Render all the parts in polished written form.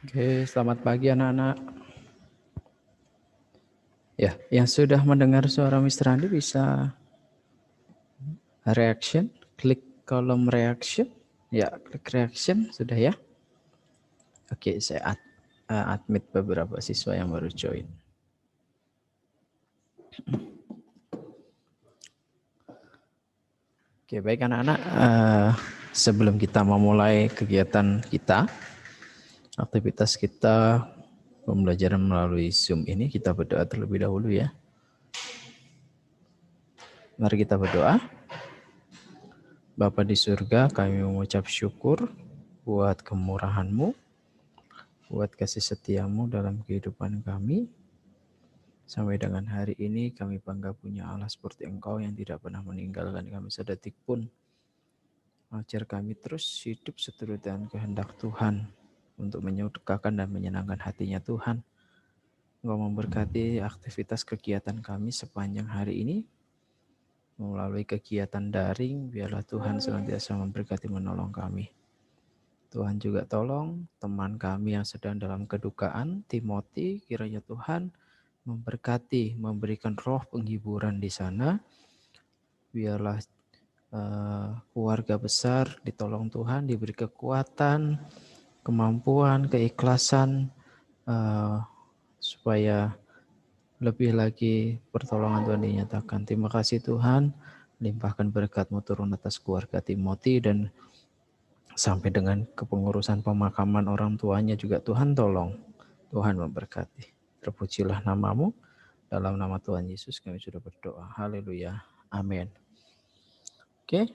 Oke, selamat pagi anak-anak. Ya, yang sudah mendengar suara Mr. Andi bisa reaction, klik kolom reaction. Ya, klik reaction sudah ya. Oke, saya admit beberapa siswa yang baru join. Oke, baik anak-anak. Sebelum kita memulai kegiatan kita, aktivitas kita pembelajaran melalui Zoom ini, kita berdoa terlebih dahulu ya. Mari kita berdoa. Bapa di surga, kami mengucap syukur buat kemurahan-Mu, buat kasih setiamu dalam kehidupan kami. Sampai dengan hari ini kami bangga punya Allah seperti Engkau yang tidak pernah meninggalkan kami sedetik pun. Ajar kami terus hidup seturut dengan kehendak Tuhan untuk menyukakan dan menyenangkan hatinya Tuhan. Engkau memberkati aktivitas kegiatan kami sepanjang hari ini. Melalui kegiatan daring, biarlah Tuhan senantiasa memberkati menolong kami. Tuhan juga tolong teman kami yang sedang dalam kedukaan, Timothy, kiranya Tuhan memberkati, memberikan roh penghiburan di sana. Biarlah keluarga besar ditolong Tuhan, diberi kekuatan, kemampuan, keikhlasan, supaya lebih lagi pertolongan Tuhan dinyatakan. Terima kasih Tuhan, limpahkan berkat-Mu turun atas keluarga Timothy dan sampai dengan kepengurusan pemakaman orang tuanya juga Tuhan tolong. Tuhan memberkati. Terpujilah nama-Mu. Dalam nama Tuhan Yesus kami sudah berdoa. Haleluya. Amin. Oke.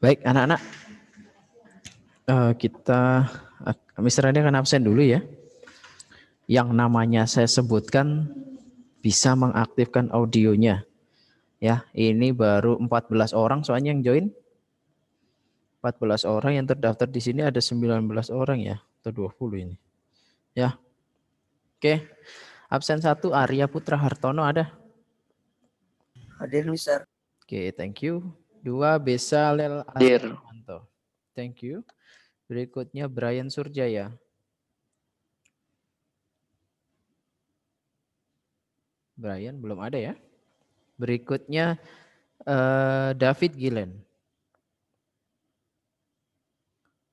Baik anak-anak. Kita Mr. Andi akan absen dulu ya. Yang namanya saya sebutkan bisa mengaktifkan audionya. Ya, ini baru 14 orang soalnya yang join. 14 orang yang terdaftar di sini ada 19 orang ya, atau 20 ini. Ya. Oke. Absen 1 Arya Putra Hartono ada? Hadir, Mister. Oke, thank you. 2 Besalel Asmanto. Thank you. Berikutnya Brian Surjaya. Brian belum ada ya. Berikutnya David Gilen.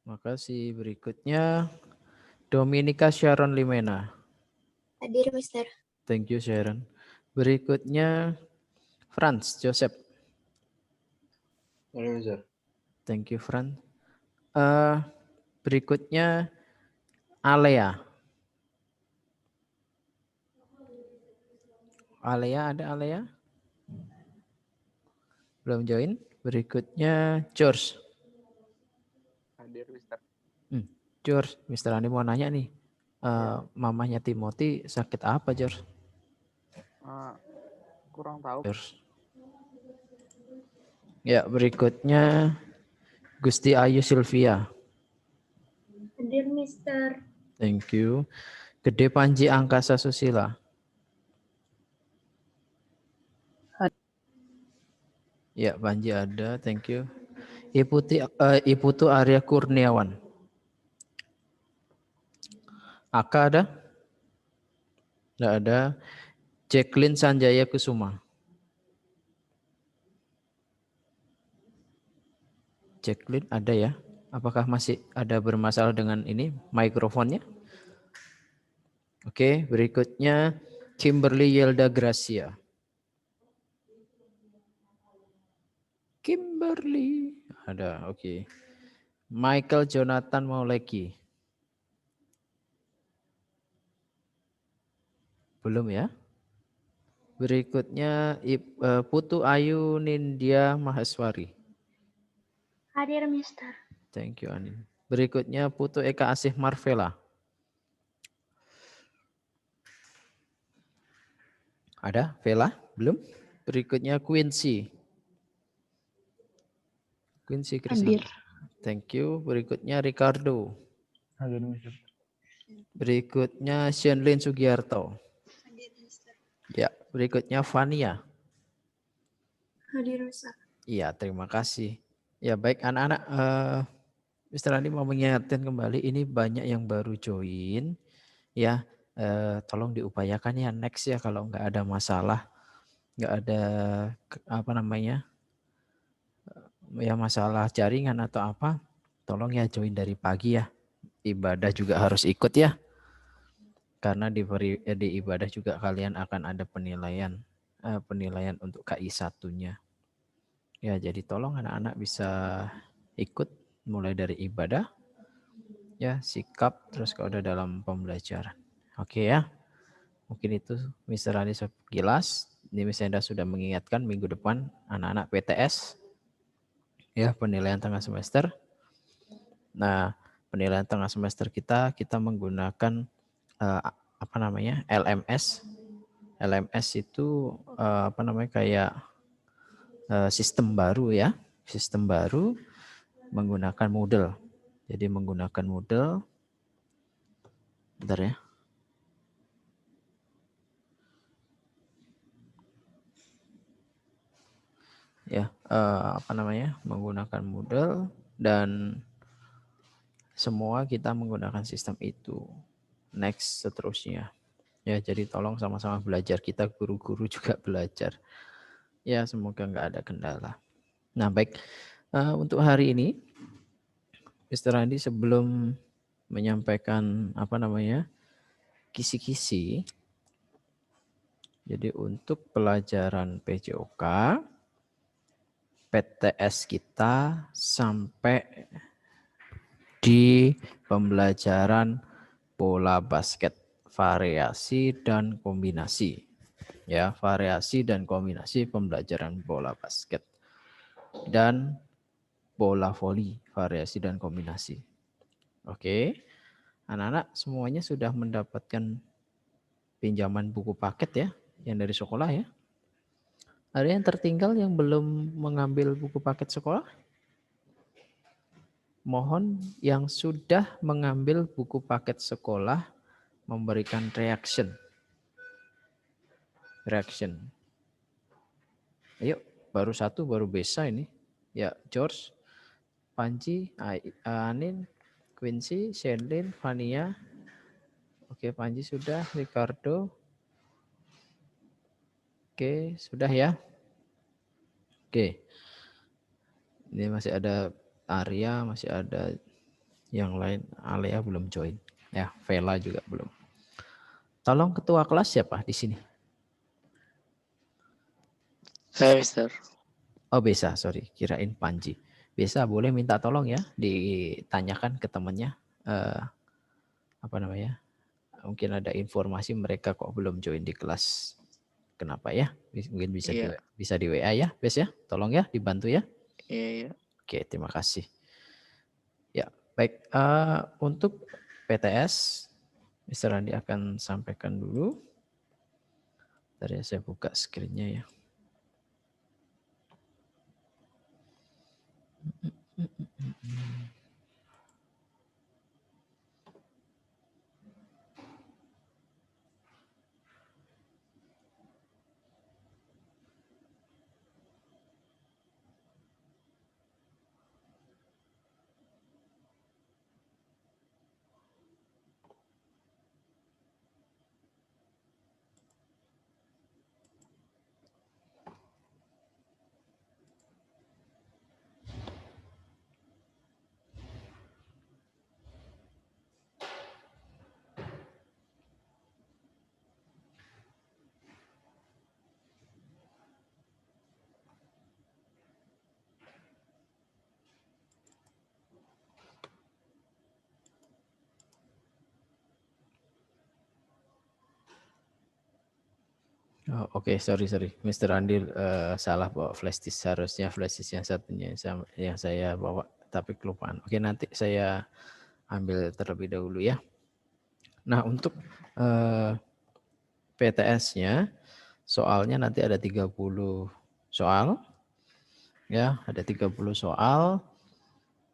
Makasih. Berikutnya Dominika Sharon Limena. Hadir, Mister. Thank you Sharon. Berikutnya Franz Joseph. Hadir, Mister. Thank you Franz. Berikutnya Alea. Alea ada Alea? Belum join. Berikutnya George. Hadir, Mister. George, Mr. Andi mau nanya nih. Mamanya Timothy sakit apa, George? Kurang tahu. George. Ya, berikutnya Gusti Ayu Sylvia. Hadir, Mister. Thank you. Gede Panji Angkasa Susila. Ya, Panji ada, thank you. Ibu Tu Arya Kurniawan. Aka ada? Tidak ada. Jacqueline Sanjaya Kusuma. Jacqueline ada ya? Apakah masih ada bermasalah dengan ini mikrofonnya? Oke, berikutnya Kimberly Yelda Gracia. Kimberly ada, oke. Michael Jonathan Mauleki. Belum ya? Berikutnya Putu Ayu Nindya Maheswari. Hadir, Mister. Thank you Anin. Berikutnya Putu Eka Asih Marvela. Ada? Vela? Belum? Berikutnya Quincy. Quincy Krisna. Hadir. Thank you. Berikutnya Ricardo. Hadir, Mister. Berikutnya Shenlin Sugiarto. Hadir, Mister. Ya, berikutnya Vania. Hadir, Mister. Iya, terima kasih. Ya, baik anak-anak. Mister Andi mau mengingatkan kembali, ini banyak yang baru join ya. Tolong diupayakan ya next ya, kalau nggak ada masalah, nggak ada apa namanya ya masalah jaringan atau apa, tolong ya join dari pagi ya. Ibadah juga harus ikut ya, karena di ibadah juga kalian akan ada penilaian penilaian untuk KI satunya. Ya, jadi tolong anak-anak bisa ikut mulai dari ibadah, ya sikap, terus kalau udah dalam pembelajaran. Oke ya, mungkin itu Mr. Ali sekilas. Ini Mr. Enda sudah mengingatkan minggu depan anak-anak PTS, ya penilaian tengah semester. Nah, penilaian tengah semester kita menggunakan apa namanya LMS. LMS itu apa namanya kayak sistem baru ya, sistem baru menggunakan Moodle. Jadi menggunakan Moodle, bentar ya. Ya, apa namanya? Menggunakan Moodle dan semua kita menggunakan sistem itu. Next seterusnya. Ya, jadi tolong sama-sama belajar. Kita guru-guru juga belajar. Ya, semoga nggak ada kendala. Nah, baik. Untuk hari ini, Mr. Andi sebelum menyampaikan apa namanya kisi-kisi. Jadi untuk pelajaran PJOK, PTS kita sampai di pembelajaran bola basket, variasi dan kombinasi. Ya, variasi dan kombinasi pembelajaran bola basket dan bola voli, variasi dan kombinasi. Oke. Anak-anak semuanya sudah mendapatkan pinjaman buku paket ya, yang dari sekolah ya. Ada yang tertinggal yang belum mengambil buku paket sekolah? Mohon yang sudah mengambil buku paket sekolah memberikan reaction. Reaction. Ayo, baru satu, baru Besa ini. Ya, George, Panji, Anin, Quincy, Sherlyn, Fania. Oke, Panji sudah, Ricardo. Oke, sudah ya. Oke. Ini masih ada Arya, masih ada yang lain. Alea belum join. Ya, Vela juga belum. Tolong ketua kelas siapa di sini? Saya, Mister. Oh, Besa, sorry. Kirain Panji. Besa boleh minta tolong ya, ditanyakan ke temannya. Apa namanya? Mungkin ada informasi mereka kok belum join di kelas. Kenapa ya? Mungkin bisa di WA ya, Bes ya. Tolong ya, dibantu ya. Iya. Oke, terima kasih. Ya, baik. Untuk PTS, Mr. Randi akan sampaikan dulu. Tadi saya buka screen-nya ya. Oh, Oke, sorry. Mr. Andir salah bawa flash disk. Seharusnya flash disk yang satunya yang saya bawa, tapi kelupaan. Oke, nanti saya ambil terlebih dahulu ya. Nah, untuk PTS-nya, soalnya nanti ada 30 soal. Ya, ada 30 soal.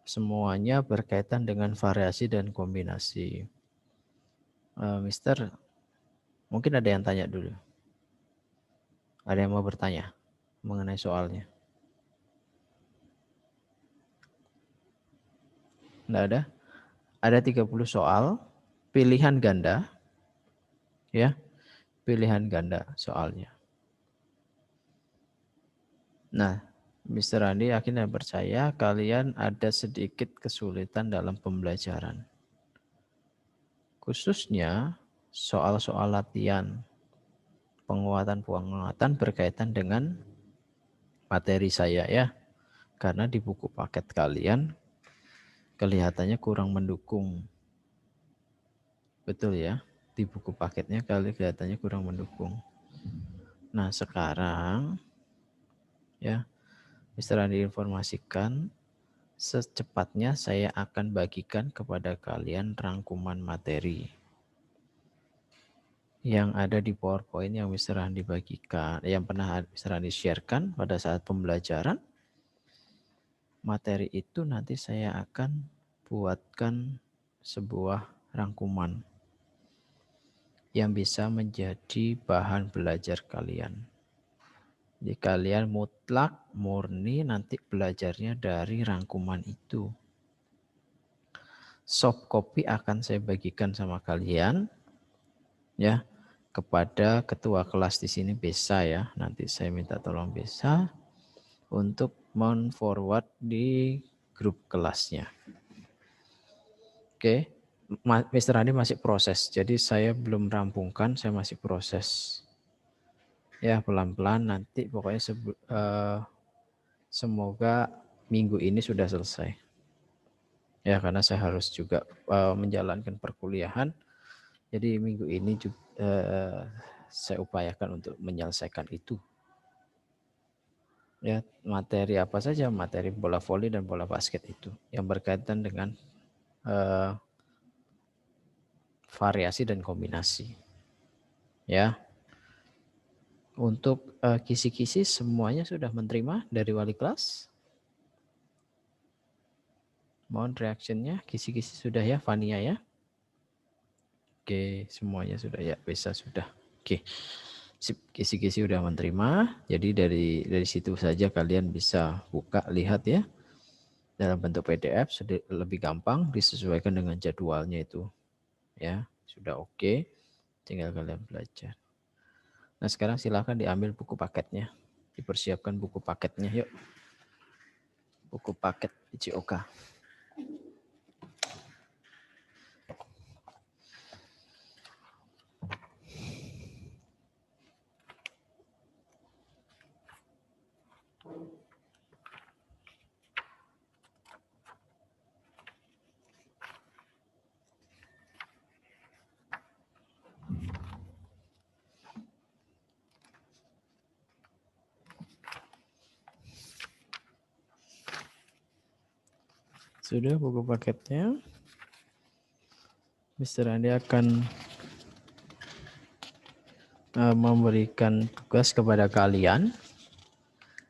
Semuanya berkaitan dengan variasi dan kombinasi. Mister, mungkin ada yang tanya dulu. Ada yang mau bertanya mengenai soalnya? Enggak ada. Ada 30 soal pilihan ganda, ya, pilihan ganda soalnya. Nah, Mr. Andi yakin dan percaya kalian ada sedikit kesulitan dalam pembelajaran. Khususnya soal-soal latihan, penguatan berkaitan dengan materi saya ya. Karena di buku paket kalian kelihatannya kurang mendukung. Betul ya, di buku paketnya kelihatannya kurang mendukung. Nah sekarang ya, Mr. Andi informasikan secepatnya saya akan bagikan kepada kalian rangkuman materi yang ada di PowerPoint yang Mr. Andi bagikan, yang pernah Mr. Andi sharekan pada saat pembelajaran. Materi itu nanti saya akan buatkan sebuah rangkuman yang bisa menjadi bahan belajar kalian. Jadi kalian mutlak murni nanti belajarnya dari rangkuman itu. Soft copy akan saya bagikan sama kalian ya, kepada ketua kelas di sini Besa ya. Nanti saya minta tolong Besa untuk men-forward di grup kelasnya. Oke, Mr. Andi masih proses, jadi saya belum rampungkan, saya masih proses. Ya pelan-pelan nanti pokoknya semoga minggu ini sudah selesai. Ya karena saya harus juga menjalankan perkuliahan, jadi minggu ini juga saya upayakan untuk menyelesaikan itu. Ya, materi apa saja, materi bola voli dan bola basket itu yang berkaitan dengan variasi dan kombinasi. Ya. Untuk kisi-kisi semuanya sudah menerima dari wali kelas. Mohon reaksinya, kisi-kisi sudah ya, Fania ya. Oke, semuanya sudah ya, bisa sudah. Oke. Kisi-kisi sudah menerima, jadi dari situ saja kalian bisa buka, lihat ya. Dalam bentuk PDF lebih gampang disesuaikan dengan jadwalnya itu. Ya, sudah oke. Tinggal kalian belajar. Nah, sekarang silakan diambil buku paketnya. Dipersiapkan buku paketnya, yuk. Buku paket ICOK. Sudah buku paketnya. Mr. Andi akan memberikan tugas kepada kalian.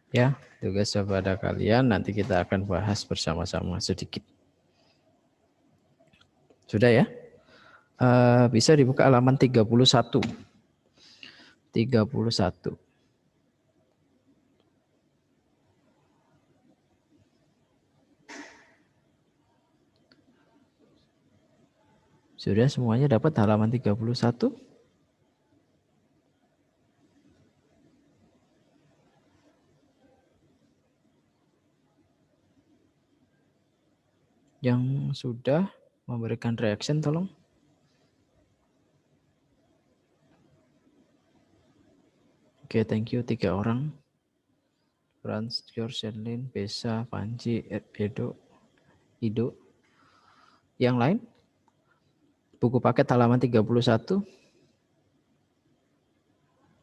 Ya, tugas kepada kalian. Nanti kita akan bahas bersama-sama sedikit. Sudah ya? Bisa dibuka halaman 31. 31. Sudah semuanya dapat halaman 31? Yang sudah memberikan reaction tolong. Oke, thank you 3 orang. Franz, George, Sherlyn, Besa, Panji, Edo, Ido. Yang lain? Buku paket halaman 31.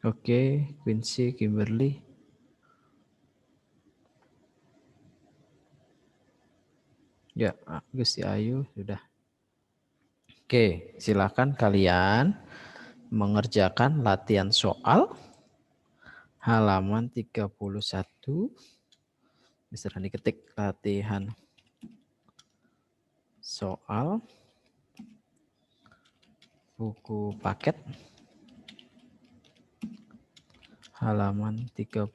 Oke, Quincy, Kimberly. Ya, Gusti Ayu sudah. Oke, silakan kalian mengerjakan latihan soal halaman 31. Bisa diketik latihan soal buku paket halaman 31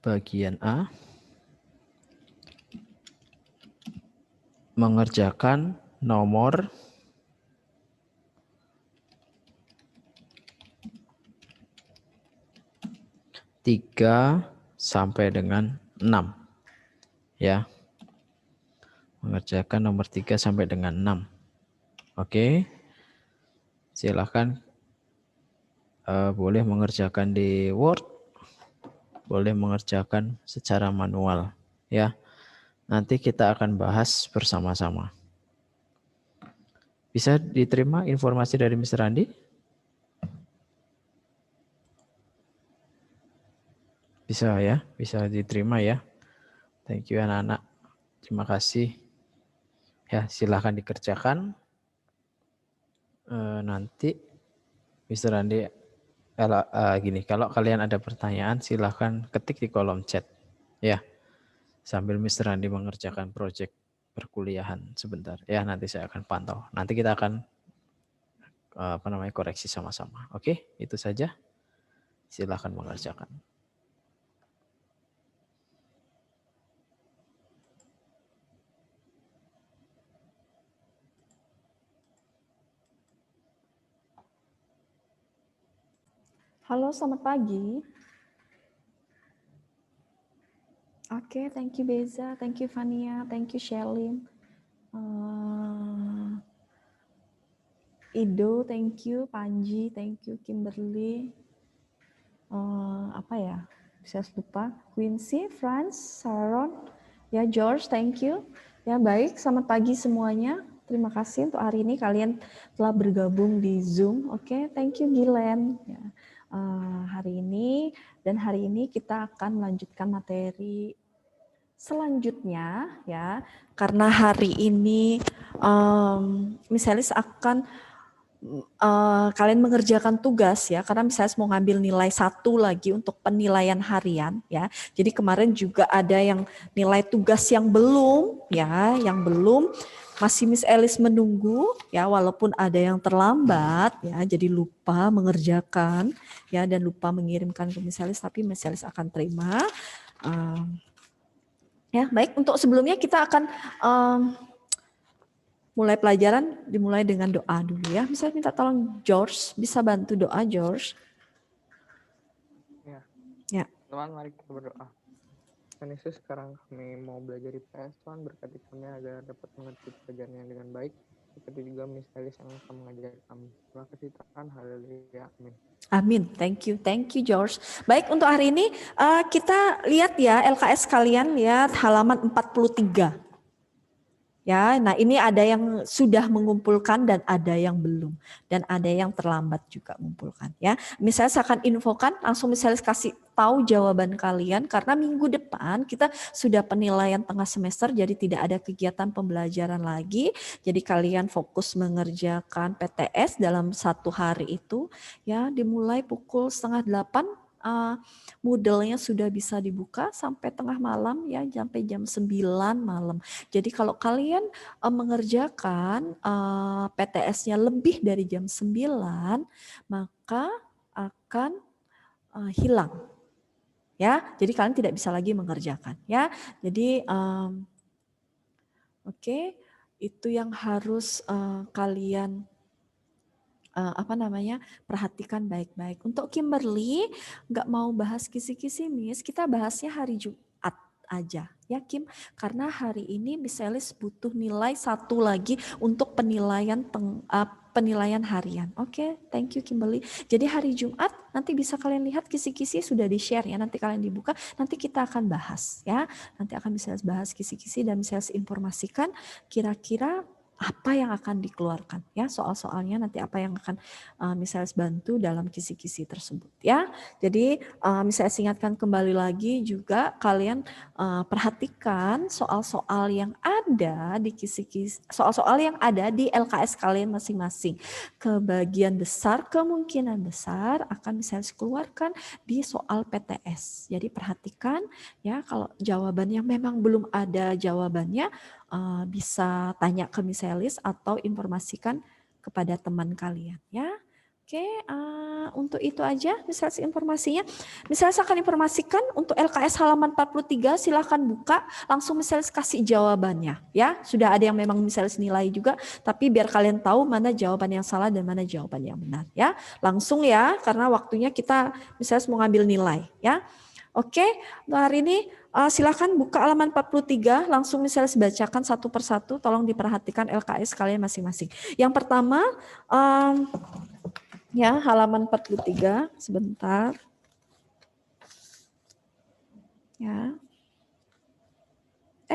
bagian A. mengerjakan nomor 3 sampai dengan 6. Ya. Mengerjakan nomor 3 sampai dengan 6. Oke. Silakan boleh mengerjakan di Word, boleh mengerjakan secara manual, ya. Nanti kita akan bahas bersama-sama. Bisa diterima informasi dari Mr. Andi? Bisa ya, bisa diterima ya. Thank you anak-anak. Terima kasih. Ya, silakan dikerjakan. Nanti Mr. Andi gini, kalau kalian ada pertanyaan silahkan ketik di kolom chat ya, sambil Mr. Andi mengerjakan proyek perkuliahan sebentar ya, nanti saya akan pantau, nanti kita akan koreksi sama-sama. Oke, itu saja, silahkan mengerjakan. Halo, selamat pagi. Oke, thank you Beza, thank you Fania, thank you Shelin. Ido, thank you. Panji, thank you. Kimberly. Apa ya? Bisa lupa. Quincy, Franz, Sharon. Ya, George, thank you. Ya, baik. Selamat pagi semuanya. Terima kasih untuk hari ini kalian telah bergabung di Zoom. Oke, thank you Gilen. Ya. Hari ini kita akan melanjutkan materi selanjutnya ya, karena hari ini misalis akan kalian mengerjakan tugas ya, karena misalnya mau ngambil nilai 1 lagi untuk penilaian harian ya. Jadi kemarin juga ada yang nilai tugas yang belum ya, masih Miss Alice menunggu ya, walaupun ada yang terlambat ya, jadi lupa mengerjakan ya dan lupa mengirimkan ke Miss Alice, tapi Miss Alice akan terima. Ya, baik, untuk sebelumnya kita akan mulai pelajaran dimulai dengan doa dulu ya. Misalnya minta tolong George, bisa bantu doa George? Ya. Teman, mari kita berdoa. Tuhan Yesus, sekarang kami mau belajar IPS, Tuhan berkati kami agar dapat mengerti pelajarannya dengan baik. Berkati juga Miss Alice yang akan mengajar kami. Terima kasih Tuhan, haleluya, amin. Amin, thank you George. Baik, untuk hari ini kita lihat ya LKS kalian, lihat halaman 43. Ya, nah ini ada yang sudah mengumpulkan dan ada yang belum, dan ada yang terlambat juga mengumpulkan ya. Misalnya saya akan infokan, langsung misalnya kasih tahu jawaban kalian, karena minggu depan kita sudah penilaian tengah semester, jadi tidak ada kegiatan pembelajaran lagi. Jadi kalian fokus mengerjakan PTS dalam 1 hari itu ya, dimulai pukul 7:30. Moodle-nya sudah bisa dibuka sampai tengah malam ya, sampai jam 9 malam. Jadi kalau kalian mengerjakan PTS-nya lebih dari jam 9, maka akan hilang. Ya, jadi kalian tidak bisa lagi mengerjakan ya. Jadi oke, itu yang harus kalian perhatikan baik-baik. Untuk Kimberly, nggak mau bahas kisi-kisi Miss, kita bahasnya hari Jumat aja ya Kim, karena hari ini Miss Alice butuh nilai 1 lagi untuk penilaian harian. Oke, thank you Kimberly. Jadi hari Jumat nanti bisa kalian lihat kisi-kisi sudah di-share ya, nanti kalian dibuka, nanti kita akan bahas ya. Nanti akan Miss Alice bahas kisi-kisi dan Miss Alice informasikan kira-kira apa yang akan dikeluarkan ya, soal-soalnya nanti apa yang akan misalnya bantu dalam kisi-kisi tersebut ya. Jadi misalnya ingatkan kembali lagi juga, kalian perhatikan soal-soal yang ada di kisi-kisi, soal-soal yang ada di LKS kalian masing-masing. Kemungkinan besar akan misalnya keluarkan di soal PTS. Jadi perhatikan ya, kalau jawaban yang memang belum ada jawabannya, bisa tanya ke Miss Alice atau informasikan kepada teman kalian ya. Oke, untuk itu aja misalnya informasinya. Misalnya saya akan informasikan untuk LKS halaman 43, silahkan buka, langsung misalnya kasih jawabannya. Ya, sudah ada yang memang misalnya nilai juga, tapi biar kalian tahu mana jawaban yang salah dan mana jawaban yang benar. Ya, langsung ya, karena waktunya kita misalnya mau ngambil nilai. Ya, oke, untuk hari ini silakan buka halaman 43, langsung misalnya bacakan satu persatu, tolong diperhatikan LKS kalian masing-masing. Yang pertama, ya halaman 43, sebentar. Ya.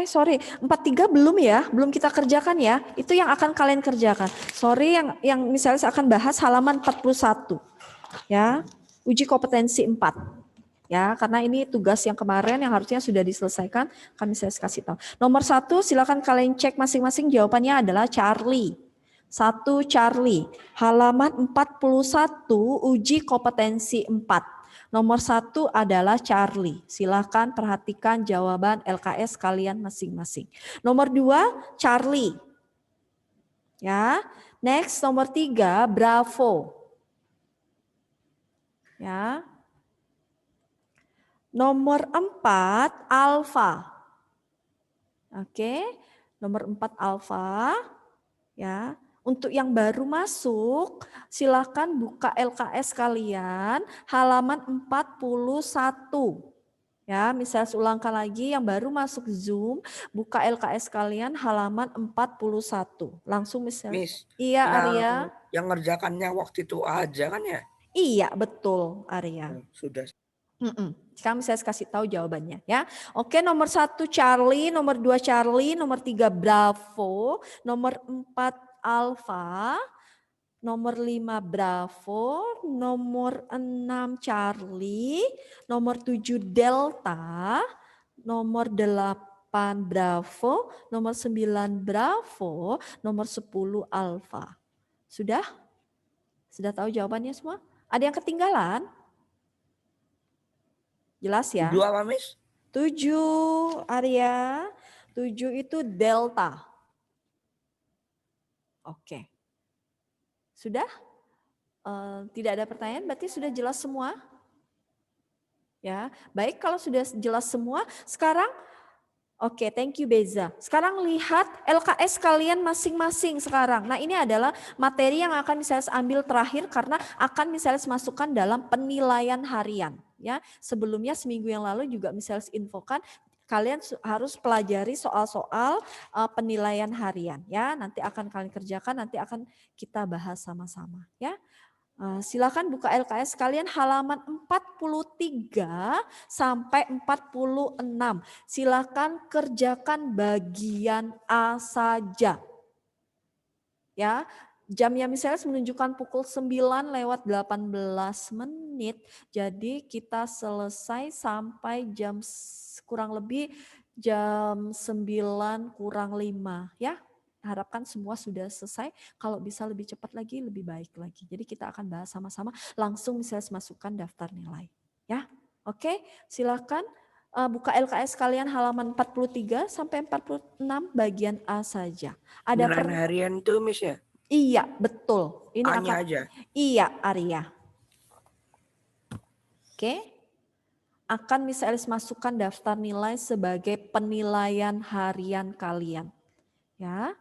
Sorry, 43 belum ya, belum kita kerjakan ya. Itu yang akan kalian kerjakan. Sorry, yang misalnya saya akan bahas halaman 41. Ya, uji kompetensi 4. Ya, karena ini tugas yang kemarin yang harusnya sudah diselesaikan, kami saya kasih tahu. Nomor 1, silakan kalian cek masing-masing jawabannya adalah Charlie. 1 Charlie, halaman 41 uji kompetensi 4. Nomor 1 adalah Charlie. Silakan perhatikan jawaban LKS kalian masing-masing. Nomor 2 Charlie. Ya, next nomor 3 Bravo. Ya. Nomor 4 alfa. Oke, nomor 4 alfa. Ya, untuk yang baru masuk, silakan buka LKS kalian halaman 41. Ya, misalnya saya ulangkan lagi yang baru masuk Zoom, buka LKS kalian halaman 41. Langsung misalnya. Miss, Iya, Arya. yang ngerjakannya waktu itu aja kan ya? Iya, betul, Arya. Sudah. Sekarang saya kasih tahu jawabannya ya. Oke, nomor 1 Charlie, nomor 2 Charlie, nomor 3 Bravo, nomor 4 Alpha, nomor 5 Bravo, nomor 6 Charlie, nomor 7 Delta, nomor 8 Bravo, nomor 9 Bravo, nomor 10 Alpha. Sudah? Sudah tahu jawabannya semua? Ada yang ketinggalan? Jelas ya? 7 apa, Miss? 7, Arya. 7 itu delta. Oke. Sudah? Tidak ada pertanyaan, berarti sudah jelas semua? Ya, baik kalau sudah jelas semua, sekarang oke, thank you Beza. Sekarang lihat LKS kalian masing-masing sekarang. Nah, ini adalah materi yang akan misalnya ambil terakhir karena akan misalnya masukkan dalam penilaian harian. Ya, sebelumnya seminggu yang lalu juga misalnya infokan kalian harus pelajari soal-soal penilaian harian. Ya, nanti akan kalian kerjakan, nanti akan kita bahas sama-sama. Ya. Silakan buka LKS kalian halaman 43 sampai 46. Silakan kerjakan bagian A saja. Ya, jamnya misalnya menunjukkan pukul 9 lewat 18 menit. Jadi kita selesai sampai jam kurang lebih jam 9 kurang 5 ya. Harapkan semua sudah selesai. Kalau bisa lebih cepat lagi, lebih baik lagi. Jadi kita akan bahas sama-sama. Langsung misalnya masukkan daftar nilai. Ya, oke. Silakan buka LKS kalian halaman 43 sampai 46 bagian A saja. Ada Penilaian harian itu, Miss ya? Iya, betul. Ini A-nya akan aja. Iya, Arya. Oke. Akan misalnya masukkan daftar nilai sebagai penilaian harian kalian. Ya.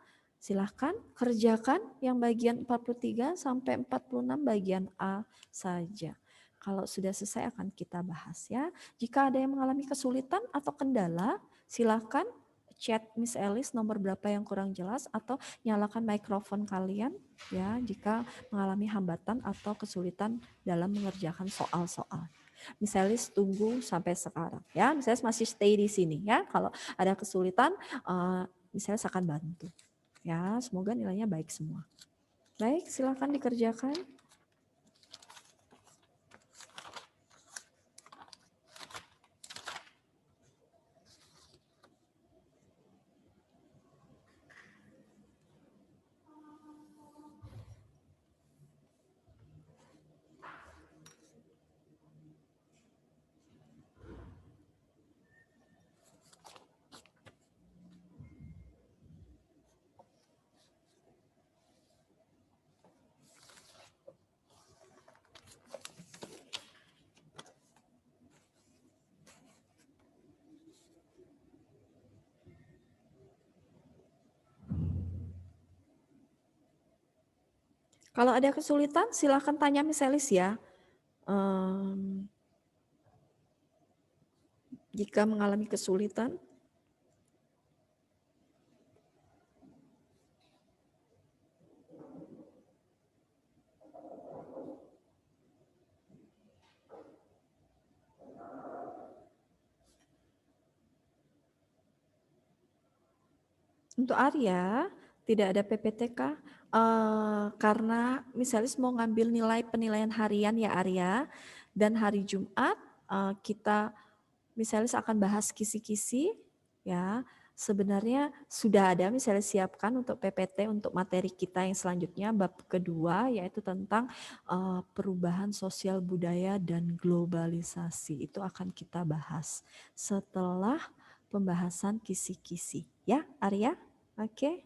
Silahkan kerjakan yang bagian 43 sampai 46 bagian A saja. Kalau sudah selesai akan kita bahas ya. Jika ada yang mengalami kesulitan atau kendala, silahkan chat Miss Alice nomor berapa yang kurang jelas atau nyalakan mikrofon kalian ya jika mengalami hambatan atau kesulitan dalam mengerjakan soal-soal. Miss Alice tunggu sampai sekarang ya. Miss Alice masih stay di sini ya. Kalau ada kesulitan Miss Alice akan bantu. Ya, semoga nilainya baik semua. Baik, silakan dikerjakan. Kalau ada kesulitan silahkan tanya Miss Elis ya. Jika mengalami kesulitan. Untuk Arya, tidak ada PPTK karena misalnya mau ngambil nilai penilaian harian ya Arya, dan hari Jumat kita misalnya akan bahas kisi-kisi ya. Sebenarnya sudah ada misalnya siapkan untuk PPT untuk materi kita yang selanjutnya bab kedua yaitu tentang perubahan sosial budaya dan globalisasi. Itu akan kita bahas setelah pembahasan kisi-kisi ya Arya. Oke.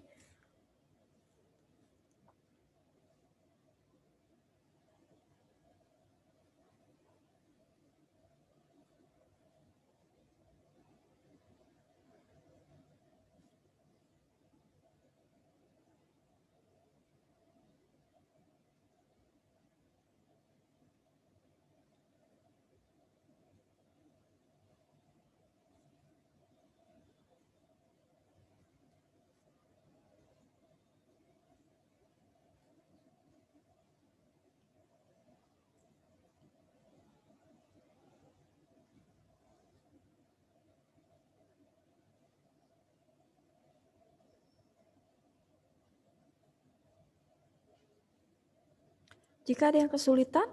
Jika ada yang kesulitan,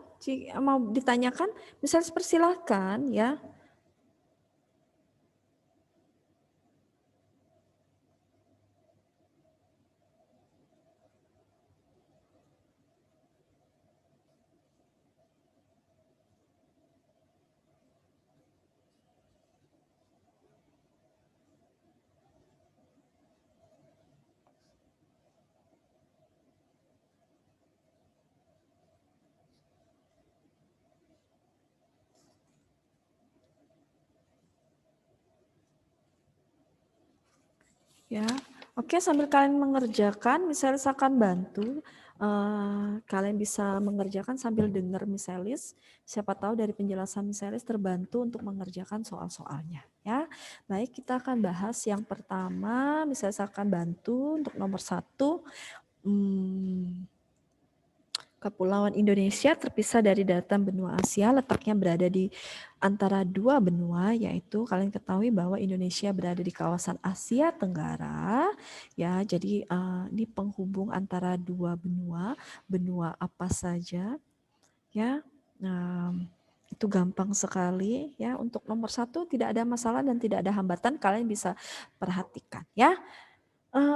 mau ditanyakan, misalnya persilahkan ya. Ya, oke sambil kalian mengerjakan, misalnya akan bantu, kalian bisa mengerjakan sambil dengar misalis. Siapa tahu dari penjelasan misalis terbantu untuk mengerjakan soal-soalnya. Ya, baik kita akan bahas yang pertama, misalnya akan bantu untuk nomor 1. Kepulauan Indonesia terpisah dari daratan benua Asia, letaknya berada di antara dua benua, yaitu kalian ketahui bahwa Indonesia berada di kawasan Asia Tenggara, ya. Jadi ini penghubung antara dua benua, benua apa saja, ya. Itu gampang sekali, ya. Untuk nomor 1 tidak ada masalah dan tidak ada hambatan, kalian bisa perhatikan, ya.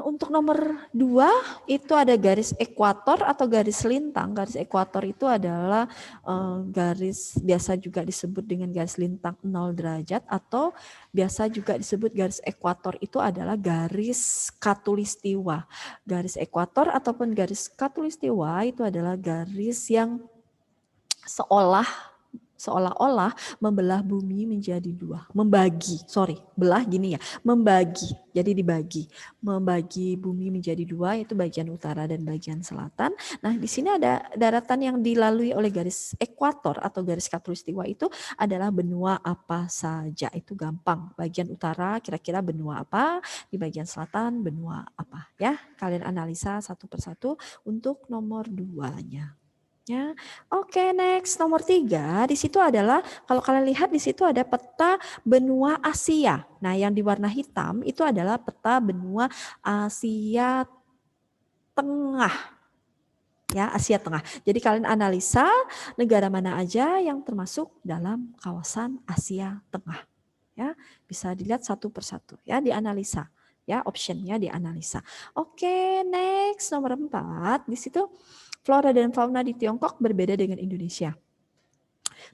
Untuk nomor 2 itu ada garis ekuator atau garis lintang. Garis ekuator itu adalah garis biasa juga disebut dengan garis lintang 0 derajat atau biasa juga disebut garis ekuator itu adalah garis khatulistiwa. Garis ekuator ataupun garis khatulistiwa itu adalah garis yang seolah-olah membelah bumi menjadi dua, belah gini ya, membagi, jadi dibagi, membagi bumi menjadi dua, yaitu bagian utara dan bagian selatan. Nah, di sini ada daratan yang dilalui oleh garis ekuator atau garis khatulistiwa itu adalah benua apa saja, itu gampang. Bagian utara kira-kira benua apa, di bagian selatan benua apa, ya. Kalian analisa satu persatu untuk nomor 2-nya. Ya, oke, next nomor 3 di situ adalah kalau kalian lihat di situ ada peta benua Asia. Nah, yang di warna hitam itu adalah peta benua Asia Tengah. Ya, Asia Tengah. Jadi kalian analisa negara mana aja yang termasuk dalam kawasan Asia Tengah. Ya, bisa dilihat satu persatu ya, dianalisa. Ya, optionnya dianalisa. Oke, next nomor 4 di situ flora dan fauna di Tiongkok berbeda dengan Indonesia.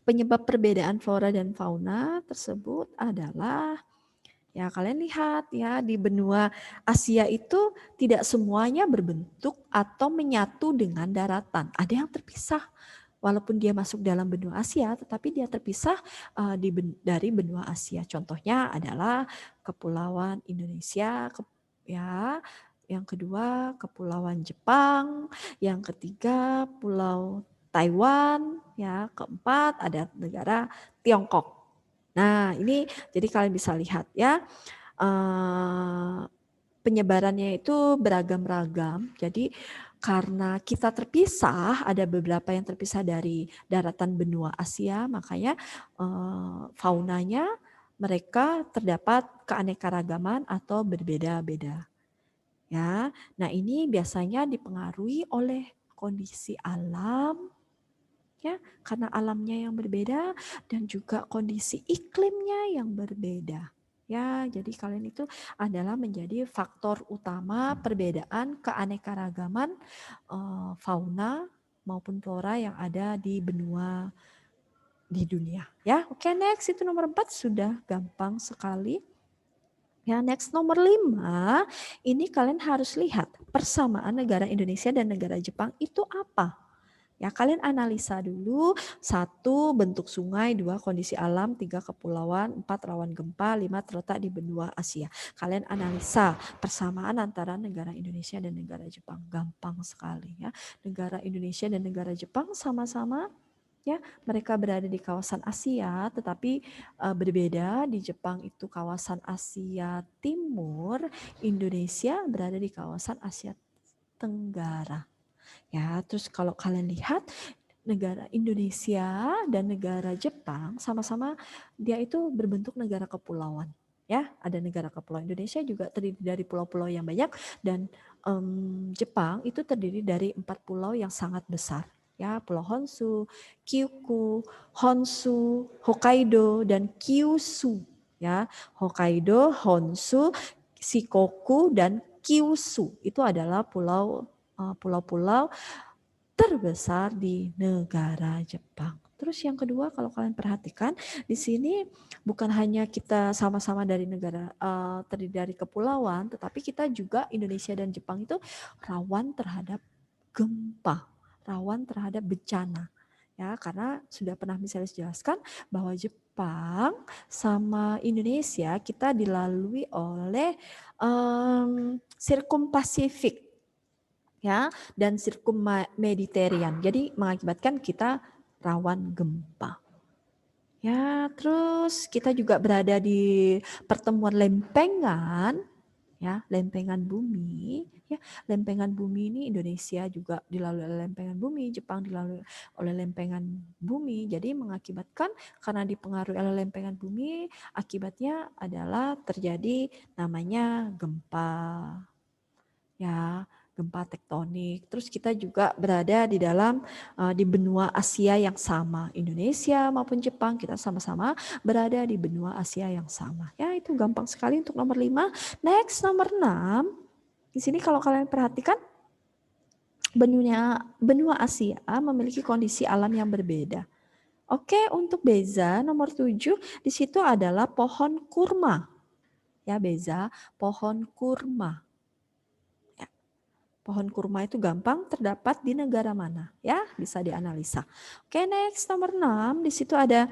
Penyebab perbedaan flora dan fauna tersebut adalah, ya kalian lihat ya, di benua Asia itu tidak semuanya berbentuk atau menyatu dengan daratan. Ada yang terpisah. Walaupun dia masuk dalam benua Asia, tetapi dia terpisah dari benua Asia. Contohnya adalah Kepulauan Indonesia, ya, yang kedua Kepulauan Jepang, yang ketiga Pulau Taiwan, ya, keempat ada negara Tiongkok. Nah, ini jadi kalian bisa lihat ya, penyebarannya itu beragam-ragam. Jadi karena kita terpisah, ada beberapa yang terpisah dari daratan benua Asia, makanya faunanya mereka terdapat keanekaragaman atau berbeda-beda. Ya, nah ini biasanya dipengaruhi oleh kondisi alam, ya, karena alamnya yang berbeda dan juga kondisi iklimnya yang berbeda. Ya, jadi kalian itu adalah menjadi faktor utama perbedaan keanekaragaman fauna maupun flora yang ada di benua di dunia. Ya, oke, next itu nomor 4 sudah gampang sekali. Ya, next nomor 5, ini kalian harus lihat persamaan negara Indonesia dan negara Jepang itu apa. Ya, kalian analisa dulu, 1 bentuk sungai, 2 kondisi alam, 3 kepulauan, 4 rawan gempa, 5 terletak di benua Asia. Kalian analisa persamaan antara negara Indonesia dan negara Jepang. Gampang sekali ya. Negara Indonesia dan negara Jepang sama-sama ya, mereka berada di kawasan Asia, tetapi berbeda. Di Jepang itu kawasan Asia Timur, Indonesia berada di kawasan Asia Tenggara. Ya, terus kalau kalian lihat negara Indonesia dan negara Jepang sama-sama dia itu berbentuk negara kepulauan. Ya, ada negara kepulauan. Indonesia juga terdiri dari pulau-pulau yang banyak dan Jepang itu terdiri dari 4 pulau yang sangat besar. Ya, Pulau Honshu, Kyushu, Honshu, Hokkaido dan Kyushu. Ya, Hokkaido, Honshu, Shikoku dan Kyushu itu adalah pulau-pulau terbesar di negara Jepang. Terus yang kedua, kalau kalian perhatikan di sini bukan hanya kita sama-sama dari negara terdiri dari kepulauan, tetapi kita juga Indonesia dan Jepang itu rawan terhadap gempa, rawan terhadap bencana. Ya, karena sudah pernah misalnya jelaskan bahwa Jepang sama Indonesia kita dilalui oleh sirkum Pasifik ya dan sirkum Mediterranean. Jadi mengakibatkan kita rawan gempa. Ya, terus kita juga berada di pertemuan lempengan ya, lempengan bumi ya. Lempengan bumi ini Indonesia juga dilalui oleh lempengan bumi, Jepang dilalui oleh lempengan bumi. Jadi mengakibatkan karena dipengaruhi oleh lempengan bumi, akibatnya adalah terjadi namanya gempa. Ya, gempa tektonik. Terus kita juga berada di dalam di benua Asia yang sama. Indonesia maupun Jepang kita sama-sama berada di benua Asia yang sama. Ya, itu gampang sekali untuk nomor 5. Next nomor 6. Di sini kalau kalian perhatikan benua Asia memiliki kondisi alam yang berbeda. Oke, untuk Beza nomor 7 di situ adalah pohon kurma. Ya, Beza, pohon kurma. Pohon kurma itu gampang terdapat di negara mana? Ya, bisa dianalisa. Oke, next nomor 6. Di situ ada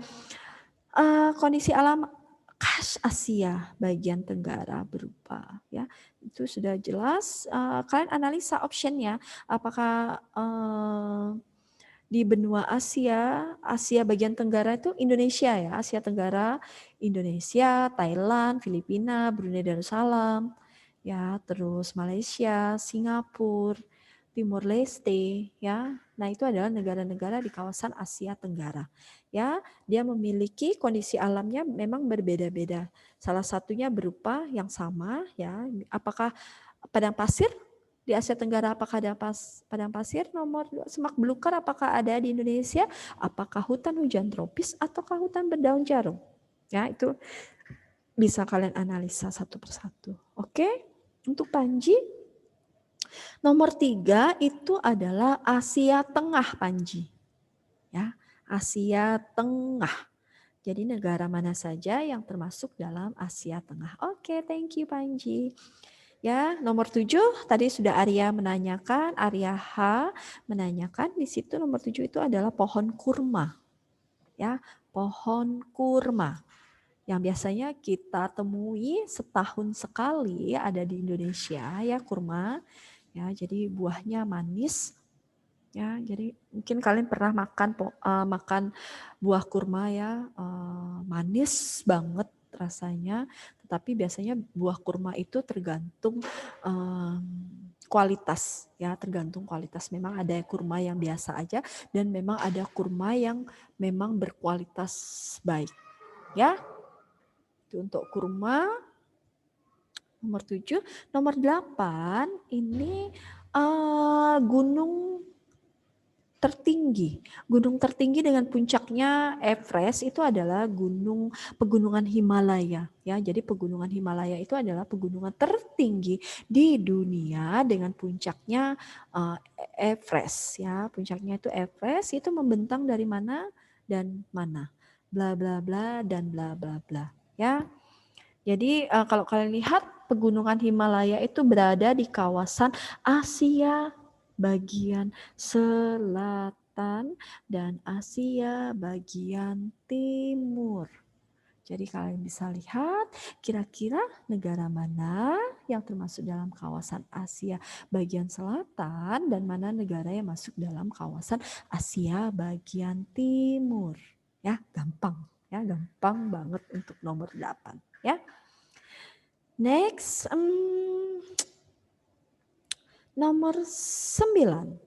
kondisi alam khas Asia bagian tenggara berupa ya. Itu sudah jelas. Kalian analisa optionnya. Apakah di benua Asia, Asia bagian tenggara itu Indonesia ya. Asia Tenggara, Indonesia, Thailand, Filipina, Brunei Darussalam. Ya, terus Malaysia, Singapura, Timur Leste, ya. Nah, itu adalah negara-negara di kawasan Asia Tenggara. Ya, dia memiliki kondisi alamnya memang berbeda-beda. Salah satunya berupa yang sama, ya. Apakah padang pasir di Asia Tenggara? Apakah ada padang pasir? Nomor 2, semak belukar apakah ada di Indonesia? Apakah hutan hujan tropis ataukah hutan berdaun jarum? Ya, itu bisa kalian analisa satu persatu. Oke? Untuk Panji, nomor 3 itu adalah Asia Tengah, Panji. Ya, Asia Tengah. Jadi negara mana saja yang termasuk dalam Asia Tengah. Oke, thank you Panji. Ya, nomor 7 tadi sudah Arya menanyakan, Arya H menanyakan di situ nomor 7 itu adalah pohon kurma. Ya, pohon kurma. yang biasanya kita temui setahun sekali ada di Indonesia ya, kurma. Ya, jadi buahnya manis. Ya, jadi mungkin kalian pernah makan buah kurma ya, manis banget rasanya. Tetapi biasanya buah kurma itu tergantung kualitas ya, tergantung kualitas. Memang ada kurma yang biasa aja dan memang ada kurma yang memang berkualitas baik. Ya, itu untuk kurma. Nomor 7, nomor 8 ini gunung tertinggi. Gunung tertinggi dengan puncaknya Everest itu adalah pegunungan Himalaya ya. Jadi pegunungan Himalaya itu adalah pegunungan tertinggi di dunia dengan puncaknya Everest ya. Puncaknya itu Everest, itu membentang dari mana dan mana. Bla bla bla dan bla bla bla ya. Jadi kalau kalian lihat pegunungan Himalaya itu berada di kawasan Asia bagian selatan dan Asia bagian timur. Jadi kalian bisa lihat kira-kira negara mana yang termasuk dalam kawasan Asia bagian selatan dan mana negara yang masuk dalam kawasan Asia bagian timur. Ya, gampang banget untuk nomor 8 ya. Next, nomor 9.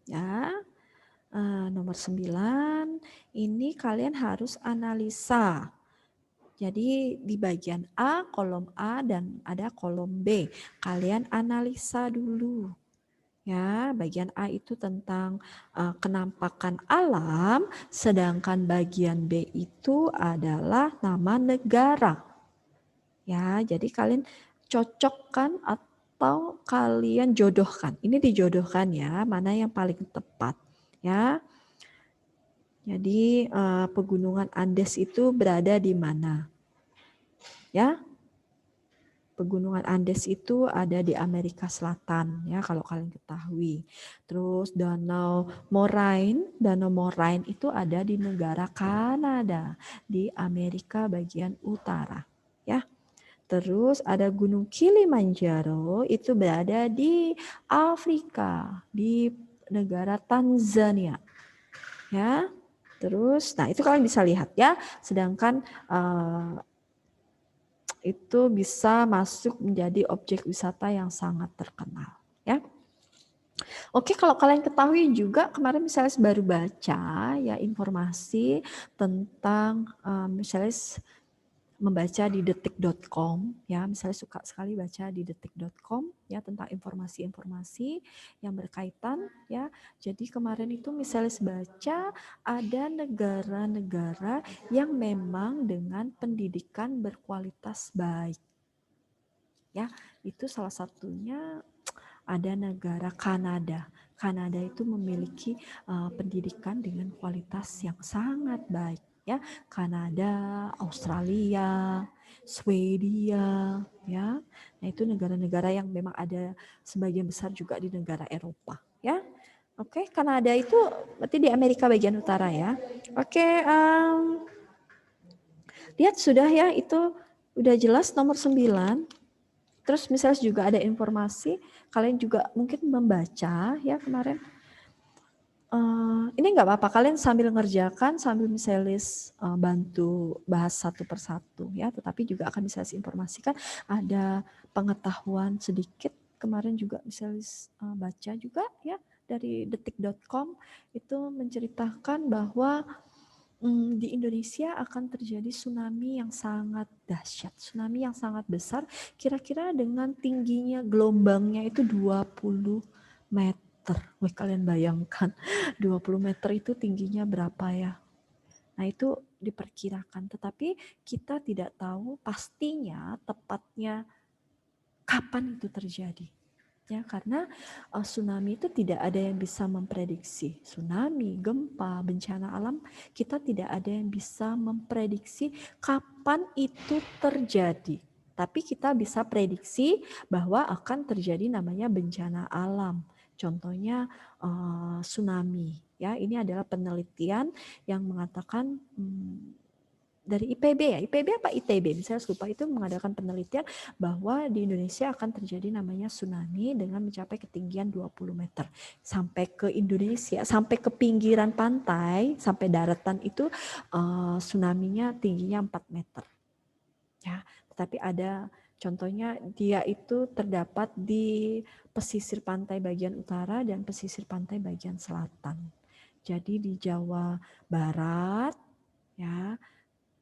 Ya, nomor 9 ini kalian harus analisa. Jadi di bagian A, kolom A dan ada kolom B. Kalian analisa dulu. Ya, bagian A itu tentang kenampakan alam, sedangkan bagian B itu adalah nama negara. Ya, jadi kalian cocokkan atau kalian jodohkan. Ini dijodohkan ya, mana yang paling tepat ya. Jadi pegunungan Andes itu berada di mana? Ya. Pegunungan Andes itu ada di Amerika Selatan ya, kalau kalian ketahui. Terus Danau Moraine itu ada di negara Kanada, di Amerika bagian utara ya. Terus ada Gunung Kilimanjaro itu berada di Afrika, di negara Tanzania. Ya. Terus nah itu kalian bisa lihat ya. Sedangkan itu bisa masuk menjadi objek wisata yang sangat terkenal, ya. Oke, kalau kalian ketahui juga kemarin misalnya baru baca ya informasi tentang misalnya membaca di detik.com ya, misalnya suka sekali baca di detik.com ya tentang informasi-informasi yang berkaitan ya. Jadi kemarin itu misalnya baca ada negara-negara yang memang dengan pendidikan berkualitas baik. Ya, itu salah satunya ada negara Kanada. Kanada itu memiliki pendidikan dengan kualitas yang sangat baik. Ya, Kanada, Australia, Swedia, ya. Nah, itu negara-negara yang memang ada sebagian besar juga di negara Eropa, ya. Oke, Kanada itu berarti di Amerika bagian utara ya. Oke, lihat sudah ya, itu udah jelas nomor 9. Terus misalnya juga ada informasi, kalian juga mungkin membaca ya kemarin. Ini nggak apa-apa, kalian sambil ngerjakan, sambil misalnya bantu bahas satu persatu ya. Tetapi juga akan bisa informasikan ada pengetahuan sedikit. Kemarin juga misalnya baca juga ya dari detik.com itu menceritakan bahwa di Indonesia akan terjadi tsunami yang sangat dahsyat, tsunami yang sangat besar, kira-kira dengan tingginya gelombangnya itu 20 meter. Wih, kalian bayangkan 20 meter itu tingginya berapa ya? Nah, itu diperkirakan, tetapi kita tidak tahu pastinya tepatnya kapan itu terjadi. Ya, karena tsunami itu tidak ada yang bisa memprediksi. Tsunami, gempa, bencana alam, kita tidak ada yang bisa memprediksi kapan itu terjadi. Tapi kita bisa prediksi bahwa akan terjadi namanya bencana alam. Contohnya tsunami. Ya, ini adalah penelitian yang mengatakan dari IPB ya, IPB apa ITB, misalnya lupa, itu mengadakan penelitian bahwa di Indonesia akan terjadi namanya tsunami dengan mencapai ketinggian 20 meter. Sampai ke Indonesia, sampai ke pinggiran pantai, sampai daratan itu tsunami-nya tingginya 4 meter. Ya, tetapi ada contohnya dia itu terdapat di pesisir pantai bagian utara dan pesisir pantai bagian selatan. Jadi di Jawa Barat, ya,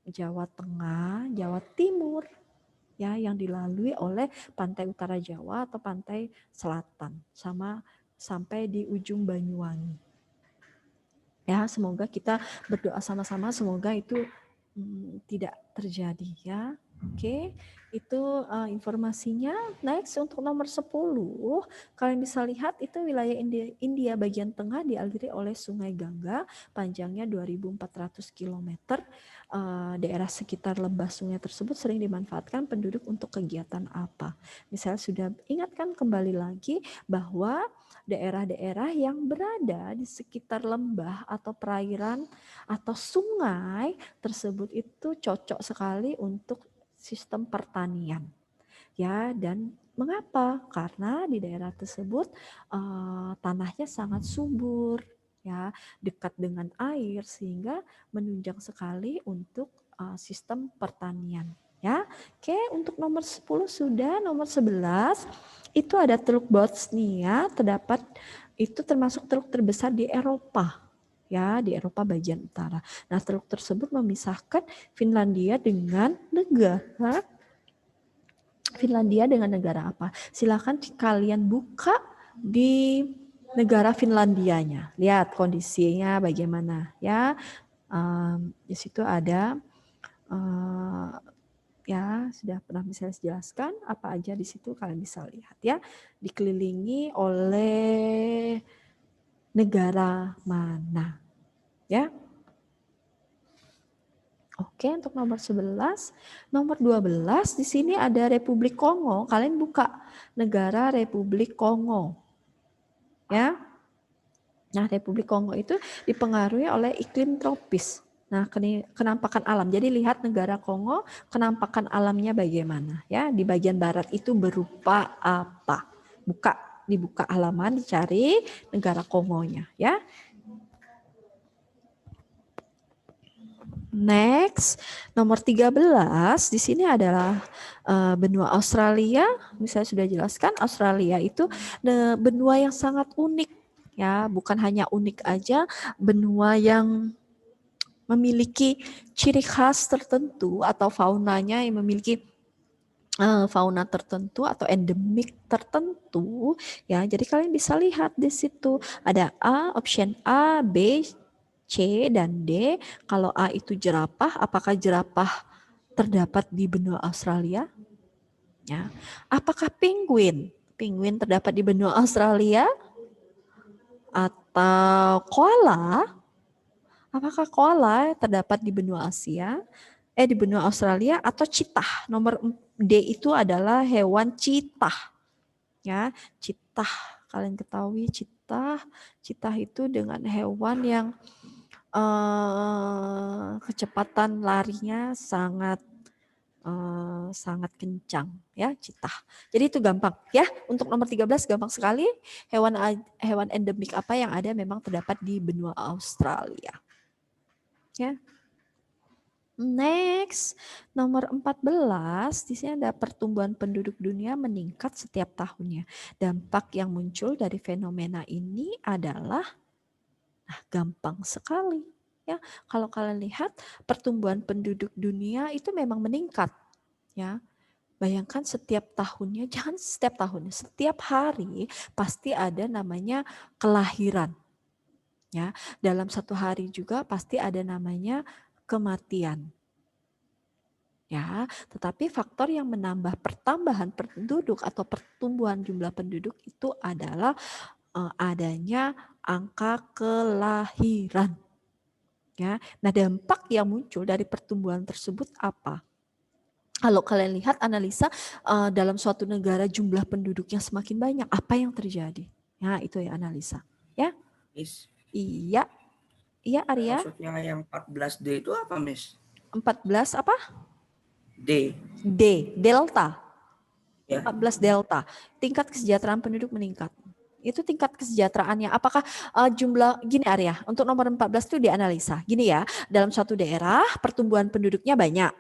Jawa Tengah, Jawa Timur, ya, yang dilalui oleh pantai utara Jawa atau pantai selatan, sama sampai di ujung Banyuwangi. Ya, semoga kita berdoa sama-sama, semoga itu tidak terjadi, ya. Oke, itu informasinya. Next, untuk nomor 10, kalian bisa lihat itu wilayah India bagian tengah dialiri oleh Sungai Gangga, panjangnya 2.400 km. Daerah sekitar lembah sungai tersebut sering dimanfaatkan penduduk untuk kegiatan apa? Misalnya sudah ingatkan kembali lagi bahwa daerah-daerah yang berada di sekitar lembah atau perairan atau sungai tersebut itu cocok sekali untuk sistem pertanian. Ya, dan mengapa? Karena di daerah tersebut tanahnya sangat subur, ya, dekat dengan air sehingga menunjang sekali untuk sistem pertanian, ya. Oke, untuk nomor 10 sudah, nomor 11 itu ada Teluk Botsnia, terdapat itu termasuk teluk terbesar di Eropa. Ya, di Eropa bagian utara. Nah, teluk tersebut memisahkan Finlandia dengan negara apa? Silakan kalian buka di negara Finlandianya. Lihat kondisinya bagaimana, ya. Di situ ada ya, sudah pernah saya jelaskan apa aja di situ, kalian bisa lihat, ya. Dikelilingi oleh negara mana, ya. Oke, untuk nomor 11, nomor 12 di sini ada Republik Kongo. Kalian buka negara Republik Kongo. Ya. Nah, Republik Kongo itu dipengaruhi oleh iklim tropis. Nah, kenampakan alam. Jadi lihat negara Kongo, kenampakan alamnya bagaimana, ya. Di bagian barat itu berupa apa? Dibuka halaman, dicari negara Kongonya, ya. Next, nomor 13 di sini adalah benua Australia. Misalnya sudah jelaskan, Australia itu benua yang sangat unik, ya. Bukan hanya unik aja, benua yang memiliki ciri khas tertentu atau faunanya yang memiliki fauna tertentu atau endemik tertentu, ya. Jadi kalian bisa lihat di situ ada option A, B, C, dan D. Kalau A itu jerapah, apakah jerapah terdapat di benua Australia? Ya. Apakah penguin? Penguin terdapat di benua Australia? Atau koala? Apakah koala terdapat di benua Asia? Di benua Australia? Atau cheetah? Nomor D itu adalah hewan cheetah. Ya, cheetah. Kalian ketahui cheetah. Cheetah itu dengan hewan yang kecepatan larinya sangat kencang, ya, cheetah. Jadi itu gampang, ya. Untuk nomor 13 gampang sekali. Hewan endemik apa yang ada memang terdapat di benua Australia. Ya. Next, nomor 14, di sini ada pertumbuhan penduduk dunia meningkat setiap tahunnya. Dampak yang muncul dari fenomena ini adalah gampang sekali, ya. Kalau kalian lihat pertumbuhan penduduk dunia itu memang meningkat, ya. Bayangkan setiap tahunnya, jangan setiap tahunnya, setiap hari pasti ada namanya kelahiran, ya. Dalam satu hari juga pasti ada namanya kematian, ya. Tetapi faktor yang menambah pertambahan penduduk atau pertumbuhan jumlah penduduk itu adalah adanya angka kelahiran, ya. Nah, dampak yang muncul dari pertumbuhan tersebut apa? Kalau kalian lihat analisa dalam suatu negara jumlah penduduknya semakin banyak, apa yang terjadi? Nah, itu ya analisa, ya. Miss, Iya, Arya. maksudnya yang 14D itu apa, Miss? 14 apa? D. Delta. Ya. 14 delta. Tingkat kesejahteraan penduduk meningkat. Itu tingkat kesejahteraannya. Apakah jumlah, gini Arya, untuk nomor 14 itu dianalisa. Gini ya, dalam suatu daerah pertumbuhan penduduknya banyak.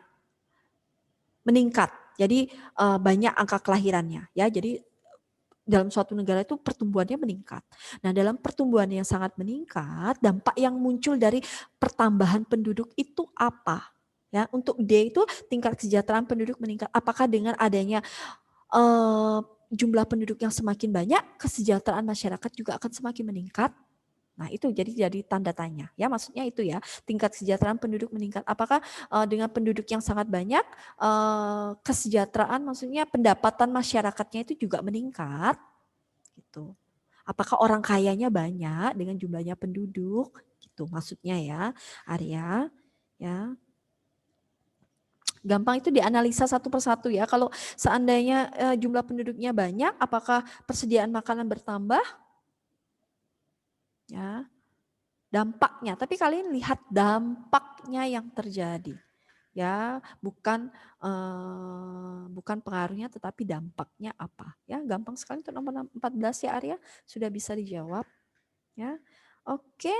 Meningkat. Jadi banyak angka kelahirannya. Ya, jadi dalam suatu negara itu pertumbuhannya meningkat. Nah, dalam pertumbuhan yang sangat meningkat, dampak yang muncul dari pertambahan penduduk itu apa? Ya, untuk D itu tingkat kesejahteraan penduduk meningkat. Apakah dengan adanya jumlah penduduk yang semakin banyak, kesejahteraan masyarakat juga akan semakin meningkat? Nah, itu jadi tanda tanya. Ya, maksudnya itu ya, tingkat kesejahteraan penduduk meningkat. Apakah dengan penduduk yang sangat banyak, kesejahteraan maksudnya pendapatan masyarakatnya itu juga meningkat? Gitu. Apakah orang kayanya banyak dengan jumlahnya penduduk? Gitu maksudnya ya, Arya. Ya. Gampang itu dianalisa satu persatu ya. Kalau seandainya jumlah penduduknya banyak, apakah persediaan makanan bertambah? Ya, dampaknya. Tapi kalian lihat dampaknya yang terjadi, ya, bukan pengaruhnya, tetapi dampaknya apa? Ya, gampang sekali untuk nomor 14 ya Arya, sudah bisa dijawab. Ya, oke.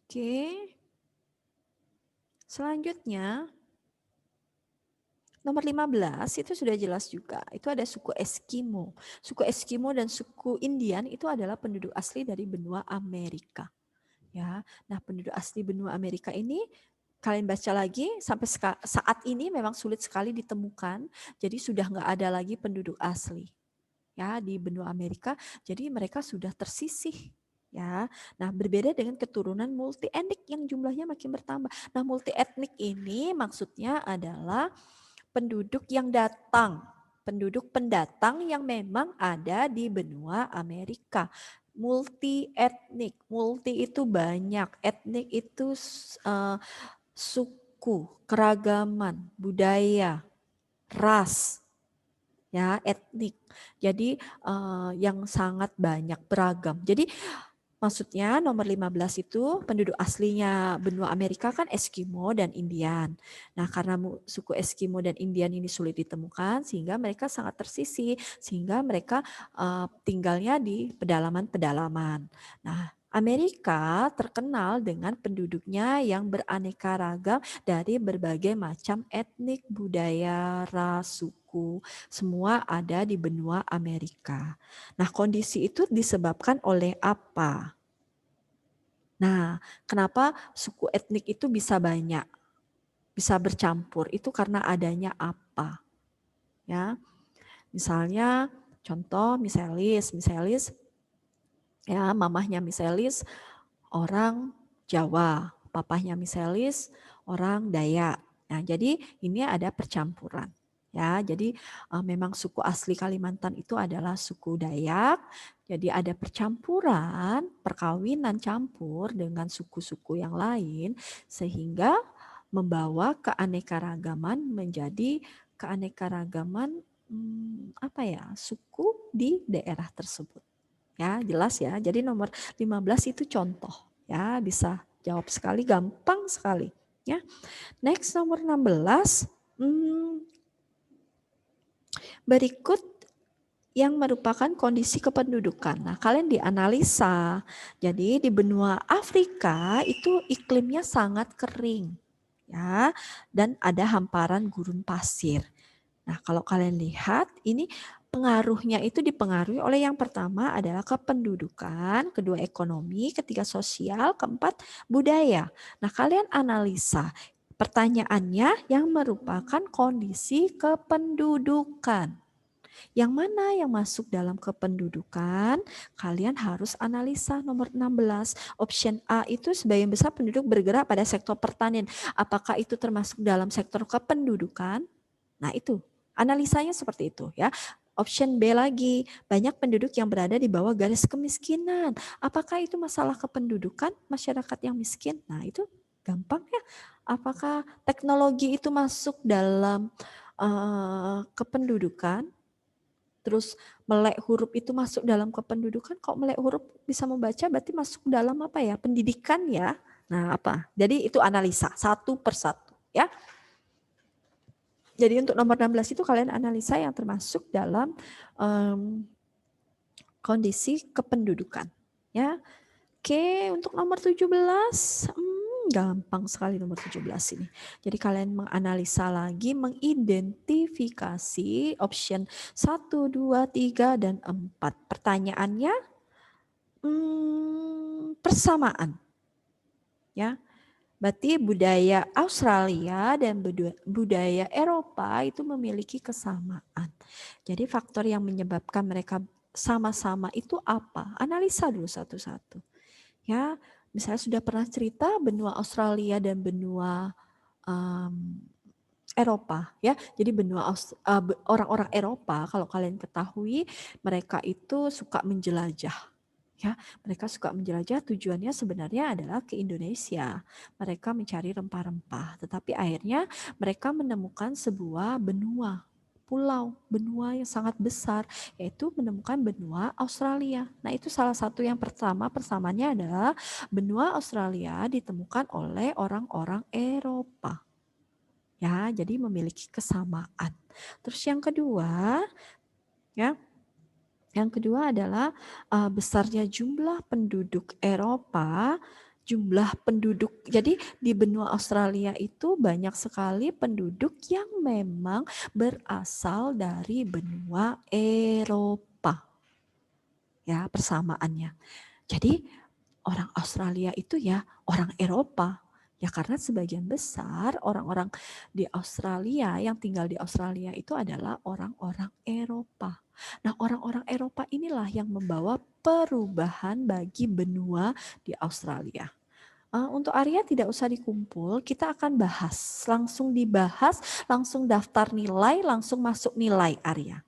Oke. Selanjutnya, nomor 15 itu sudah jelas juga. Itu ada suku Eskimo. Suku Eskimo dan suku Indian itu adalah penduduk asli dari benua Amerika. Ya, nah penduduk asli benua Amerika ini kalian baca lagi sampai saat ini memang sulit sekali ditemukan. Jadi sudah nggak ada lagi penduduk asli ya di benua Amerika. Jadi mereka sudah tersisih. Ya, nah berbeda dengan keturunan multi etnik yang jumlahnya makin bertambah. Nah multi etnik ini maksudnya adalah penduduk yang datang, penduduk pendatang yang memang ada di benua Amerika. Multi etnik, multi itu banyak, etnik itu suku, keragaman, budaya, ras, ya etnik. Jadi yang sangat banyak beragam. Jadi maksudnya nomor 15 itu penduduk aslinya benua Amerika kan Eskimo dan Indian. Nah karena suku Eskimo dan Indian ini sulit ditemukan sehingga mereka sangat tersisih. Sehingga mereka tinggalnya di pedalaman-pedalaman. Nah Amerika terkenal dengan penduduknya yang beraneka ragam dari berbagai macam etnik, budaya, ras, suku. Semua ada di benua Amerika. Nah, kondisi itu disebabkan oleh apa? Nah, kenapa suku etnik itu bisa banyak? Bisa bercampur? Itu karena adanya apa? Ya. Misalnya contoh Miselis ya, mamahnya Miselis orang Jawa, papahnya Miselis orang Dayak. Nah, jadi ini ada percampuran. Ya, jadi memang suku asli Kalimantan itu adalah suku Dayak. Jadi ada percampuran, perkawinan campur dengan suku-suku yang lain sehingga membawa keanekaragaman menjadi keanekaragaman suku di daerah tersebut. Ya, jelas ya. Jadi nomor 15 itu contoh. Ya, bisa jawab sekali, gampang sekali. Ya. Next nomor 16. Berikut yang merupakan kondisi kependudukan. Nah, kalian dianalisa. Jadi di benua Afrika itu iklimnya sangat kering. Ya, dan ada hamparan gurun pasir. Nah, kalau kalian lihat ini pengaruhnya itu dipengaruhi oleh yang pertama adalah kependudukan, kedua ekonomi, ketiga sosial, keempat budaya. Nah, kalian analisa. Pertanyaannya yang merupakan kondisi kependudukan. Yang mana yang masuk dalam kependudukan? Kalian harus analisa nomor 16. Option A itu sebagian besar penduduk bergerak pada sektor pertanian. Apakah itu termasuk dalam sektor kependudukan? Nah, itu analisanya seperti itu ya. Option B lagi, banyak penduduk yang berada di bawah garis kemiskinan. Apakah itu masalah kependudukan masyarakat yang miskin? Nah, itu gampang ya. Apakah teknologi itu masuk dalam kependudukan? Terus melek huruf itu masuk dalam kependudukan. Kok melek huruf bisa membaca berarti masuk dalam apa ya? Pendidikan ya. Nah, apa? Jadi itu analisa satu persatu ya. Jadi untuk nomor 16 itu kalian analisa yang termasuk dalam kondisi kependudukan ya. Oke, untuk nomor 17 gampang sekali nomor 17 ini. Jadi kalian menganalisa lagi, mengidentifikasi option 1, 2, 3 dan 4. Pertanyaannya persamaan. Ya. Berarti budaya Australia dan budaya Eropa itu memiliki kesamaan. Jadi faktor yang menyebabkan mereka sama-sama itu apa? Analisa dulu satu-satu. Ya, misalnya sudah pernah cerita benua Australia dan benua Eropa, ya. Jadi benua orang-orang Eropa, kalau kalian ketahui, mereka itu suka menjelajah. Ya, mereka suka menjelajah, tujuannya sebenarnya adalah ke Indonesia. Mereka mencari rempah-rempah, tetapi akhirnya mereka menemukan sebuah benua, pulau, benua yang sangat besar, yaitu menemukan benua Australia. Nah, itu salah satu yang pertama, persamaannya adalah benua Australia ditemukan oleh orang-orang Eropa. Ya, jadi memiliki kesamaan. Terus yang kedua, ya, yang kedua adalah besarnya jumlah penduduk Eropa, jumlah penduduk. Jadi di benua Australia itu banyak sekali penduduk yang memang berasal dari benua Eropa. Ya, persamaannya. Jadi orang Australia itu ya orang Eropa. Ya karena sebagian besar orang-orang di Australia yang tinggal di Australia itu adalah orang-orang Eropa. Nah, orang-orang Eropa inilah yang membawa perubahan bagi benua di Australia. Untuk Arya tidak usah dikumpul, kita akan bahas. Langsung dibahas, langsung daftar nilai, langsung masuk nilai Arya.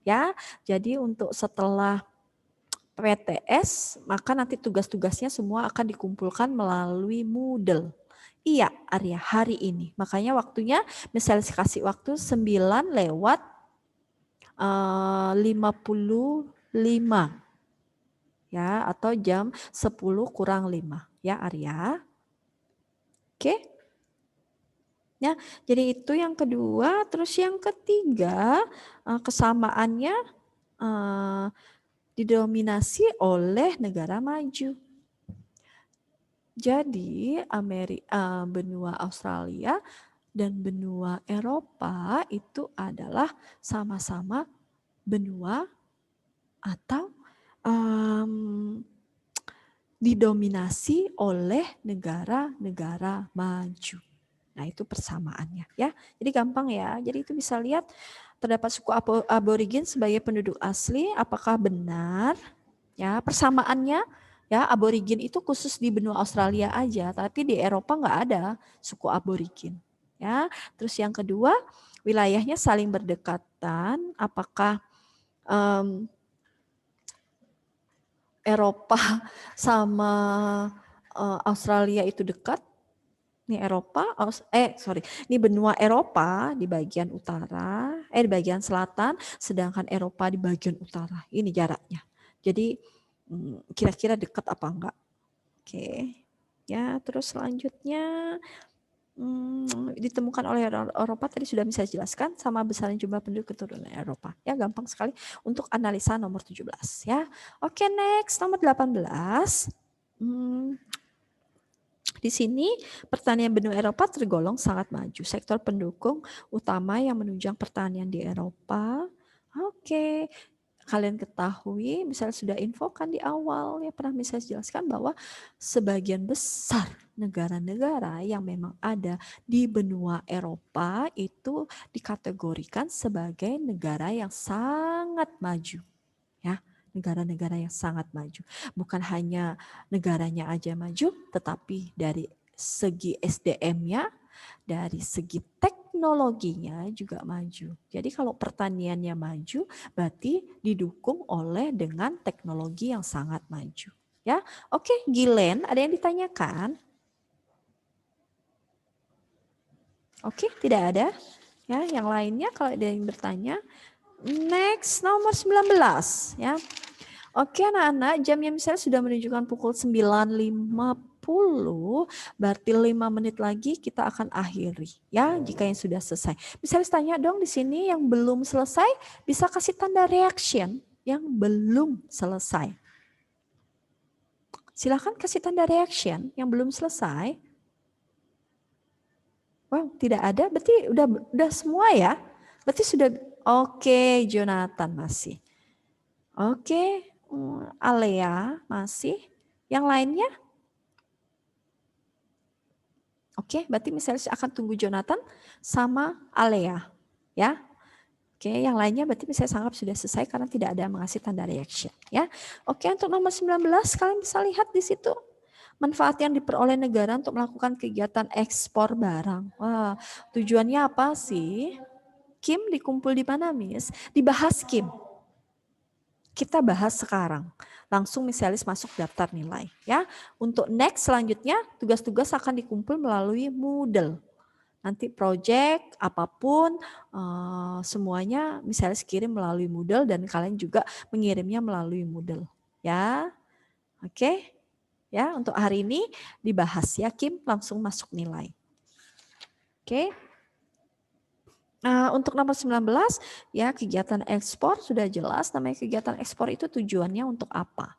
Ya, jadi untuk setelah PTS, maka nanti tugas-tugasnya semua akan dikumpulkan melalui Moodle. Iya, Arya, hari ini. Makanya waktunya, misalnya kasih waktu 9 lewat 55. Ya, atau jam 10 kurang 5. Ya, Arya. Oke. Ya, jadi itu yang kedua. Terus yang ketiga, kesamaannya didominasi oleh negara maju. Jadi benua Australia dan benua Eropa itu adalah sama-sama benua atau didominasi oleh negara-negara maju. Nah, itu persamaannya ya. Jadi gampang ya. Jadi itu bisa lihat terdapat suku aborigin sebagai penduduk asli, apakah benar? Ya, persamaannya ya, aborigin itu khusus di benua Australia aja, tapi di Eropa nggak ada suku aborigin. Ya, terus yang kedua, wilayahnya saling berdekatan, apakah Eropa sama Australia itu dekat? Ini ini benua Eropa di bagian utara, di bagian selatan, sedangkan Eropa di bagian utara. Ini jaraknya. Jadi kira-kira dekat apa enggak? Oke. Ya, terus selanjutnya ditemukan oleh Eropa tadi sudah bisa jelaskan sama besarnya jumlah penduduk keturunan Eropa. Ya, gampang sekali untuk analisa nomor 17 ya. Oke, next nomor 18. Di sini pertanian benua Eropa tergolong sangat maju. Sektor pendukung utama yang menunjang pertanian di Eropa. Oke. Kalian ketahui, misalnya sudah infokan di awal, ya pernah saya jelaskan bahwa sebagian besar negara-negara yang memang ada di benua Eropa itu dikategorikan sebagai negara yang sangat maju. Ya, negara-negara yang sangat maju. Bukan hanya negaranya aja maju, tetapi dari segi SDM-nya, dari segi teknologinya juga maju. Jadi kalau pertaniannya maju, berarti didukung oleh dengan teknologi yang sangat maju. Ya, oke, Gilen, ada yang ditanyakan? Oke, tidak ada. Ya, yang lainnya kalau ada yang bertanya. Next, nomor 19. Ya. Oke anak-anak, jamnya misalnya sudah menunjukkan pukul 9.50, berarti 5 menit lagi kita akan akhiri ya jika yang sudah selesai. Misalnya tanya dong di sini yang belum selesai bisa kasih tanda reaction yang belum selesai. Silakan kasih tanda reaction yang belum selesai. Wow, tidak ada, berarti udah semua ya? Berarti sudah oke, Jonathan masih. Oke. Alea masih. Yang lainnya? Oke, berarti misalnya akan tunggu Jonathan sama Alea. Ya. Oke, yang lainnya berarti misalnya anggap sudah selesai karena tidak ada mengasih tanda reaction. Ya. Oke, untuk nomor 19 kalian bisa lihat di situ. Manfaat yang diperoleh negara untuk melakukan kegiatan ekspor barang. Wah, tujuannya apa sih? Kim dikumpul di mana, Miss? Dibahas, Kim. Kita bahas sekarang. Langsung misalis masuk daftar nilai. Ya, untuk next selanjutnya tugas-tugas akan dikumpul melalui Moodle. Nanti project apapun semuanya misalis kirim melalui Moodle dan kalian juga mengirimnya melalui Moodle. Ya, oke. Ya, untuk hari ini dibahas ya Kim, langsung masuk nilai. Oke. Nah, untuk nomor 19 ya kegiatan ekspor sudah jelas, namanya kegiatan ekspor itu tujuannya untuk apa?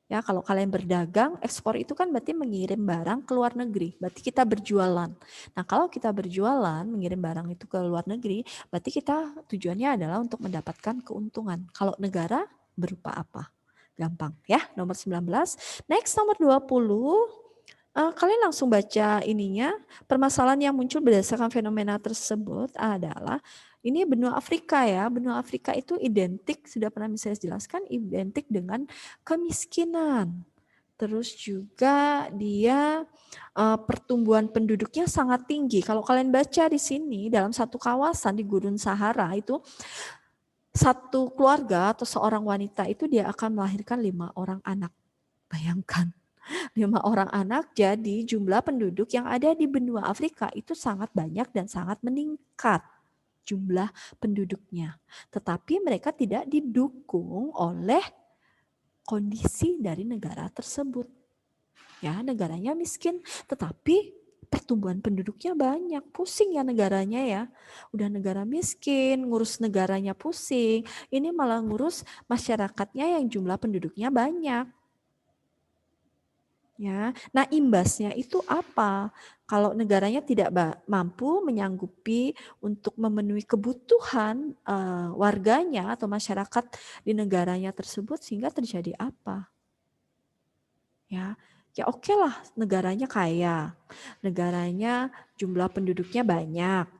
Ya, kalau kalian berdagang, ekspor itu kan berarti mengirim barang ke luar negeri, berarti kita berjualan. Nah, kalau kita berjualan, mengirim barang itu ke luar negeri, berarti kita tujuannya adalah untuk mendapatkan keuntungan. Kalau negara berupa apa? Gampang ya, nomor 19. Next nomor 20. Kalian langsung baca ininya, permasalahan yang muncul berdasarkan fenomena tersebut adalah, ini benua Afrika ya, benua Afrika itu identik, sudah pernah saya jelaskan, identik dengan kemiskinan. Terus juga dia pertumbuhan penduduknya sangat tinggi. Kalau kalian baca di sini, dalam satu kawasan di Gurun Sahara itu, satu keluarga atau seorang wanita itu dia akan melahirkan 5 orang anak. Bayangkan. 5 orang anak, jadi jumlah penduduk yang ada di benua Afrika itu sangat banyak dan sangat meningkat jumlah penduduknya. Tetapi mereka tidak didukung oleh kondisi dari negara tersebut. Ya, negaranya miskin, tetapi pertumbuhan penduduknya banyak. Pusing ya negaranya ya. Udah negara miskin, ngurus negaranya pusing. Ini malah ngurus masyarakatnya yang jumlah penduduknya banyak. Ya, nah imbasnya itu apa? Kalau negaranya tidak mampu menyanggupi untuk memenuhi kebutuhan warganya atau masyarakat di negaranya tersebut, sehingga terjadi apa? Ya oke lah, negaranya kaya, negaranya jumlah penduduknya banyak,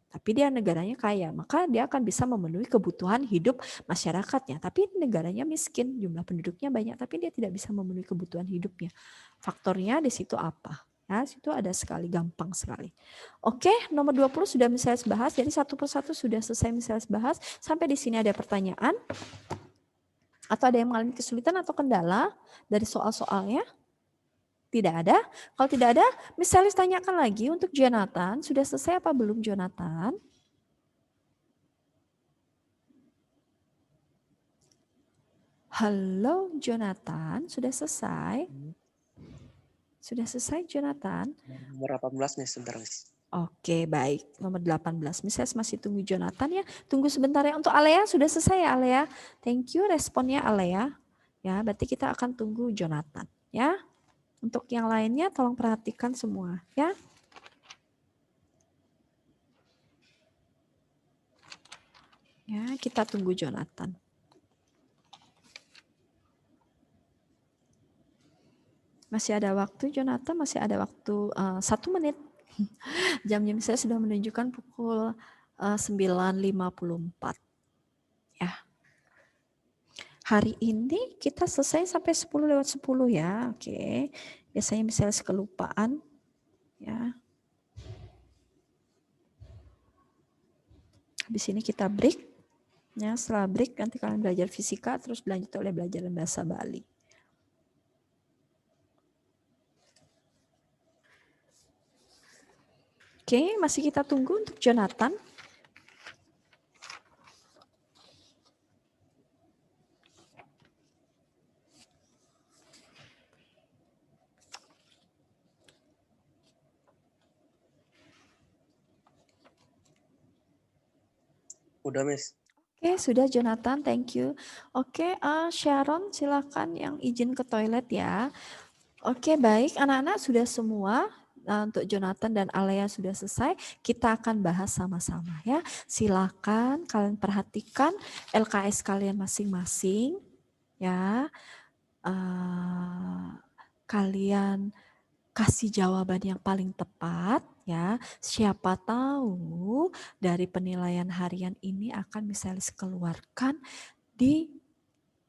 tapi dia negaranya kaya, maka dia akan bisa memenuhi kebutuhan hidup masyarakatnya. Tapi negaranya miskin, jumlah penduduknya banyak, tapi dia tidak bisa memenuhi kebutuhan hidupnya. Faktornya di situ apa? Ya, situ ada sekali, gampang sekali. Oke, nomor 20 sudah misalnya bahas, jadi satu persatu sudah selesai misalnya bahas. Sampai di sini ada pertanyaan? Atau ada yang mengalami kesulitan atau kendala dari soal-soalnya? Tidak ada. Kalau tidak ada, misalnya tanyakan lagi untuk Jonathan. Sudah selesai apa belum Jonathan? Halo Jonathan, sudah selesai? Sudah selesai Jonathan? Nomor 18 nih sebentar Miss. Oke baik, nomor 18. Misalnya masih tunggu Jonathan ya. Tunggu sebentar ya. Untuk Alea sudah selesai ya Alea. Thank you responnya Alea. Ya, berarti kita akan tunggu Jonathan ya. Untuk yang lainnya tolong perhatikan semua ya. Ya, kita tunggu Jonathan. Masih ada waktu Jonathan, masih ada waktu 1 menit. Jamnya saya sudah menunjukkan pukul 9.54. Ya. Hari ini kita selesai sampai 10:10 ya. Oke. Biasanya misalnya kelupaan ya. Habis ini kita break. Ya, setelah break nanti kalian belajar fisika terus lanjut oleh belajar bahasa Bali. Oke, masih kita tunggu untuk Jonathan. Udah, Miss. Oke, sudah Jonathan, thank you. Oke, Sharon silakan yang izin ke toilet ya. Oke, baik anak-anak sudah semua. Untuk Jonathan dan Alea sudah selesai, kita akan bahas sama-sama ya. Silakan kalian perhatikan LKS kalian masing-masing ya. Kalian kasih jawaban yang paling tepat ya. Siapa tahu dari penilaian harian ini akan misalnya keluarkan di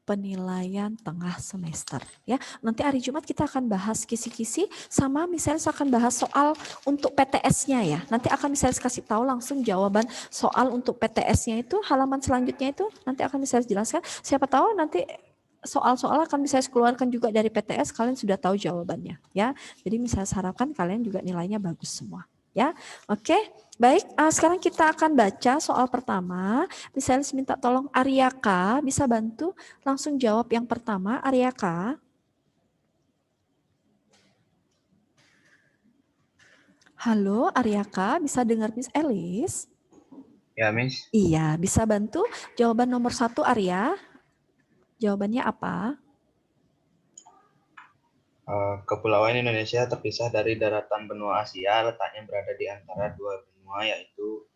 penilaian tengah semester ya. Nanti hari Jumat kita akan bahas kisi-kisi sama misalnya akan bahas soal untuk PTS-nya ya. Nanti akan misalnya kasih tahu langsung jawaban soal untuk PTS-nya itu halaman selanjutnya itu nanti akan misalnya jelaskan. Siapa tahu nanti soal-soal akan bisa keluarkan juga dari PTS, kalian sudah tahu jawabannya ya. Jadi misalnya harapkan kalian juga nilainya bagus semua ya. Oke, baik. Sekarang kita akan baca soal pertama. Misalnya minta tolong Aryaka bisa bantu langsung jawab yang pertama. Aryaka. Halo Aryaka, bisa dengar Miss Elis? Ya, Miss. Iya, bisa bantu jawaban nomor 1 Arya. Jawabannya apa? Kepulauan Indonesia terpisah dari daratan benua Asia, letaknya berada di antara dua benua yaitu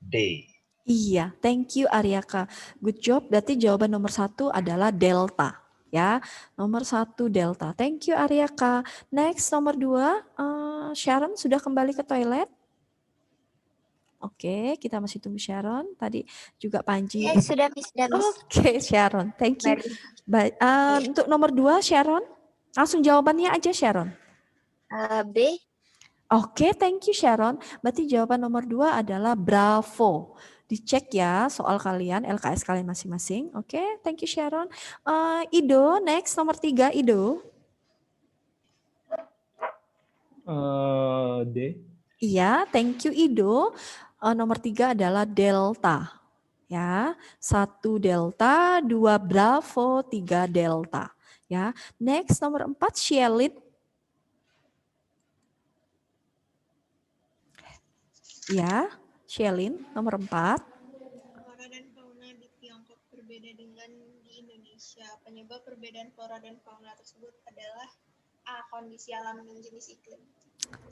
D. Iya, thank you Aryaka. Good job. Berarti jawaban nomor 1 adalah delta. Ya, nomor 1 delta. Thank you Aryaka. Next nomor 2, Sharon sudah kembali ke toilet? Oke, kita masih tunggu Sharon. Tadi juga Panji. Sudah Miss. Oke, Sharon. Thank you. Baik, untuk nomor 2 Sharon, langsung jawabannya aja Sharon. B. Oke, thank you Sharon. Berarti jawaban nomor 2 adalah bravo. Dicek ya soal kalian, LKS kalian masing-masing. Oke, thank you Sharon. Ido, next nomor 3 Ido. D. Iya, thank you Ido. Nomor 3 adalah delta. Ya, 1 delta, 2 bravo, 3 delta. Ya, next nomor 4 Shelin. Ya, Shelin nomor 4. Flora dan fauna di Tiongkok berbeda dengan di Indonesia. Penyebab perbedaan flora dan fauna tersebut adalah A. Kondisi alam dan jenis iklim.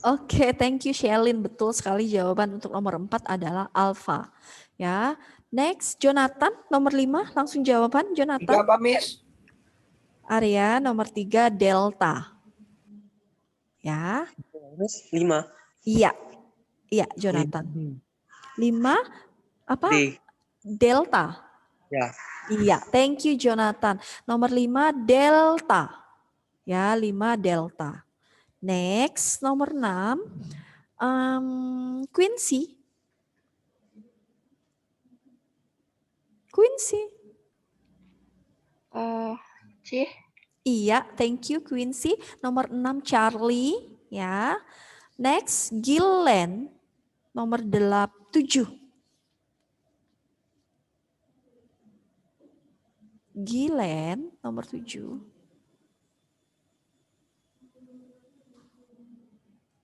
Oke, thank you Shelin. Betul sekali jawaban untuk nomor 4 adalah alfa. Ya, next Jonathan nomor 5. Langsung jawaban Jonathan. Apa, Miss? Arya nomor 3 delta. Ya. Miss, 5. Iya. Iya, Jonathan. 5 apa? D. Delta. Ya. Iya, thank you Jonathan. Nomor 5 delta. Ya, 5 delta. Next, nomor 6 Quincy. Quincy. C. Iya, thank you Quincy. Nomor 6 Charlie, ya. Next, Gillen. Nomor 7. Gillen, nomor 7.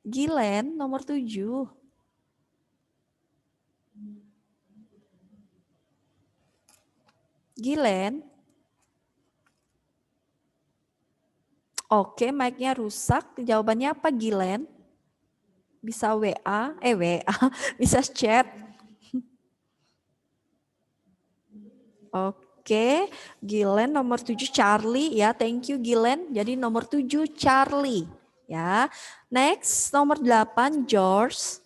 Gillen, nomor 7. Gillen. Oke, mic-nya rusak. Jawabannya apa Gillen? Bisa WA, bisa chat. Oke, Gillen nomor 7 Charlie ya. Thank you Gillen. Jadi nomor 7 Charlie ya. Next nomor 8 George.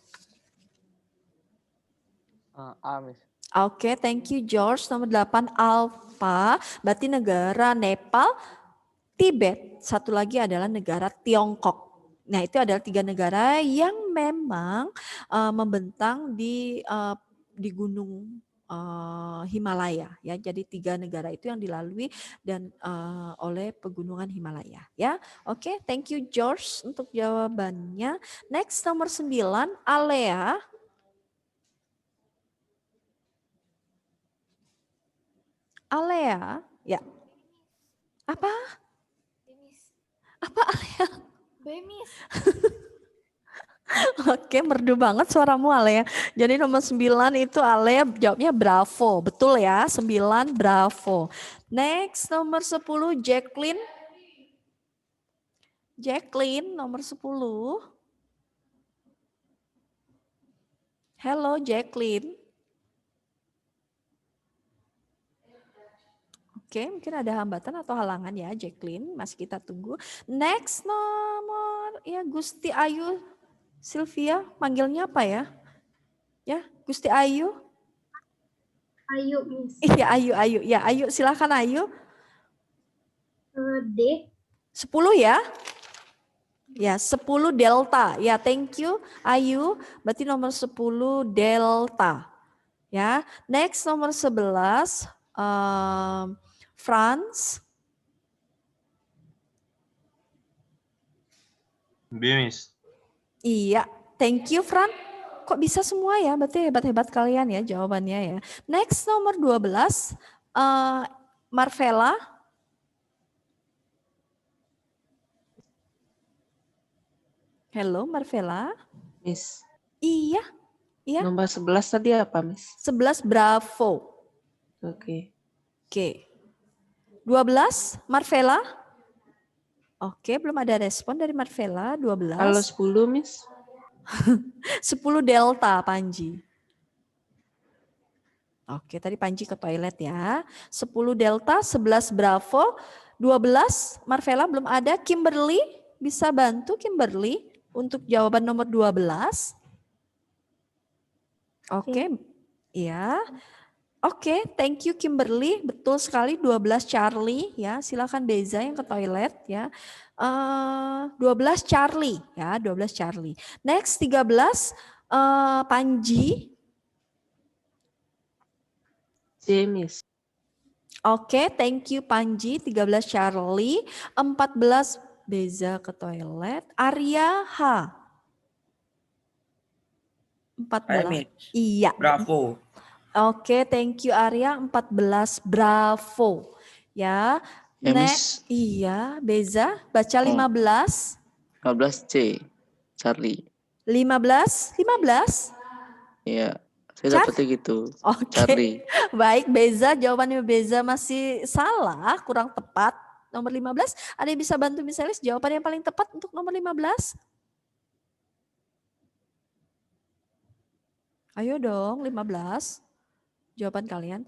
A, Miss. Oke, thank you George. Nomor 8 Alpha. Berarti negara Nepal, Tibet. Satu lagi adalah negara Tiongkok. Nah, itu adalah 3 negara yang memang membentang di gunung Himalaya ya. Jadi 3 negara itu yang dilalui dan oleh pegunungan Himalaya ya. Oke, thank you George untuk jawabannya. Next nomor 9 Alea. Alea, ya. Apa? Apa Alea? B, Miss. Oke, merdu banget suaramu Alea. Jadi nomor 9 itu Alea jawabnya bravo. Betul ya, 9 bravo. Next nomor 10 Jacqueline. Jacqueline nomor 10. Hello Jacqueline. Oke, mungkin ada hambatan atau halangan ya Jacqueline, masih kita tunggu. Next nomor ya Gusti Ayu Sylvia, manggilnya apa ya? Ya, Gusti Ayu. Ayu, Miss. Iya, Ayu. Ya, Ayu, silakan Ayu. D. 10 ya. Ya, 10 delta. Ya, thank you Ayu. Berarti nomor 10 delta. Ya, next nomor 11 France. B, Miss. Iya, thank you Fran. Kok bisa semua ya? Berarti hebat-hebat kalian ya jawabannya ya. Next nomor 12 Marvella. Hello Marvella. Miss. Iya. Iya. Nomor 11 tadi apa, Miss? 11 Bravo. Oke. Oke. 12 Marvella. Oke, belum ada respon dari Marvella. 12. Kalau 10, Miss? 10 Delta Panji. Oke, tadi Panji ke toilet ya. 10 Delta, 11 Bravo, 12 Marvella belum ada. Kimberly, bisa bantu Kimberly untuk jawaban nomor 12? Oke, ya. Oke, thank you Kimberly. Betul sekali 12 Charlie ya. Silakan Beza yang ke toilet ya. 12 Charlie ya, 12 Charlie. Next 13 Panji. C, Miss. Oke, thank you Panji. 13 Charlie, 14 Beza ke toilet. Arya H. 14. Iya. Bravo. Oke, thank you Arya. 14 Bravo. Ya. Ya, Miss. Iya, Beza baca 15. 15 C. Charlie. 15. Iya. Saya dapetnya gitu. Oke. Charlie. Baik, Beza jawabannya Beza masih salah, kurang tepat. Nomor 15, ada yang bisa bantu misalnya jawaban yang paling tepat untuk nomor 15? Ayo dong, 15. Jawaban kalian.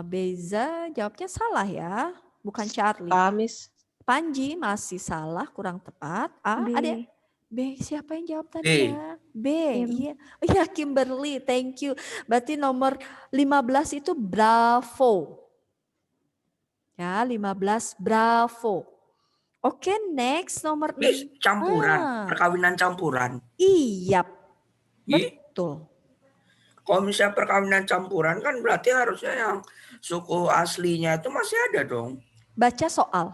Beza jawabnya salah ya, bukan Charlie. A, Miss. Panji masih salah, kurang tepat. B. Ada B, siapa yang jawab tadi B. ya? B, iya. Iya Kimberly, thank you. Berarti nomor 15 itu Bravo. Ya, 15 Bravo. Oke, next nomor Miss, campuran, perkawinan campuran. Iya, Ih, betul. kalau misalnya perkawinan campuran kan berarti harusnya yang suku aslinya itu masih ada dong. Baca soal,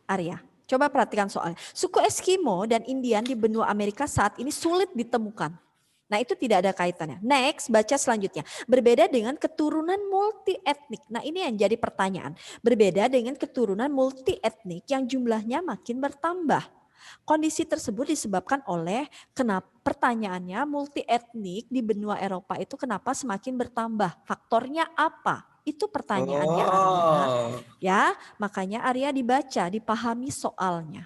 Arya. Coba perhatikan soalnya. Suku Eskimo dan Indian di benua Amerika saat ini sulit ditemukan. Nah itu tidak ada kaitannya. Next, baca selanjutnya. Berbeda dengan keturunan multi etnik. Nah ini yang jadi pertanyaan. Berbeda dengan keturunan multi etnik yang jumlahnya makin bertambah. Kondisi tersebut disebabkan oleh kenapa pertanyaannya multi etnik di benua Eropa itu kenapa semakin bertambah? Faktornya apa? Itu pertanyaannya Arya. Ya, makanya Arya dibaca, dipahami soalnya.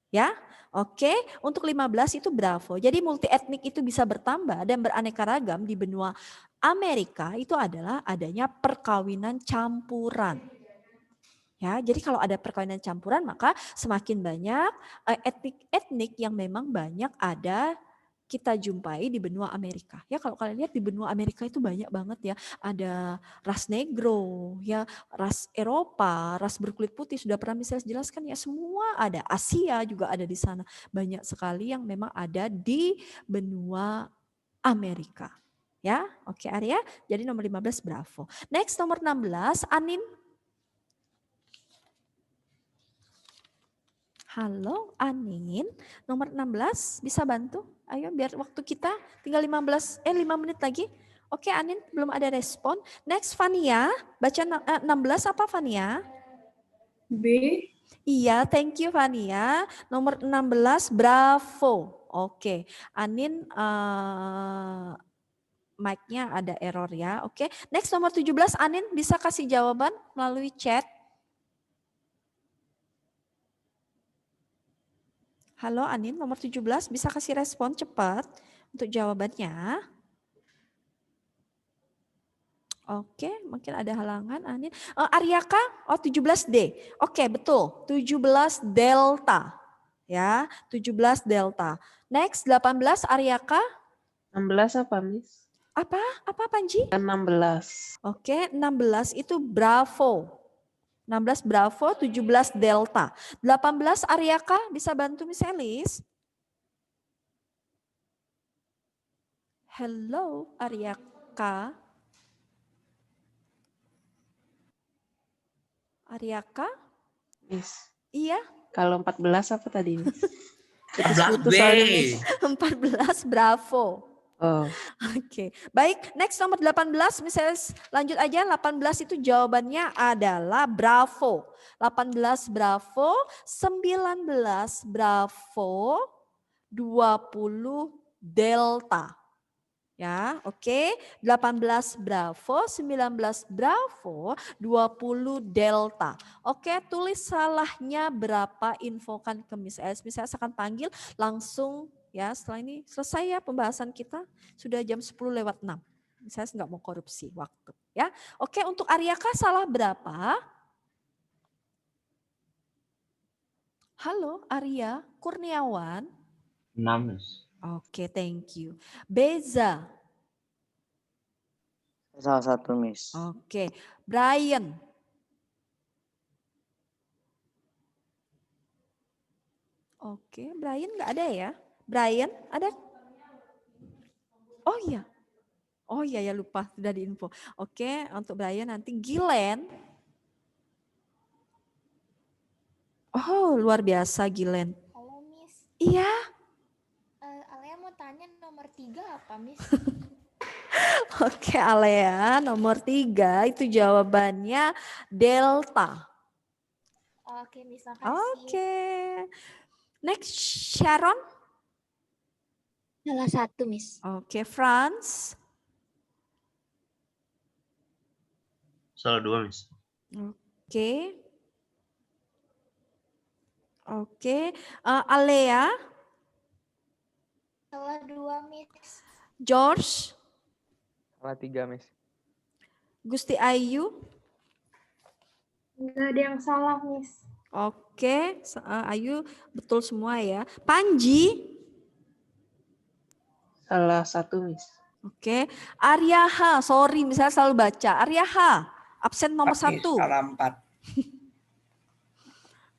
Ya, oke. Untuk 15 itu Bravo. Jadi multi etnik itu bisa bertambah dan beraneka ragam di benua Amerika itu adalah adanya perkawinan campuran. Ya, jadi kalau ada perkawinan campuran maka semakin banyak etnik yang memang banyak ada kita jumpai di benua Amerika. Ya kalau kalian lihat di benua Amerika itu banyak banget ya. Ada ras negro, ya ras Eropa, ras berkulit putih sudah pernah saya jelaskan ya semua ada. Asia juga ada di sana. Banyak sekali yang memang ada di benua Amerika. Ya, oke Arya. Jadi nomor 15 Bravo. Next nomor 16 Anin. Halo Anin, nomor 16 bisa bantu? Ayo biar waktu kita tinggal 5 menit lagi. Oke Anin belum ada respon. Next Fania, baca 16 apa Fania? B. Iya, thank you Fania. Nomor 16, bravo. Oke, Anin mic-nya ada error ya. Oke, next nomor 17, Anin bisa kasih jawaban melalui chat. Halo Anin, nomor 17 bisa kasih respon cepat untuk jawabannya. Oke, mungkin ada halangan Anin. Aryaka, 17D. Oke, betul. 17 delta. Ya, 17 delta. Next 18 Aryaka. 16 apa, Miss? Apa Panji? 16. Oke, 16 itu bravo. 16 bravo, 17 delta. 18 Aryaka bisa bantu Miss Elis? Hello Aryaka. Aryaka? Miss. Iya. Kalau 14 apa tadi, Miss? 14B. 14 bravo. Oh. Oke, baik. Next nomor 18, misalnya lanjut aja. 18 itu jawabannya adalah bravo. 18 bravo, 19 bravo, 20 delta. Ya, oke. 18 bravo, 19 bravo, 20 delta. Oke, tulis salahnya berapa, infokan ke Miss Elis. Miss Elis akan panggil langsung ya, setelah ini selesai ya pembahasan kita. Sudah jam 10:06. Miss Elis nggak mau korupsi waktu ya. Oke, untuk Aryaka salah berapa? Halo Arya Kurniawan. 6, Miss. Oke, thank you. Beza. Salah 1, Miss. Oke, Brian. Oke, Brian nggak ada ya? Brian ada? Oh iya. Oh iya ya, lupa sudah diinfo. Oke, untuk Brian nanti Gilen. Oh, luar biasa Gilen. Halo Miss, Iya. Alea mau tanya nomor 3 apa Miss? Oke, Alea, nomor 3 itu jawabannya delta. Oke Miss, makasih. Oke. Next, Sharon. Salah 1 Miss. Oke, Franz. Salah 2, Miss. Oke. Oke, Alea. Salah 2 Miss. George. Salah 3, Miss. Gusti Ayu. Enggak ada yang salah Miss. Oke, Ayu betul semua ya. Panji. Salah 1, Miss. Oke, Aryaha. Sorry, misalnya selalu baca. Aryaha, absen nomor 1. Salah 4.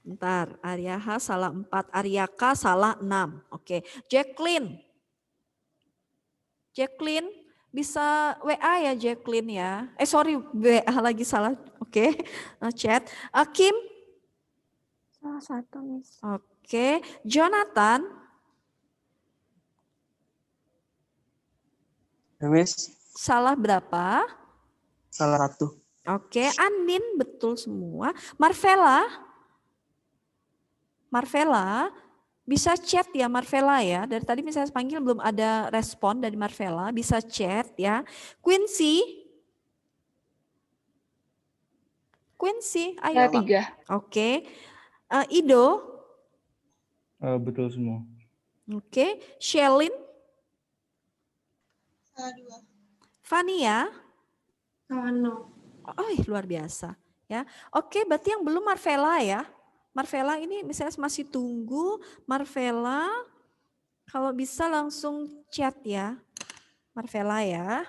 Bentar, Aryaha salah 4, Aryaka salah 6. Oke, Jacqueline. Jacqueline bisa WA ya Jacqueline ya. Sorry, WA lagi salah. Oke, chat. Kim. Salah 1 Miss. Oke, Jonathan. Miss. Salah berapa? Salah 1. Oke, Anin betul semua. Marvela. Marvela, bisa chat ya Marvela ya. Dari tadi misalnya panggil belum ada respon dari Marvela, bisa chat ya. Quincy. Quincy, ayo. 3. Oke. Ido. Betul semua. Oke. Shelin. Salah 2. Fania. Salah 0. Oh, luar biasa ya. Oke, berarti yang belum Marvela ya. Marvela ini misalnya masih tunggu. Marvela, kalau bisa langsung chat ya. Marvela ya.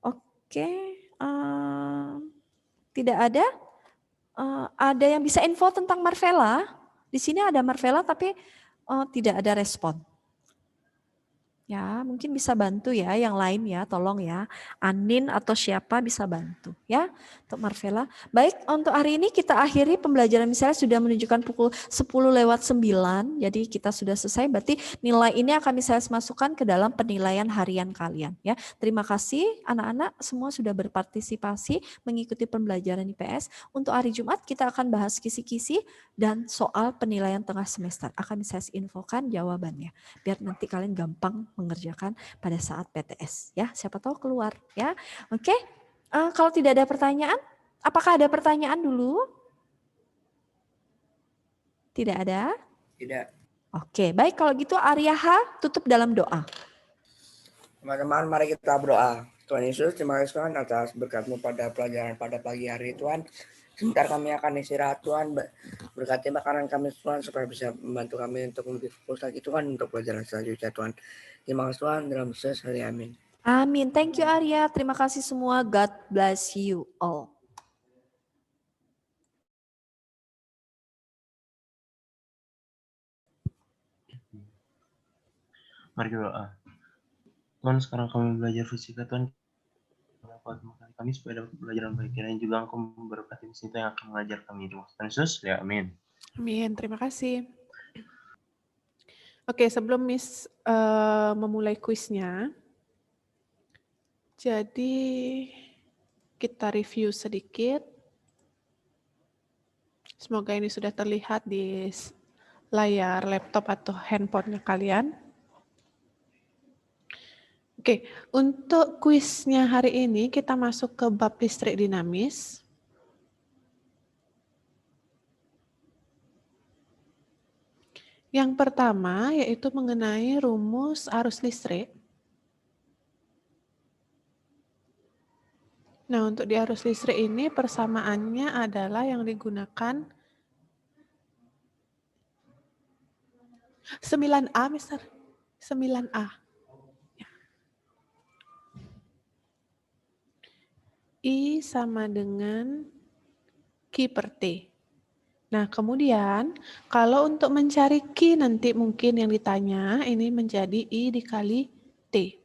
Oke, tidak ada. Ada yang bisa info tentang Marvela? Di sini ada Marvela tapi tidak ada respon. Ya, mungkin bisa bantu ya yang lain ya, tolong ya. Anin atau siapa bisa bantu ya untuk Marvela. Baik, untuk hari ini kita akhiri pembelajaran misalnya sudah menunjukkan pukul 10:09. Jadi kita sudah selesai, berarti nilai ini akan misalnya masukkan ke dalam penilaian harian kalian ya. Terima kasih anak-anak semua sudah berpartisipasi mengikuti pembelajaran IPS. Untuk hari Jumat kita akan bahas kisi-kisi dan soal penilaian tengah semester. Akan saya infokan jawabannya biar nanti kalian gampang mengerjakan pada saat PTS ya, siapa tahu keluar ya. Oke, kalau tidak ada pertanyaan, apakah ada pertanyaan dulu? Tidak ada? Tidak. Oke, baik kalau gitu Aryaha tutup dalam doa. Teman-teman, mari kita berdoa. Tuhan Yesus, terima kasih Tuhan atas berkat-Mu pada pelajaran pada pagi hari Tuhan. Sebentar kami akan istirahat Tuhan, berkati makanan kami Tuhan supaya bisa membantu kami untuk lebih fokus lagi Tuhan untuk pelajaran selanjutnya Tuhan. Terima kasih Tuhan, dalam Yesus hari amin. Amin, thank you Arya, terima kasih semua, God bless you all. Mari kita berdoa. Tuhan, sekarang kami belajar fisika Tuhan, kami supaya dapat pelajaran baik, dan juga Engkau memberkati mesin yang akan mengajar kami. Tuhan Yesus, ya amin. Amin, terima kasih. Oke, sebelum Miss memulai kuisnya, jadi kita review sedikit. Semoga ini sudah terlihat di layar laptop atau handphonenya kalian. Oke, untuk kuisnya hari ini kita masuk ke bab listrik dinamis. Yang pertama yaitu mengenai rumus arus listrik. Nah, untuk di arus listrik ini persamaannya adalah yang digunakan 9A, Mister. 9A. Ya. I sama dengan Q per T. Nah, kemudian kalau untuk mencari Q nanti mungkin yang ditanya ini menjadi I dikali T.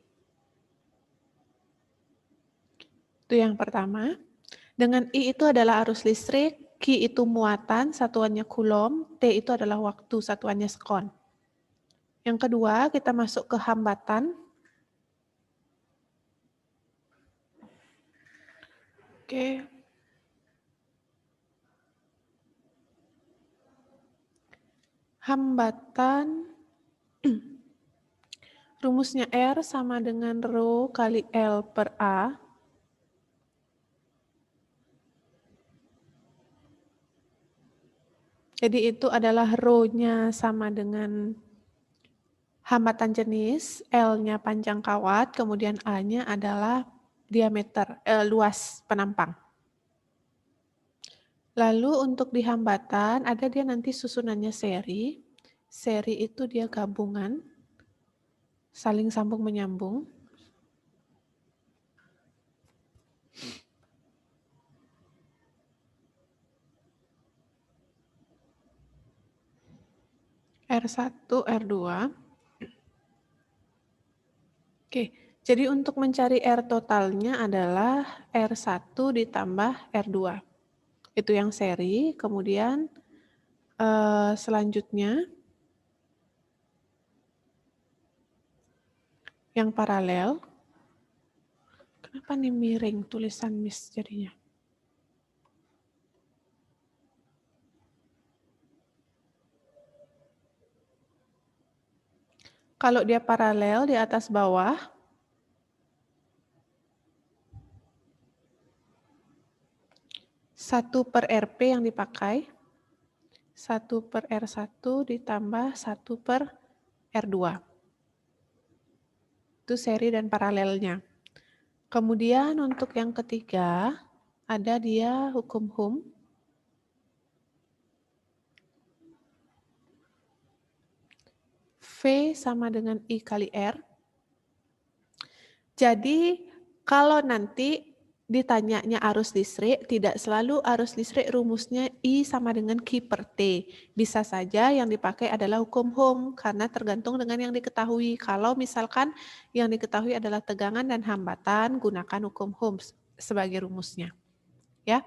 Itu yang pertama. Dengan I itu adalah arus listrik, Q itu muatan, satuannya kulom, T itu adalah waktu, satuannya sekon. Yang kedua, kita masuk ke hambatan. Oke. Hambatan, rumusnya R sama dengan Rho kali L per A. Jadi itu adalah Rho-nya sama dengan hambatan jenis, L-nya panjang kawat, kemudian A-nya adalah diameter, luas penampang. Lalu untuk di hambatan, ada dia nanti susunannya seri. Seri itu dia gabungan, saling sambung menyambung. R1, R2. Oke, jadi untuk mencari R totalnya adalah R1 ditambah R2. Itu yang seri, kemudian selanjutnya yang paralel. Kenapa nih miring tulisan Miss jadinya? Kalau dia paralel di atas bawah, satu per RP yang dipakai, 1 per R1 ditambah 1 per R2. Itu seri dan paralelnya. Kemudian untuk yang ketiga, ada dia hukum Ohm. V sama dengan I kali R. Jadi kalau nanti ditanyanya arus listrik, tidak selalu arus listrik rumusnya I sama dengan Q per T. Bisa saja yang dipakai adalah hukum Ohm karena tergantung dengan yang diketahui. Kalau misalkan yang diketahui adalah tegangan dan hambatan, gunakan hukum Ohm sebagai rumusnya. Ya.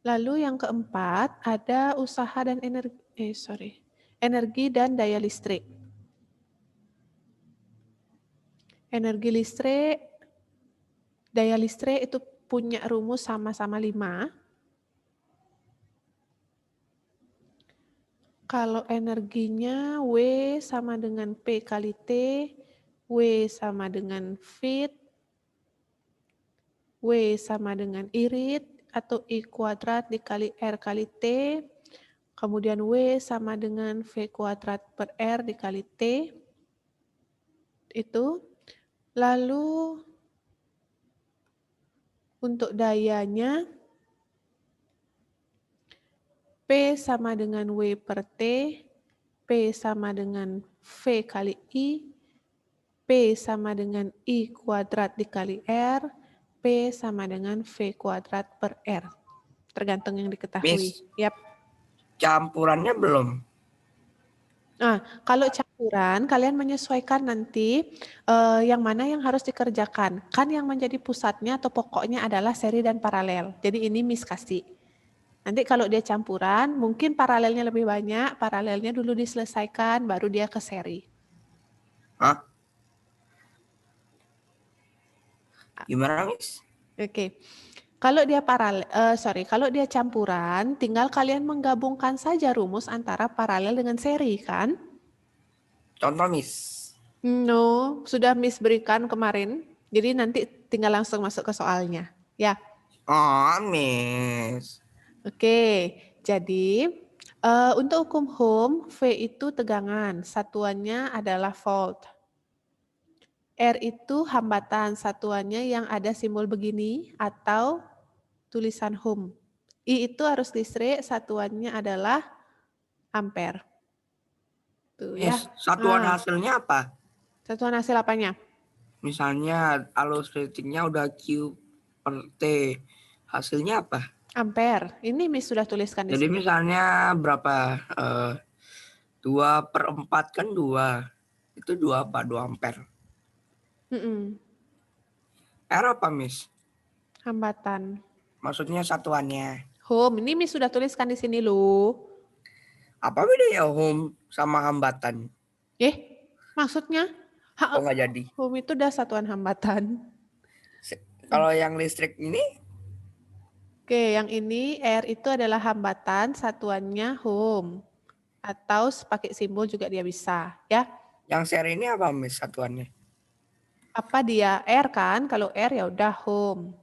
Lalu yang keempat ada usaha dan energi dan daya listrik. Energi listrik, daya listrik itu punya rumus sama-sama 5. Kalau energinya W sama dengan P kali T, W sama dengan Fit, W sama dengan irit, atau I kuadrat dikali R kali T, kemudian W sama dengan V kuadrat per R dikali T, itu. Lalu untuk dayanya, P sama dengan W per T, P sama dengan V kali I, P sama dengan I kuadrat dikali R, P sama dengan V kuadrat per R. Tergantung yang diketahui. Miss, Yap. campurannya belum. Nah, kalau campuran, kalian menyesuaikan nanti yang mana yang harus dikerjakan. Kan yang menjadi pusatnya atau pokoknya adalah seri dan paralel. Jadi ini Miss kasih. Nanti kalau dia campuran, mungkin paralelnya lebih banyak, paralelnya dulu diselesaikan, baru dia ke seri. Hah? Gimana, Miss? Oke. Kalau dia kalau dia campuran, tinggal kalian menggabungkan saja rumus antara paralel dengan seri, kan? Contoh, Miss. No, sudah Miss berikan kemarin. Jadi nanti tinggal langsung masuk ke soalnya, ya. Oh, Miss. Oke, jadi untuk hukum Ohm, V itu tegangan, satuannya adalah volt. R itu hambatan, satuannya yang ada simbol begini atau tulisan Ohm. I itu arus listrik, satuannya adalah ampere. Tuh ya. Miss, satuan hasilnya apa? Satuan hasil apanya? Misalnya arus listriknya udah Q per T. Hasilnya apa? Ampere. Ini Miss sudah tuliskan di Jadi sini. misalnya berapa? 2/4 kan 2. Itu 2 apa? 2 ampere. R apa, Miss? Hambatan. Maksudnya satuannya. Ohm, ini Miss sudah tuliskan di sini loh. Apa bedanya Ohm sama hambatan? Maksudnya? Oh, nggak jadi. Ohm itu udah satuan hambatan. Kalau yang listrik ini? Oke, yang ini R itu adalah hambatan, satuannya Ohm. Atau pakai simbol juga dia bisa, ya. Yang seri ini apa, Miss, satuannya? Apa dia? R kan? Kalau R ya udah Ohm.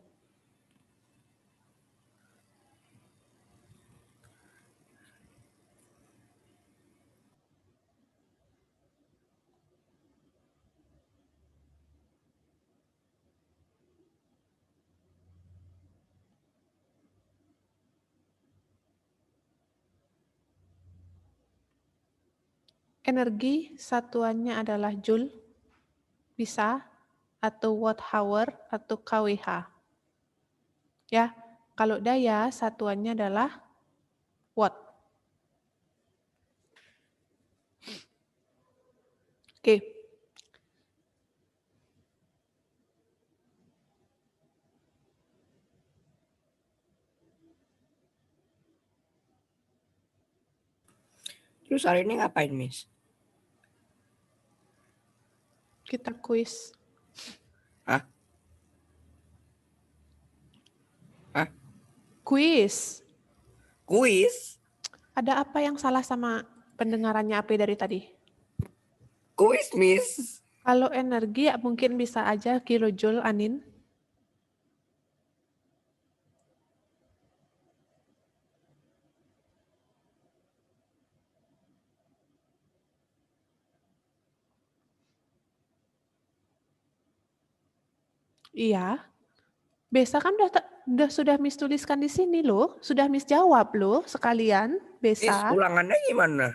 Energi satuannya adalah joule, bisa, atau watt hour, atau kWh. Ya, kalau daya satuannya adalah watt. Oke. Terus hari ini ngapain, Miss? Kita kuis. Hah? Kuis. Kuis? Ada apa yang salah sama pendengarannya AP dari tadi? Kuis, Miss. Kalau energi ya mungkin bisa aja kilojoule, Anin. Iya. Besa kan sudah Miss tuliskan di sini loh, sudah Miss jawab loh sekalian, Besa. Miss, ulangannya gimana?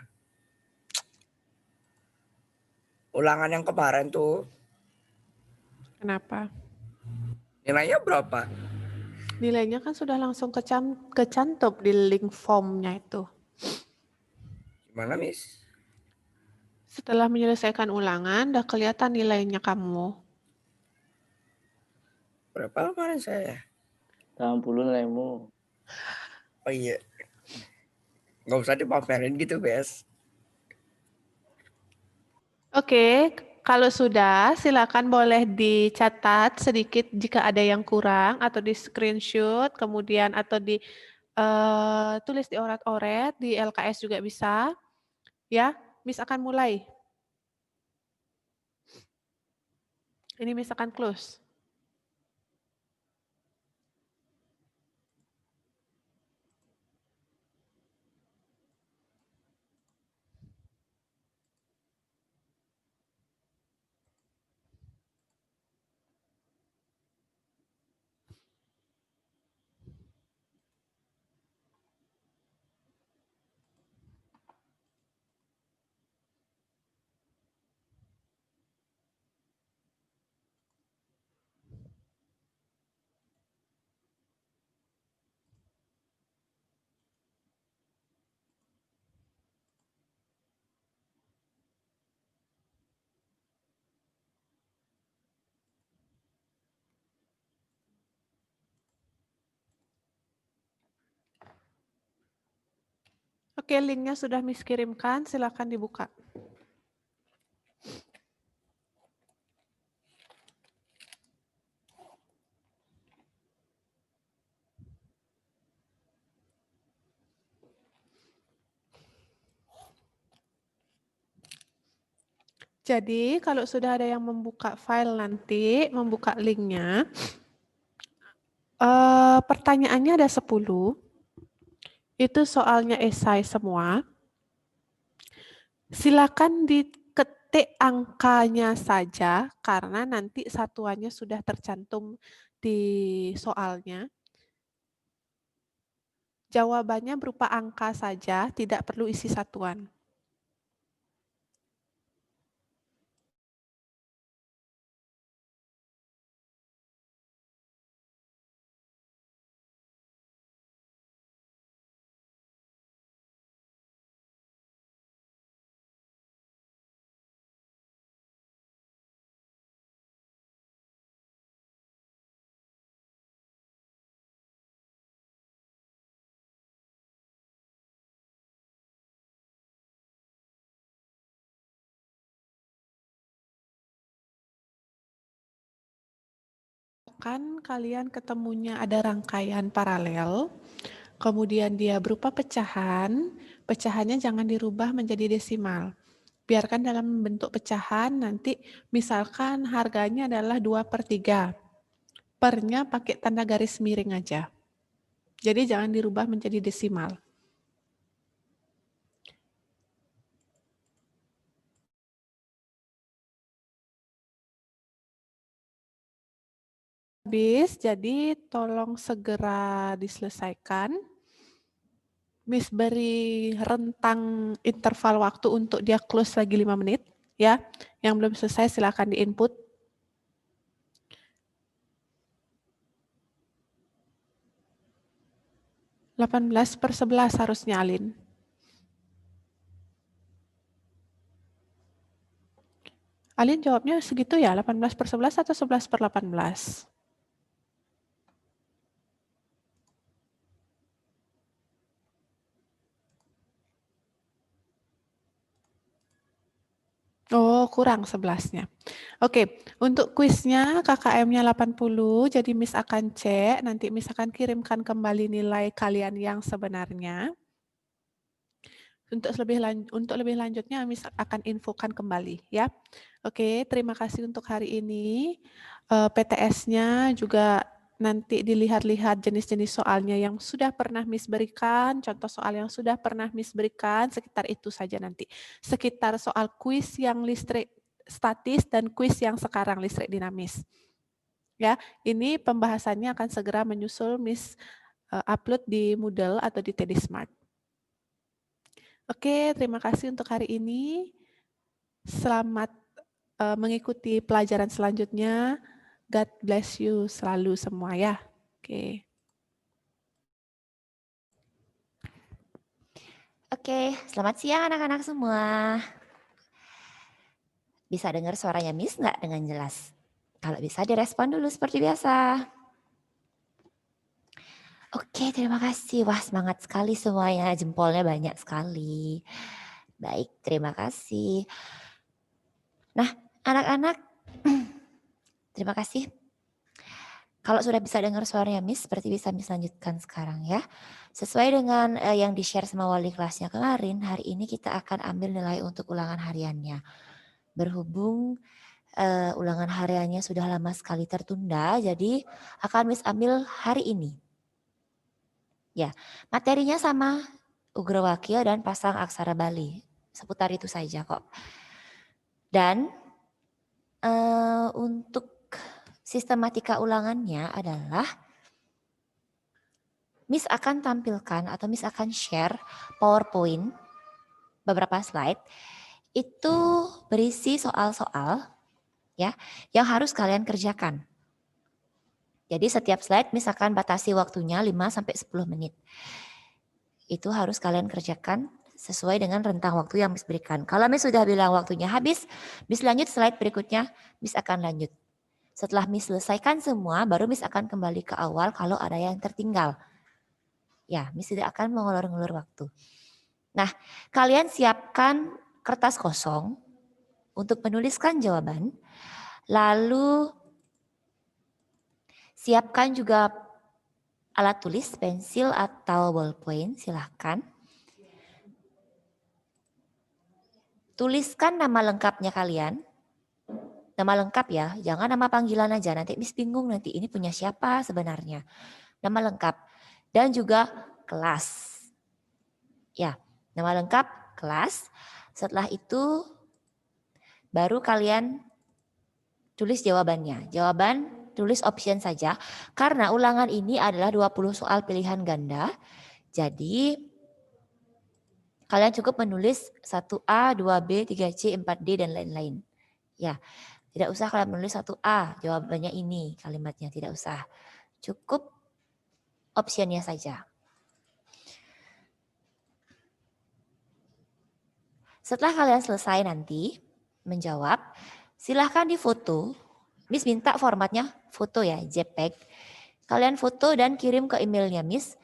Ulangan yang kemarin tuh. Kenapa? Nilainya berapa? Nilainya kan sudah langsung kecantum di link formnya itu. Gimana, Miss? Setelah menyelesaikan ulangan, udah kelihatan nilainya kamu. Berapa kemarin saya? 80 nilaimu. Oh iya. Nggak usah dipamerin gitu, Bes. Oke, kalau sudah silakan boleh dicatat sedikit jika ada yang kurang atau di screenshot, kemudian atau di tulis di oret-oret, di LKS juga bisa. Ya, Miss akan mulai. Ini Miss akan close. Oke, linknya sudah Miss kirimkan, silakan dibuka. Jadi, kalau sudah ada yang membuka file nanti, membuka linknya, pertanyaannya ada 10. Itu soalnya esai semua. Silakan diketik angkanya saja, karena nanti satuannya sudah tercantum di soalnya. Jawabannya berupa angka saja, tidak perlu isi satuan. Kan kalian ketemunya ada rangkaian paralel, kemudian dia berupa pecahan, pecahannya jangan dirubah menjadi desimal. Biarkan dalam bentuk pecahan, nanti misalkan harganya adalah 2/3. Per-nya pakai tanda garis miring aja. Jadi jangan dirubah menjadi desimal. Habis, jadi tolong segera diselesaikan. Miss beri rentang interval waktu untuk dia close lagi 5 menit. Ya, yang belum selesai silakan di-input. (18/11) harusnya, Alin. Alin jawabnya segitu ya, 18/11 atau 11/18? Oh, kurang 11-nya. Oke, untuk kuisnya KKM-nya 80, jadi Miss akan cek, nanti Miss akan kirimkan kembali nilai kalian yang sebenarnya. Untuk lebih lanjutnya Miss akan infokan kembali ya. Oke, terima kasih untuk hari ini. PTS-nya juga nanti dilihat-lihat jenis-jenis soalnya yang sudah pernah Miss berikan, contoh soal yang sudah pernah Miss berikan, sekitar itu saja nanti. Sekitar soal kuis yang listrik statis dan kuis yang sekarang listrik dinamis. Ya, ini pembahasannya akan segera menyusul Miss upload di Moodle atau di TD Smart. Oke, terima kasih untuk hari ini. Selamat mengikuti pelajaran selanjutnya. God bless you selalu semua ya. Oke. Oke, selamat siang anak-anak semua. Bisa dengar suaranya Miss nggak dengan jelas? Kalau bisa direspon dulu seperti biasa. Oke, terima kasih. Wah, semangat sekali semuanya. Jempolnya banyak sekali. Baik, terima kasih. Nah, anak-anak, terima kasih. Kalau sudah bisa dengar suaranya Miss, seperti bisa Miss lanjutkan sekarang ya. Sesuai dengan yang di-share sama wali kelasnya kemarin, hari ini kita akan ambil nilai untuk ulangan hariannya. Berhubung ulangan hariannya sudah lama sekali tertunda, jadi akan Miss ambil hari ini. Ya, materinya sama Ugrawakya dan pasang aksara Bali. Seputar itu saja kok. Dan untuk sistematika ulangannya adalah Miss akan tampilkan atau Miss akan share PowerPoint beberapa slide itu berisi soal-soal ya yang harus kalian kerjakan. Jadi setiap slide Miss akan batasi waktunya 5 sampai 10 menit. Itu harus kalian kerjakan sesuai dengan rentang waktu yang Miss berikan. Kalau Miss sudah bilang waktunya habis, Miss lanjut slide berikutnya, Miss akan lanjut. Setelah Miss selesaikan semua, baru Miss akan kembali ke awal kalau ada yang tertinggal. Ya, Miss tidak akan mengulur-ngulur waktu. Nah, kalian siapkan kertas kosong untuk menuliskan jawaban. Lalu siapkan juga alat tulis, pensil atau ballpoint, silahkan. Tuliskan nama lengkapnya kalian. Nama lengkap ya, jangan nama panggilan aja. Nanti Miss bingung nanti ini punya siapa sebenarnya. Nama lengkap. Dan juga kelas. Ya, nama lengkap, kelas. Setelah itu baru kalian tulis jawabannya. Jawaban tulis option saja. Karena ulangan ini adalah 20 soal pilihan ganda. Jadi kalian cukup menulis 1A, 2B, 3C, 4D, dan lain-lain. Ya, tidak usah kalian menulis 1A, jawabannya ini kalimatnya, tidak usah. Cukup optionnya saja. Setelah kalian selesai nanti menjawab, silahkan difoto. Miss minta formatnya foto ya, JPEG. Kalian foto dan kirim ke emailnya Miss.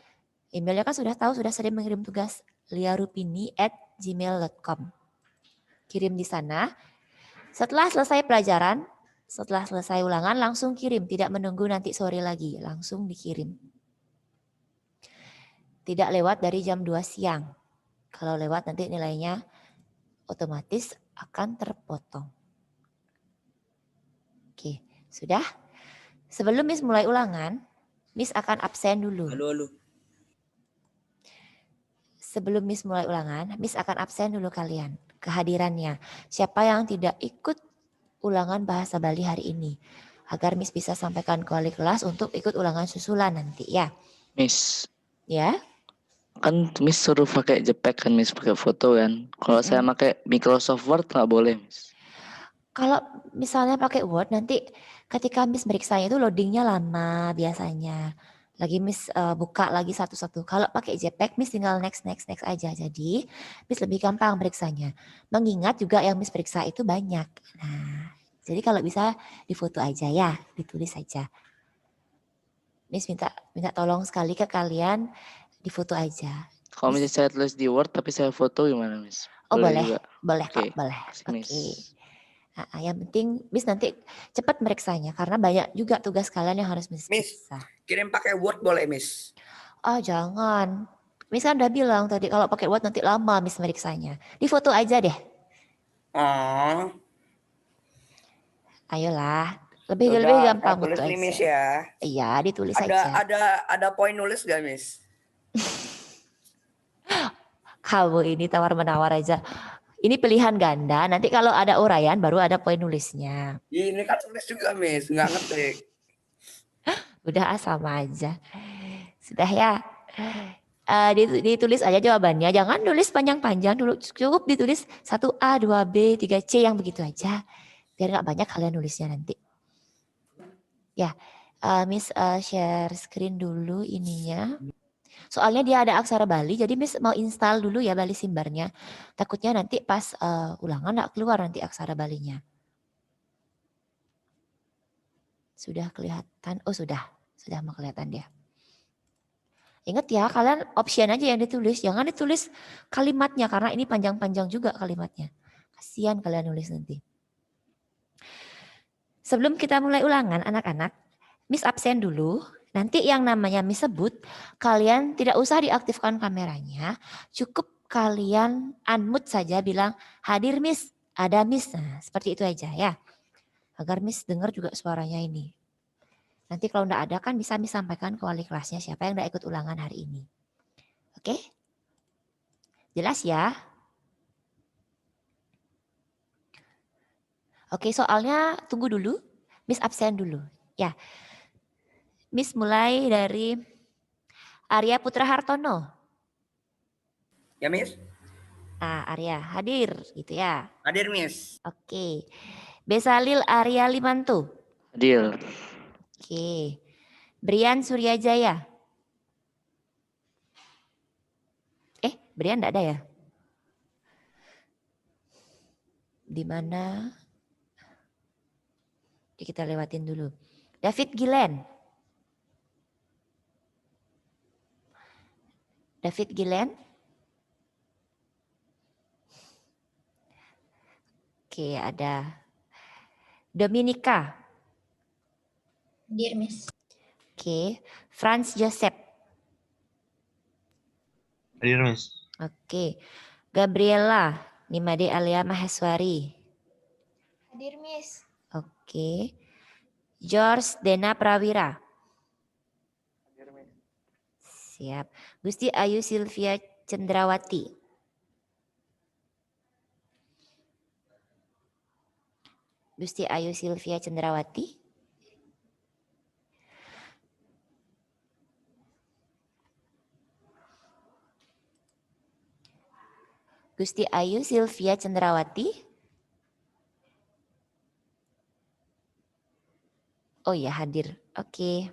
Emailnya kan sudah tahu, sudah sering mengirim tugas, liarupini@gmail.com. Kirim di sana. Setelah selesai pelajaran, setelah selesai ulangan langsung kirim. Tidak menunggu nanti sore lagi, langsung dikirim. Tidak lewat dari jam 2 siang. Kalau lewat nanti nilainya otomatis akan terpotong. Oke, sudah? Sebelum Miss mulai ulangan, Miss akan absen dulu. Halo. Sebelum Miss mulai ulangan, Miss akan absen dulu kalian kehadirannya. Siapa yang tidak ikut ulangan bahasa Bali hari ini. Agar Miss bisa sampaikan ke wali kelas untuk ikut ulangan susulan nanti ya. Miss, Ya. kan Miss suruh pakai JPEG kan Miss, pakai foto kan. Kalau saya pakai Microsoft Word nggak boleh Miss. Kalau misalnya pakai Word nanti ketika Miss meriksanya itu loadingnya lama biasanya. Lagi Miss buka lagi satu-satu. Kalau pakai JPEG Miss tinggal next aja. Jadi Miss lebih gampang periksanya. Mengingat juga yang Miss periksa itu banyak. Nah, jadi kalau bisa difoto aja ya, ditulis saja. Miss minta tolong sekali ke kalian difoto aja. Kalau misalnya saya tulis di Word tapi saya foto gimana Miss? Oh boleh, juga? boleh Oke. Kak, boleh. Miss. Oke. Nah, yang penting Miss nanti cepat meriksanya karena banyak juga tugas kalian yang harus Miss periksa. Kirim pakai Word boleh, Miss? Oh jangan. Miss kan udah bilang tadi kalau pakai Word nanti lama Miss meriksanya. Difoto aja deh. Oh. Ayolah. Lebih gampang tulis foto nih, aja. Miss ya. Iya, ditulis aja. Ada poin nulis gak, Miss? Kamu ini tawar-menawar aja. Ini pilihan ganda, nanti kalau ada uraian baru ada poin nulisnya. Ini kan tulis juga, Miss, nggak ngetik. Udah sama aja. Sudah ya. Ditulis aja jawabannya, jangan nulis panjang-panjang dulu. Cukup ditulis 1A, 2B, 3C yang begitu aja. Biar nggak banyak kalian nulisnya nanti. Ya, Miss share screen dulu ininya. Soalnya dia ada aksara Bali, jadi Miss mau install dulu ya Bali Simbarnya. Takutnya nanti pas ulangan nggak keluar nanti aksara Balinya. Sudah kelihatan? Oh sudah mau kelihatan dia. Ingat ya, kalian option aja yang ditulis, jangan ditulis kalimatnya karena ini panjang-panjang juga kalimatnya. Kasihan kalian nulis nanti. Sebelum kita mulai ulangan anak-anak, Miss absen dulu. Nanti yang namanya Miss sebut, kalian tidak usah diaktifkan kameranya, cukup kalian unmute saja bilang hadir Miss, ada Miss. Nah, seperti itu aja ya. Agar Miss dengar juga suaranya ini. Nanti kalau enggak ada kan bisa Miss sampaikan ke wali kelasnya siapa yang enggak ikut ulangan hari ini. Oke? Jelas ya? Oke, soalnya tunggu dulu. Miss absen dulu. Ya. Miss mulai dari Arya Putra Hartono. Ya, Miss. Ah, Arya hadir gitu ya. Hadir, Miss. Oke. Besalil Arya Limantu. Hadir. Oke. Brian Suryajaya. Brian enggak ada ya? Di mana? Kita lewatin dulu. David Gilen. David Gilen. Oke, ada Dominika. Hadir, Miss. Oke, Franz Joseph. Hadir, Miss. Oke, Gabriela Nimade Alia Maheswari. Hadir, Miss. Oke, George Dena Prawira. Siap. Gusti Ayu Silvia Cendrawati. Gusti Ayu Silvia Cendrawati. Gusti Ayu Silvia Cendrawati. Oh ya hadir. Oke.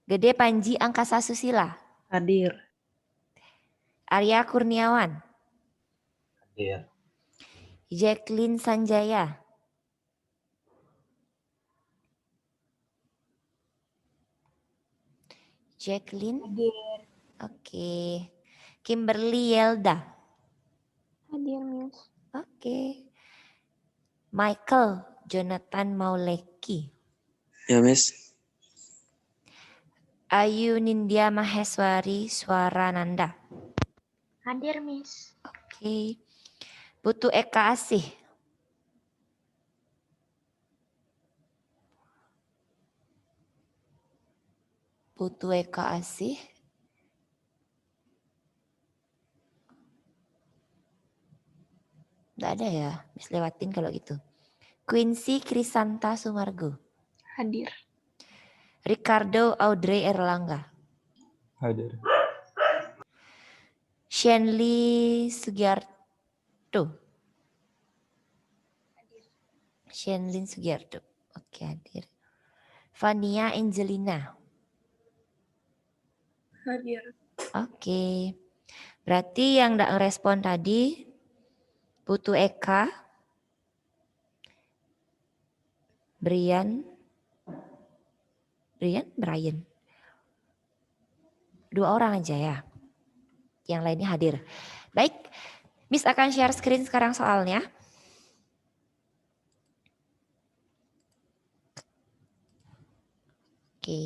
Gede Panji Angkasa Susila. Hadir. Arya Kurniawan. Hadir. Jacqueline Sanjaya. Jacqueline. Hadir. Oke. Kimberly Yelda. Hadir, Miss. Oke. Michael Jonathan Mauleki. Ya, Miss. Ayu Nindya Maheswari Swarananda. Hadir, Miss. Oke. Putu Eka Asih. Putu Eka Asih. Nggak ada ya, Miss lewatin kalau gitu. Quincy Krisanta Sumargo. Hadir. Ricardo Audrey Erlangga. Hadir. Shenly Sugiarto. Shenlyn Sugiarto. Oke, hadir. Fania Angelina. Hadir. Oke. Berarti yang enggak ngerespon tadi Putu Eka, Brian. Dua orang aja ya. Yang lainnya hadir. Baik, Miss akan share screen sekarang soalnya. Oke.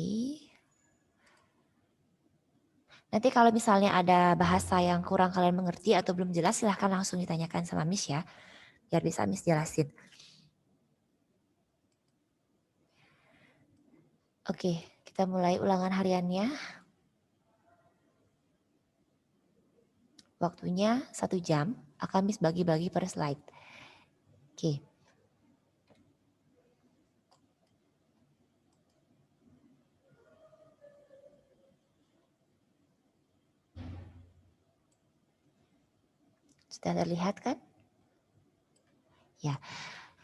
Nanti kalau misalnya ada bahasa yang kurang kalian mengerti atau belum jelas, silahkan langsung ditanyakan sama Miss ya. Biar bisa Miss jelasin. Oke, kita mulai ulangan hariannya. Waktunya 1 jam, akan Miss bagi-bagi per slide. Oke. Sudah terlihat kan? Ya.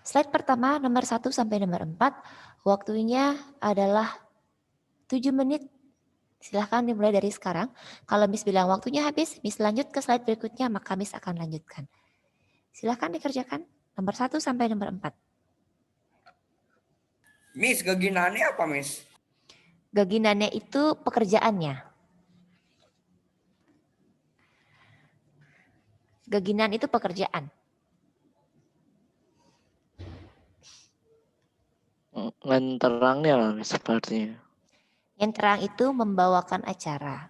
Slide pertama nomor 1 sampai nomor 4, waktunya adalah 7 menit Silahkan dimulai dari sekarang. Kalau Miss bilang waktunya habis, Miss lanjut ke slide berikutnya, maka Miss akan lanjutkan. Silahkan dikerjakan. Nomor 1 sampai nomor 4. Miss, geginannya apa, Miss? Geginannya itu pekerjaannya. Geginan itu pekerjaan. Ngenterangnya lah Miss sepertinya. Yang terang itu membawakan acara.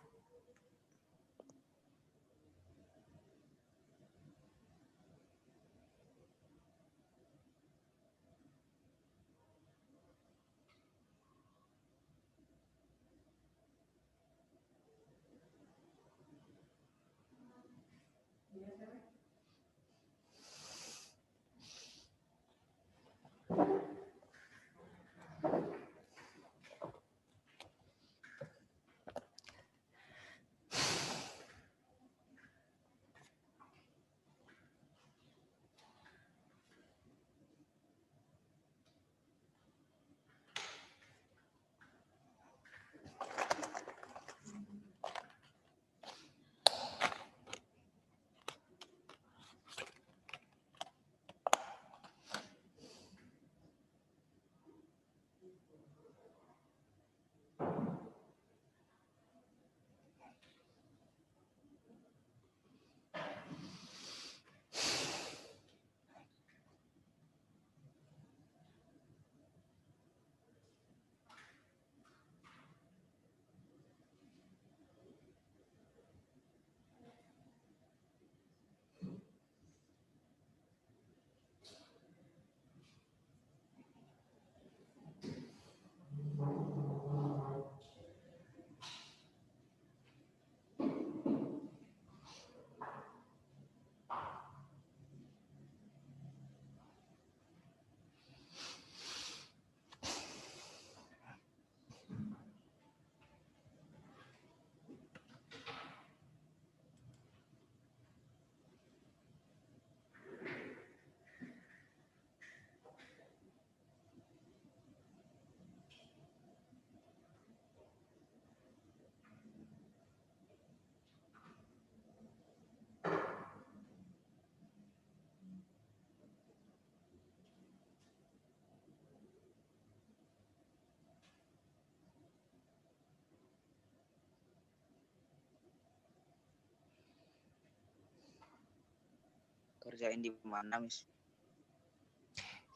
Kerjain di mana, Miss?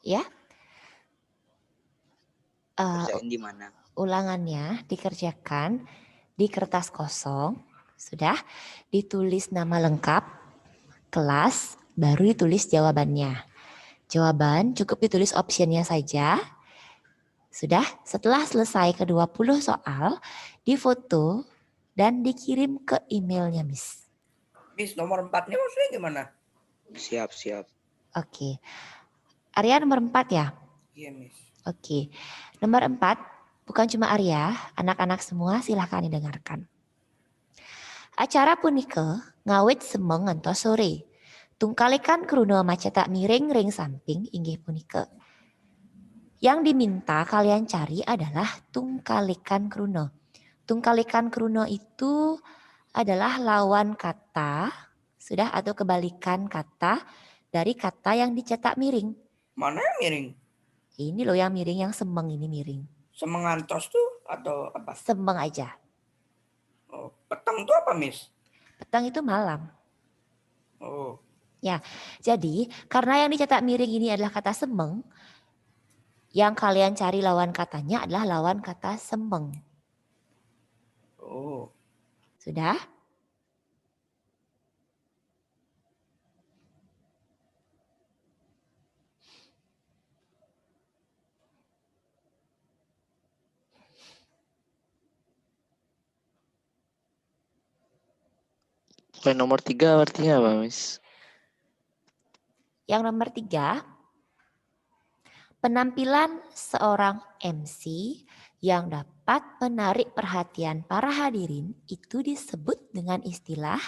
Ya. Kerjain di mana? Ulangannya dikerjakan di kertas kosong. Sudah ditulis nama lengkap, kelas, baru ditulis jawabannya. Jawaban cukup ditulis optionnya saja. Sudah, setelah selesai ke-20 soal, difoto dan dikirim ke emailnya Miss. Miss, nomor 4-nya maksudnya gimana? Siap, siap. Oke. Arya nomor 4 ya? Iya, Miss. Oke. Nomor 4, bukan cuma Arya, anak-anak semua silahkan didengarkan. Acara punika ngawit semeng ngantos sore. Tungkalikan kruna macetak miring ring samping inggih punika. Yang diminta kalian cari adalah tungkalikan kruna. Tungkalikan kruna itu adalah lawan kata, sudah atau kebalikan kata dari kata yang dicetak miring. Mana yang miring? Ini loh yang miring, yang semeng ini miring. Semengantos tuh atau apa? Semeng aja. Oh, petang tuh apa, Miss? Petang itu malam. Oh. Ya, jadi karena yang dicetak miring ini adalah kata semeng, yang kalian cari lawan katanya adalah lawan kata semeng. Oh. Sudah? Nomor 3 artinya apa, Miss? Yang nomor 3, penampilan seorang MC yang dapat menarik perhatian para hadirin itu disebut dengan istilah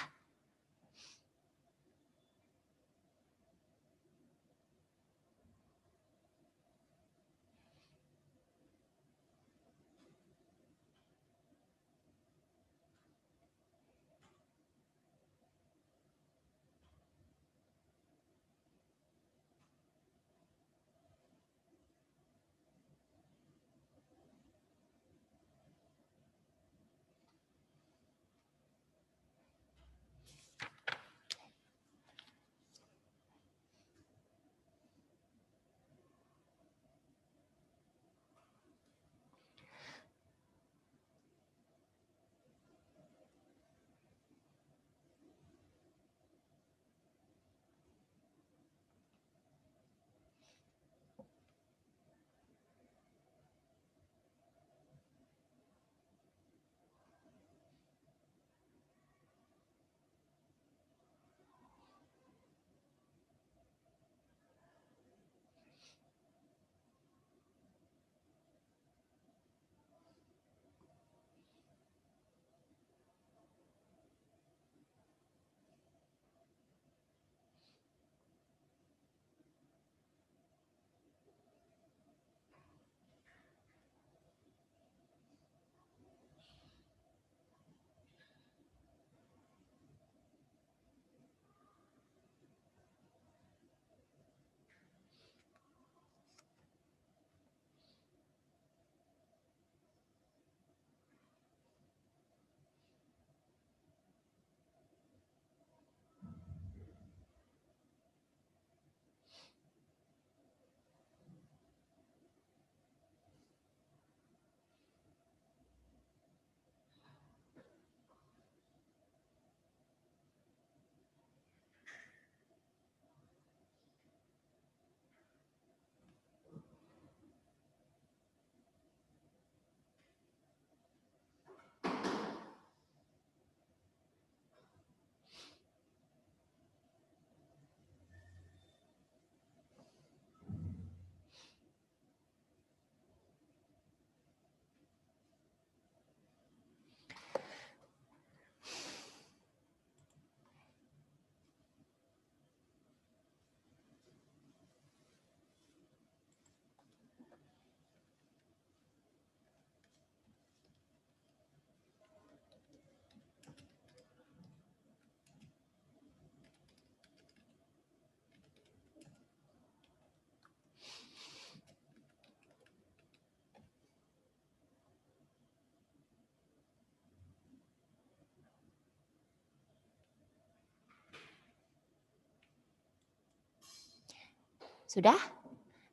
Sudah?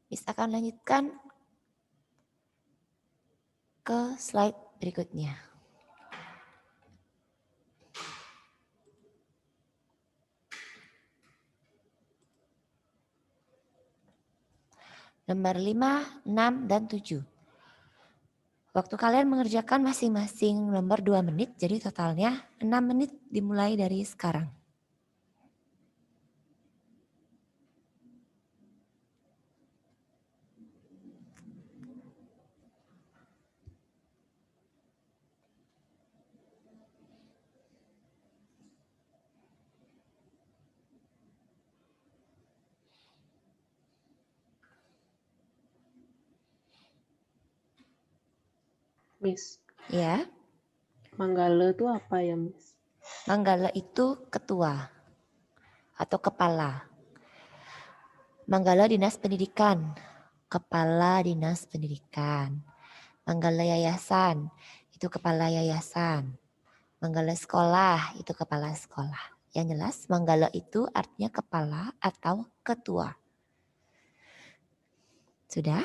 Miss akan lanjutkan ke slide berikutnya. Nomor 5, 6, dan 7. Waktu kalian mengerjakan masing-masing nomor 2 menit, jadi totalnya 6 menit dimulai dari sekarang. Miss, Ya, Manggala itu apa ya, Miss? Manggala itu ketua atau kepala. Manggala Dinas Pendidikan, kepala Dinas Pendidikan. Manggala Yayasan, itu kepala yayasan. Manggala Sekolah, itu kepala sekolah. Yang jelas, Manggala itu artinya kepala atau ketua. Sudah?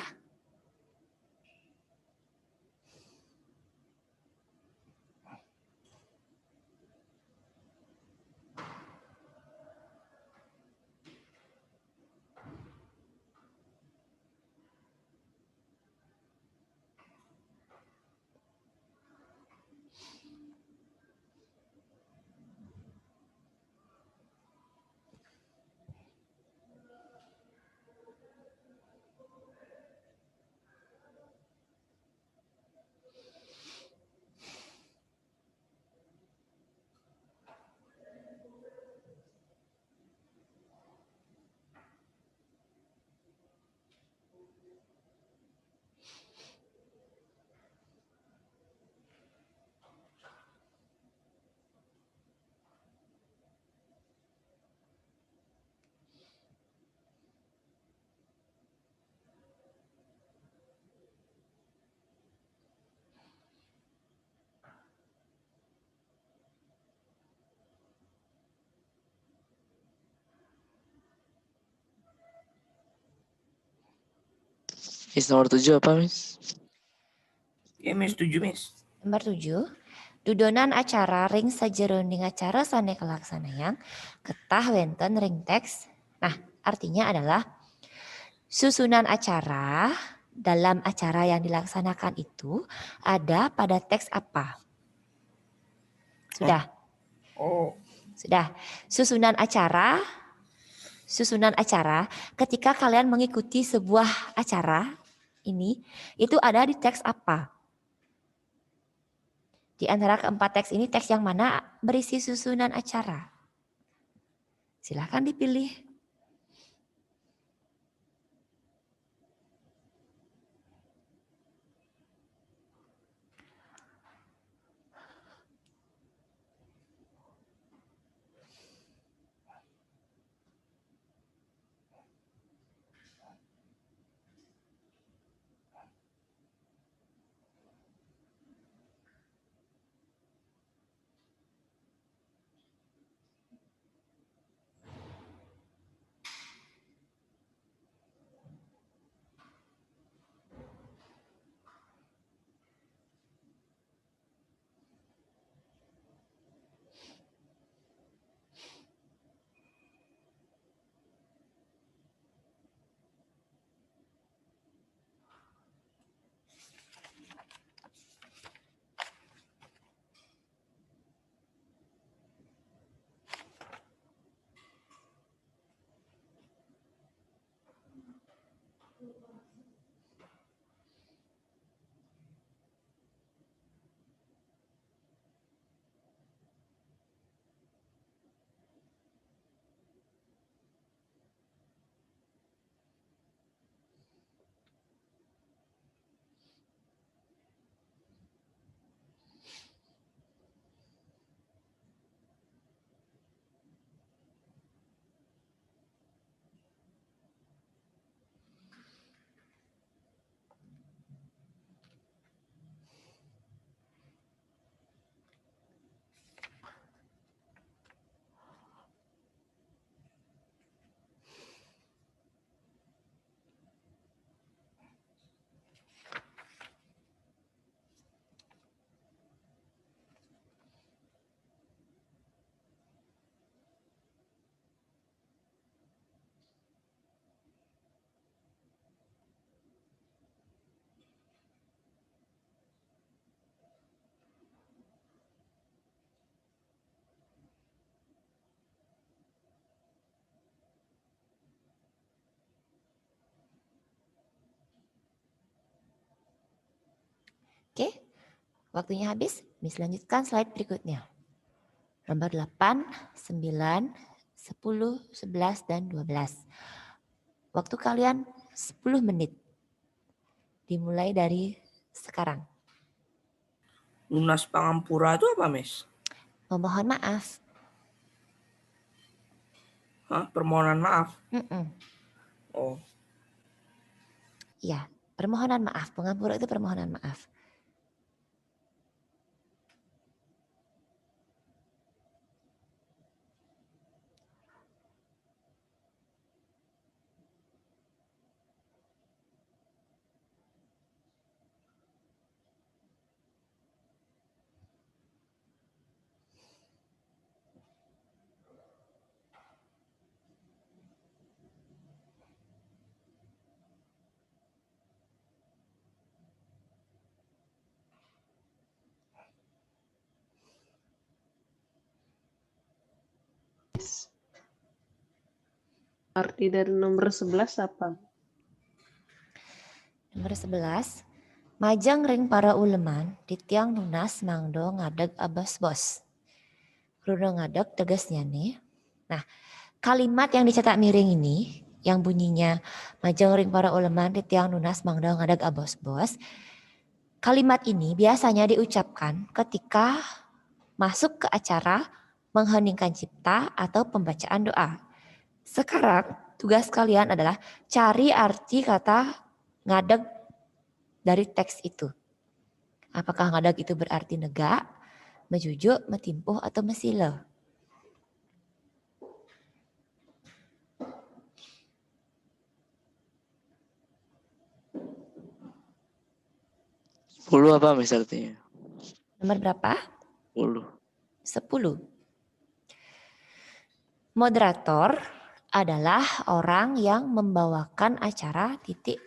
Miss nomor 7 apa, Miss? Ya, Miss, 7, Miss. Nomor 7. Dudonan acara ring sajeroning acara sane kelaksanayang ketah wenten ring teks. Nah, artinya adalah susunan acara dalam acara yang dilaksanakan itu ada pada teks apa? Sudah? Oh. Sudah. Susunan acara ketika kalian mengikuti sebuah acara ini itu ada di teks apa? Di antara keempat teks ini teks yang mana berisi susunan acara? Silahkan dipilih. Waktunya habis, Miss lanjutkan slide berikutnya. Nomor 8, 9, 10, 11, dan 12. Waktu kalian 10 menit. Dimulai dari sekarang. Lunas pangampura itu apa, Miss? Memohon maaf. Hah? Permohonan maaf? Oh. Iya, permohonan maaf. Pengampura itu permohonan maaf. Arti dari nomor 11 apa? Nomor 11. Majang ring para uleman, di tiang nunas mangdo ngadeg abas bos. Rudo ngadeg tegasnya nih. Nah, kalimat yang dicetak miring ini, yang bunyinya majang ring para uleman, di tiang nunas mangdo ngadeg abas bos. Kalimat ini biasanya diucapkan ketika masuk ke acara mengheningkan cipta atau pembacaan doa. Sekarang tugas kalian adalah cari arti kata ngadeg dari teks itu. Apakah ngadeg itu berarti negak, mejujuk, metimpuh, atau mesile? Sepuluh apa Miss artinya? Nomor berapa? 10. 10. Moderator adalah orang yang membawakan acara titik.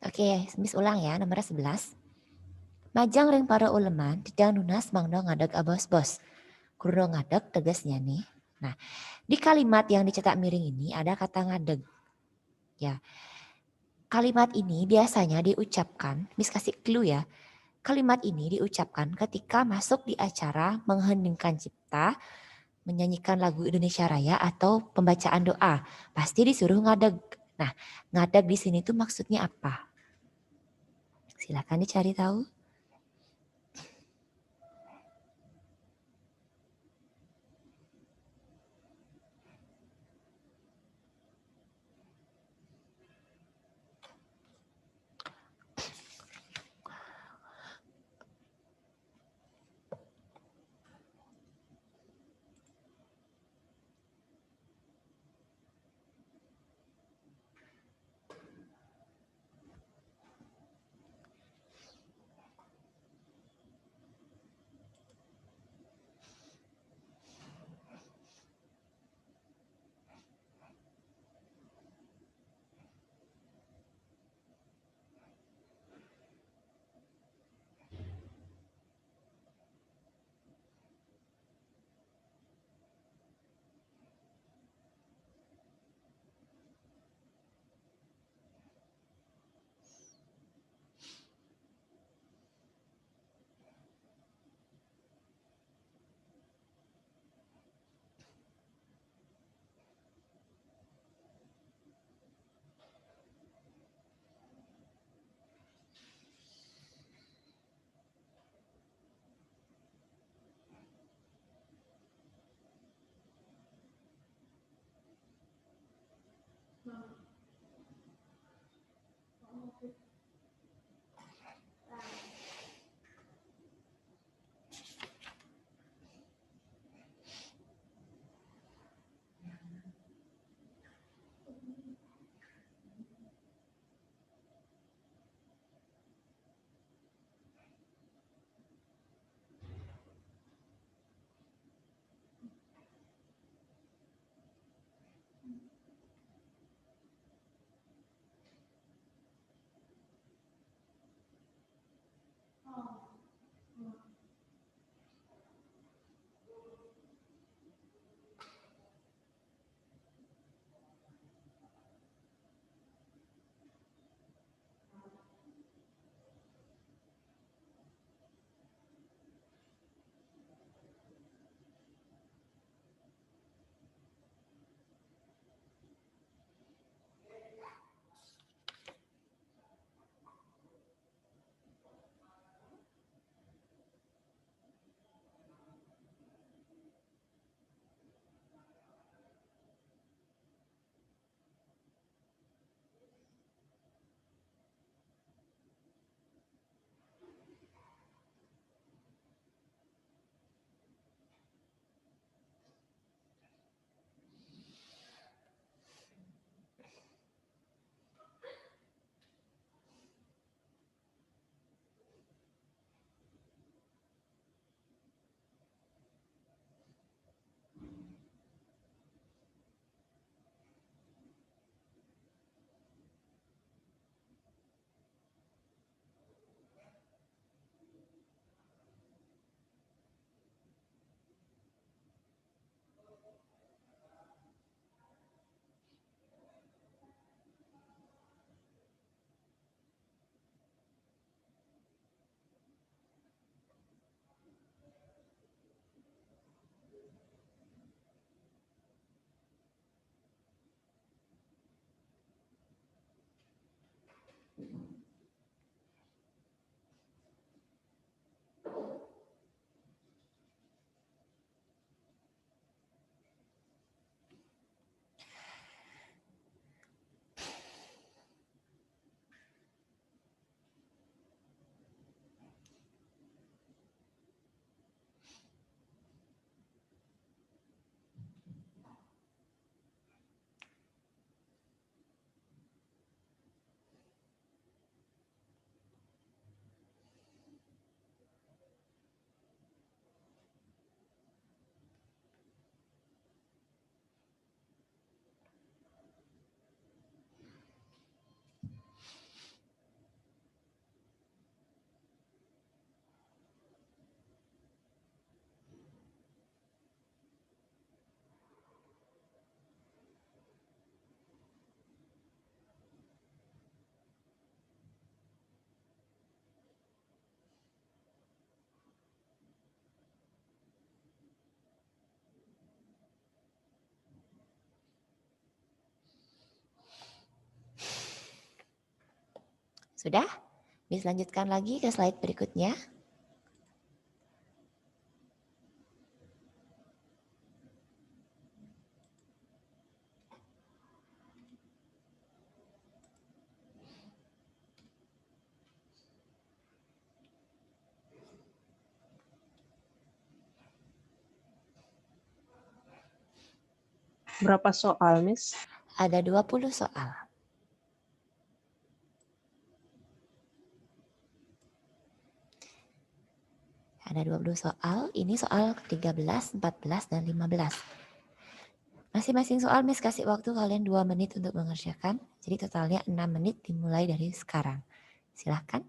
Oke, Miss ulang ya, nomor 11. Majang ring para uleman, didang nunas mangdo ngadeg abos-bos. Kurno ngadeg tegasnya nih. Nah, di kalimat yang dicetak miring ini ada kata ngadeg. Ya, kalimat ini biasanya diucapkan, Miss kasih clue ya. Kalimat ini diucapkan ketika masuk di acara mengheningkan cipta, menyanyikan lagu Indonesia Raya atau pembacaan doa. Pasti disuruh ngadeg. Nah, ngadeg di sini tuh maksudnya apa? Silakan dicari tahu. Sudah? Miss lanjutkan lagi ke slide berikutnya. Berapa soal, Miss? Ada 20 soal. Ada 20 soal, ini soal 13, 14, dan 15. Masing-masing soal Miss kasih waktu kalian 2 menit untuk mengerjakan. Jadi totalnya 6 menit dimulai dari sekarang. Silahkan.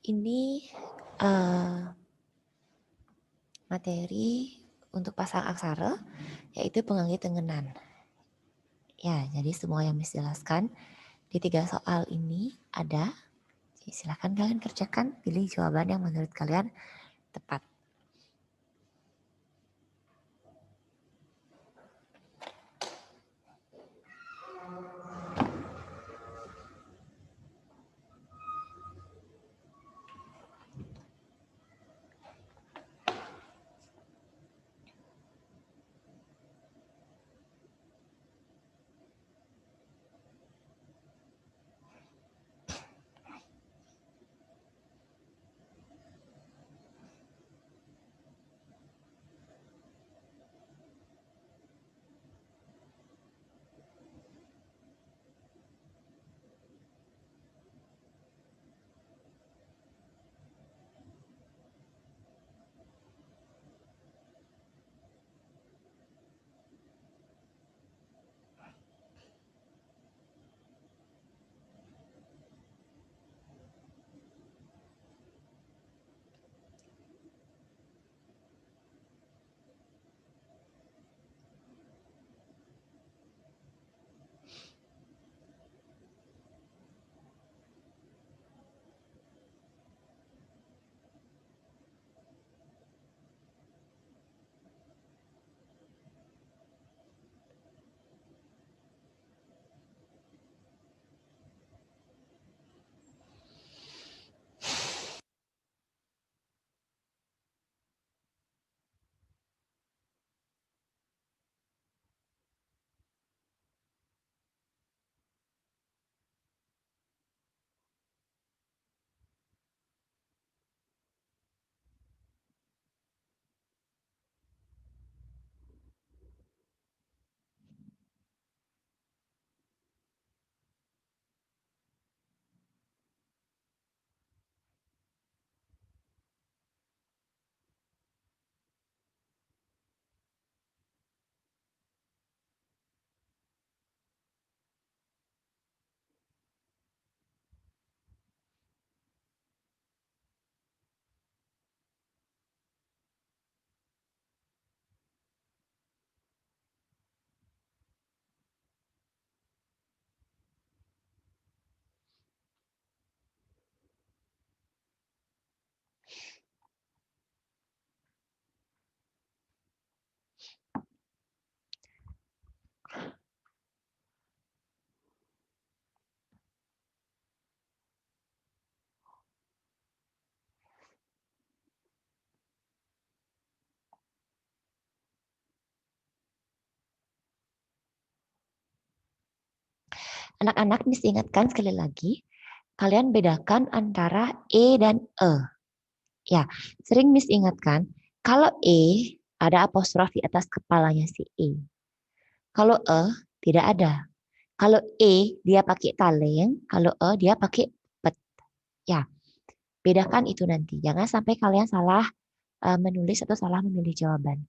Ini materi untuk pasang aksara, yaitu penganggit tengenan. Ya, jadi semua yang Miss jelaskan di 3 soal ini ada. Jadi silakan kalian kerjakan, pilih jawaban yang menurut kalian tepat. Anak-anak Miss ingatkan sekali lagi, kalian bedakan antara E dan E. Ya, sering Miss ingatkan, kalau E ada apostrof di atas kepalanya si E. Kalau E tidak ada. Kalau E dia pakai taleng, kalau E dia pakai pet. Ya, bedakan itu nanti. Jangan sampai kalian salah menulis atau salah memilih jawaban.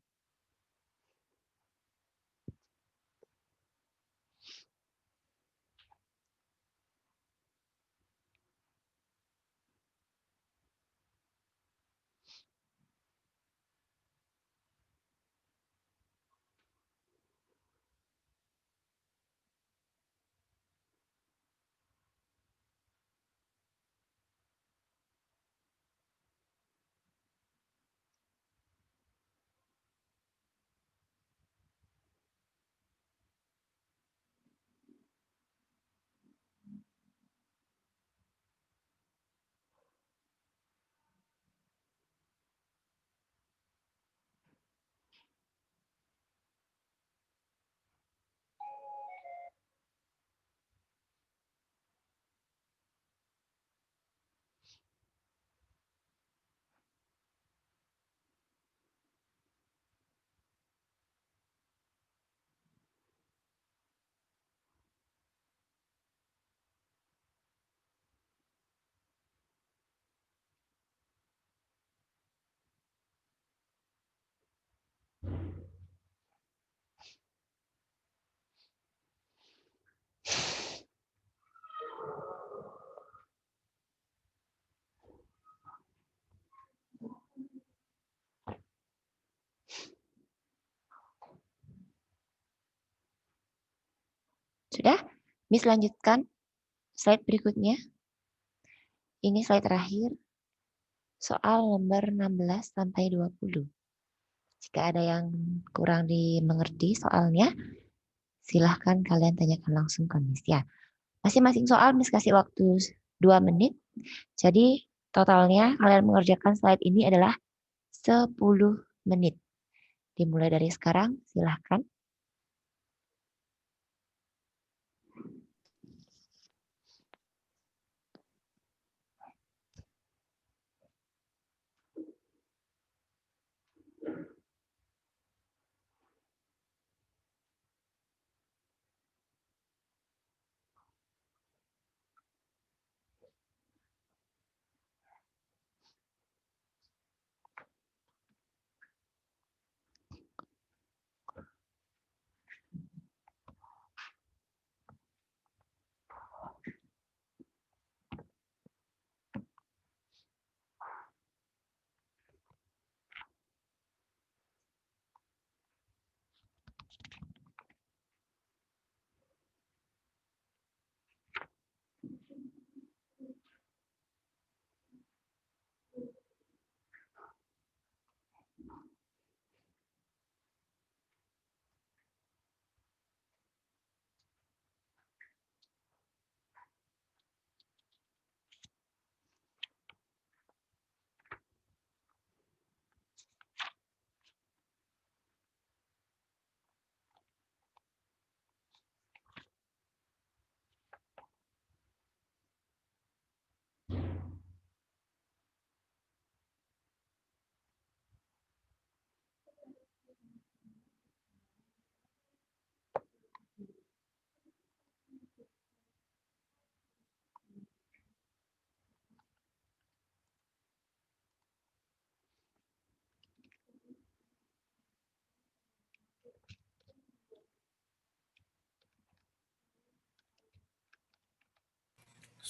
Sudah? Miss lanjutkan slide berikutnya. Ini slide terakhir. Soal nomor 16 sampai 20. Jika ada yang kurang dimengerti soalnya, silahkan kalian tanyakan langsung ke Miss ya. Masing-masing soal Miss kasih waktu 2 menit. Jadi totalnya kalian mengerjakan slide ini adalah 10 menit. Dimulai dari sekarang, silahkan.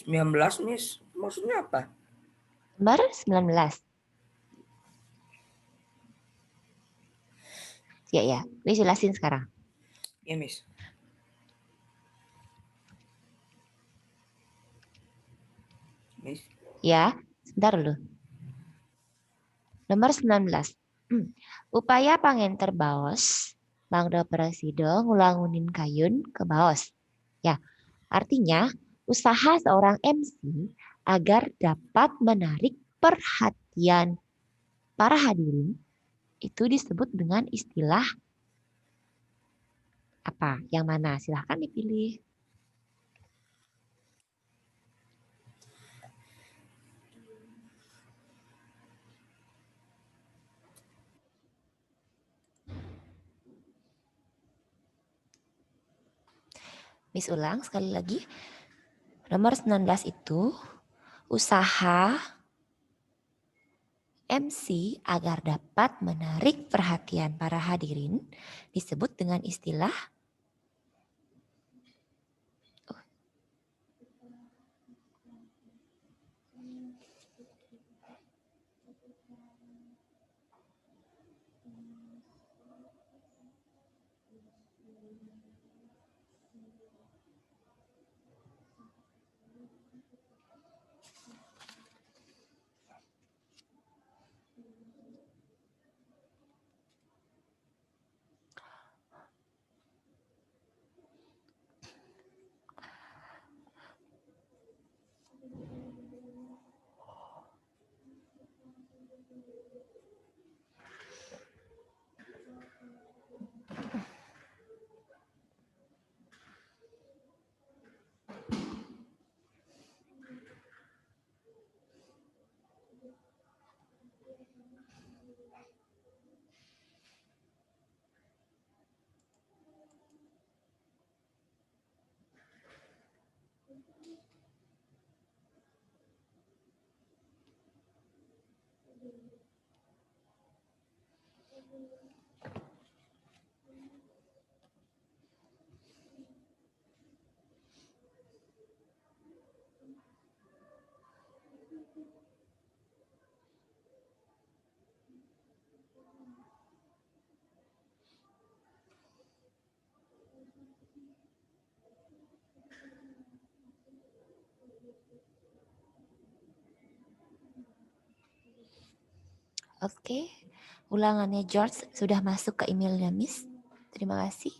belas Miss, maksudnya apa? Nomor 19. Ya. Miss jelasin sekarang. Ya, Miss. Miss. Ya, sebentar dulu. Nomor 19. Upaya pangenter baos, mangda presida ngulangunin kayun ke baos. Ya, artinya usaha seorang MC agar dapat menarik perhatian para hadirin itu disebut dengan istilah apa? Yang mana? Silahkan dipilih. Miss ulang sekali lagi. Nomor 19 itu usaha MC agar dapat menarik perhatian para hadirin disebut dengan istilah Oke, ulangannya George sudah masuk ke emailnya Miss. Terima kasih.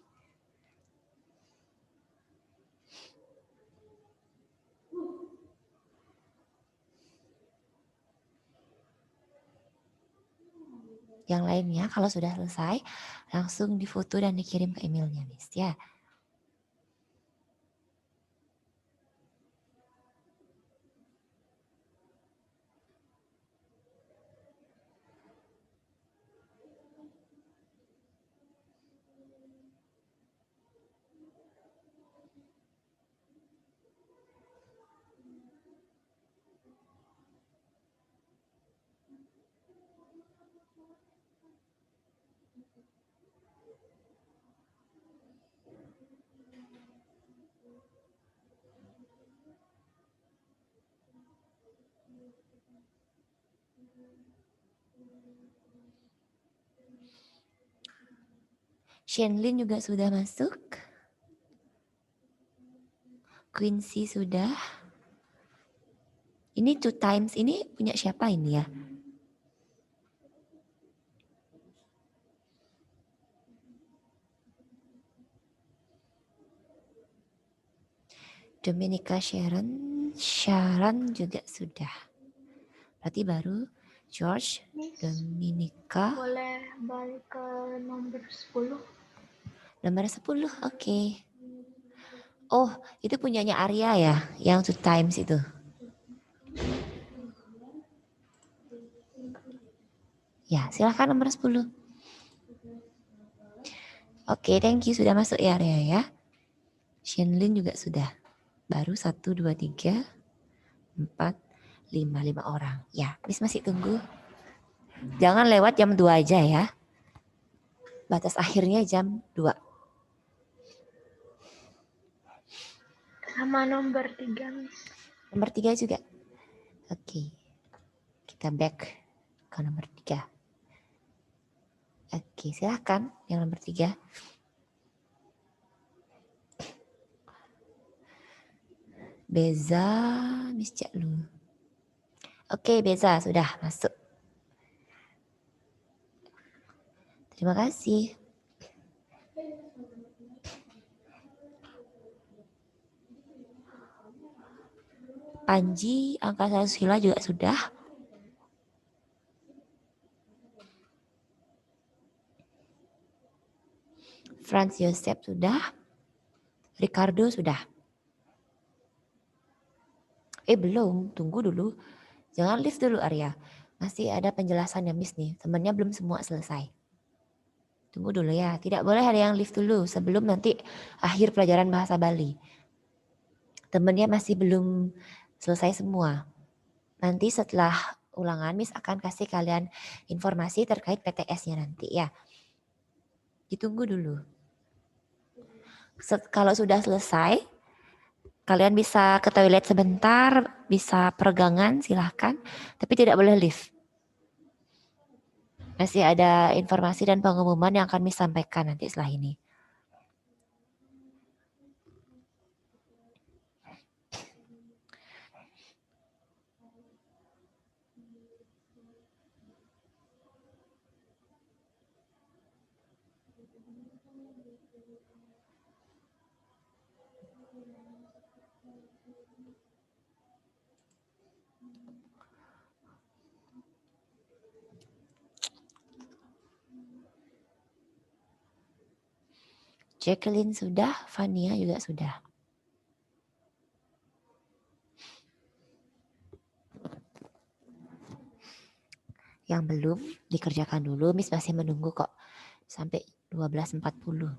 Yang lainnya kalau sudah selesai langsung difoto dan dikirim ke emailnya Miss ya. Shenlin juga sudah masuk. Quincy sudah. Ini 2 times ini punya siapa ini ya? Dominica Sharon juga sudah. Berarti baru George, Miss, Dominica. boleh balik ke nomor 10? Nomor 10, oke. Oh, itu punyanya Arya ya, yang 2 times itu. Ya, silahkan nomor 10. Oke, thank you sudah masuk ya Arya ya. Shenlin juga sudah. Baru 1, 2, 3, 4, 5 orang. Ya, Miss masih tunggu. Jangan lewat jam 2 aja ya. Batas akhirnya jam 2. Sama nomor 3, Miss. Nomor 3 juga. Oke. Kita back ke nomor 3. Oke, silahkan yang nomor 3. Beza, Miss Caklu. Oke, Beza sudah masuk. Terima kasih. Panji, angka Susila juga sudah. Franz Yosef sudah. Ricardo sudah. Belum, tunggu dulu. Jangan lift dulu Arya. Masih ada penjelasan ya Miss nih. Temennya belum semua selesai. Tunggu dulu ya, tidak boleh ada yang leave dulu sebelum nanti akhir pelajaran bahasa Bali. Temennya masih belum selesai semua. Nanti setelah ulangan, Miss akan kasih kalian informasi terkait PTS-nya nanti ya. Ditunggu dulu. Kalau sudah selesai, kalian bisa ke toilet sebentar, bisa peregangan silahkan, tapi tidak boleh leave. Masih ada informasi dan pengumuman yang akan Miss sampaikan nanti setelah ini. Jacqueline sudah, Fania juga sudah. Yang belum dikerjakan dulu, Miss masih menunggu kok sampai 12.40.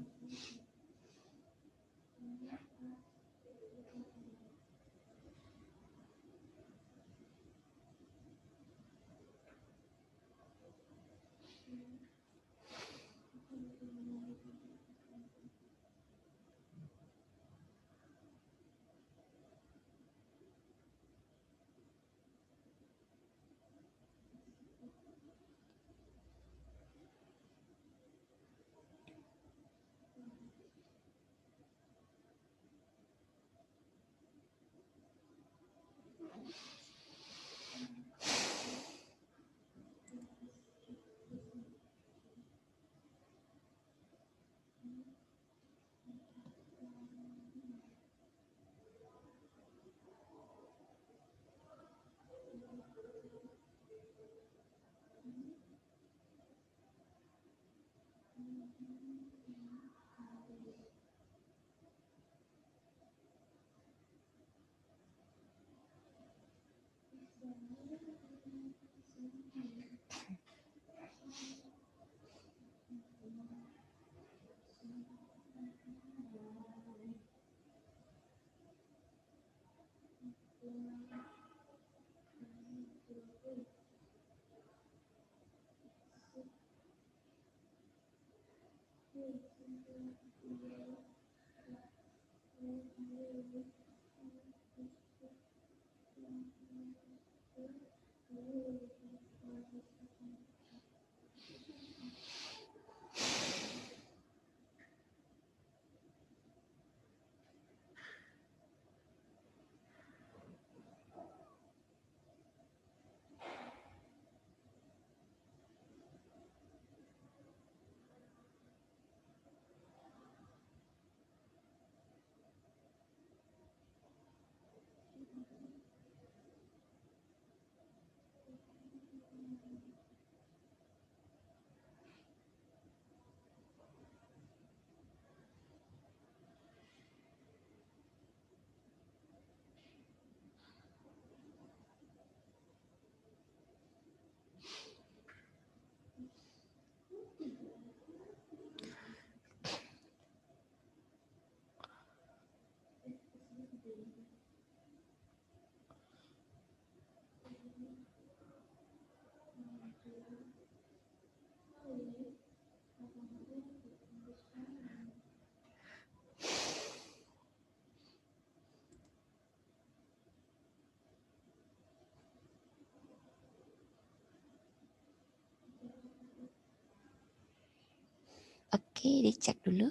Oke, dicek dulu.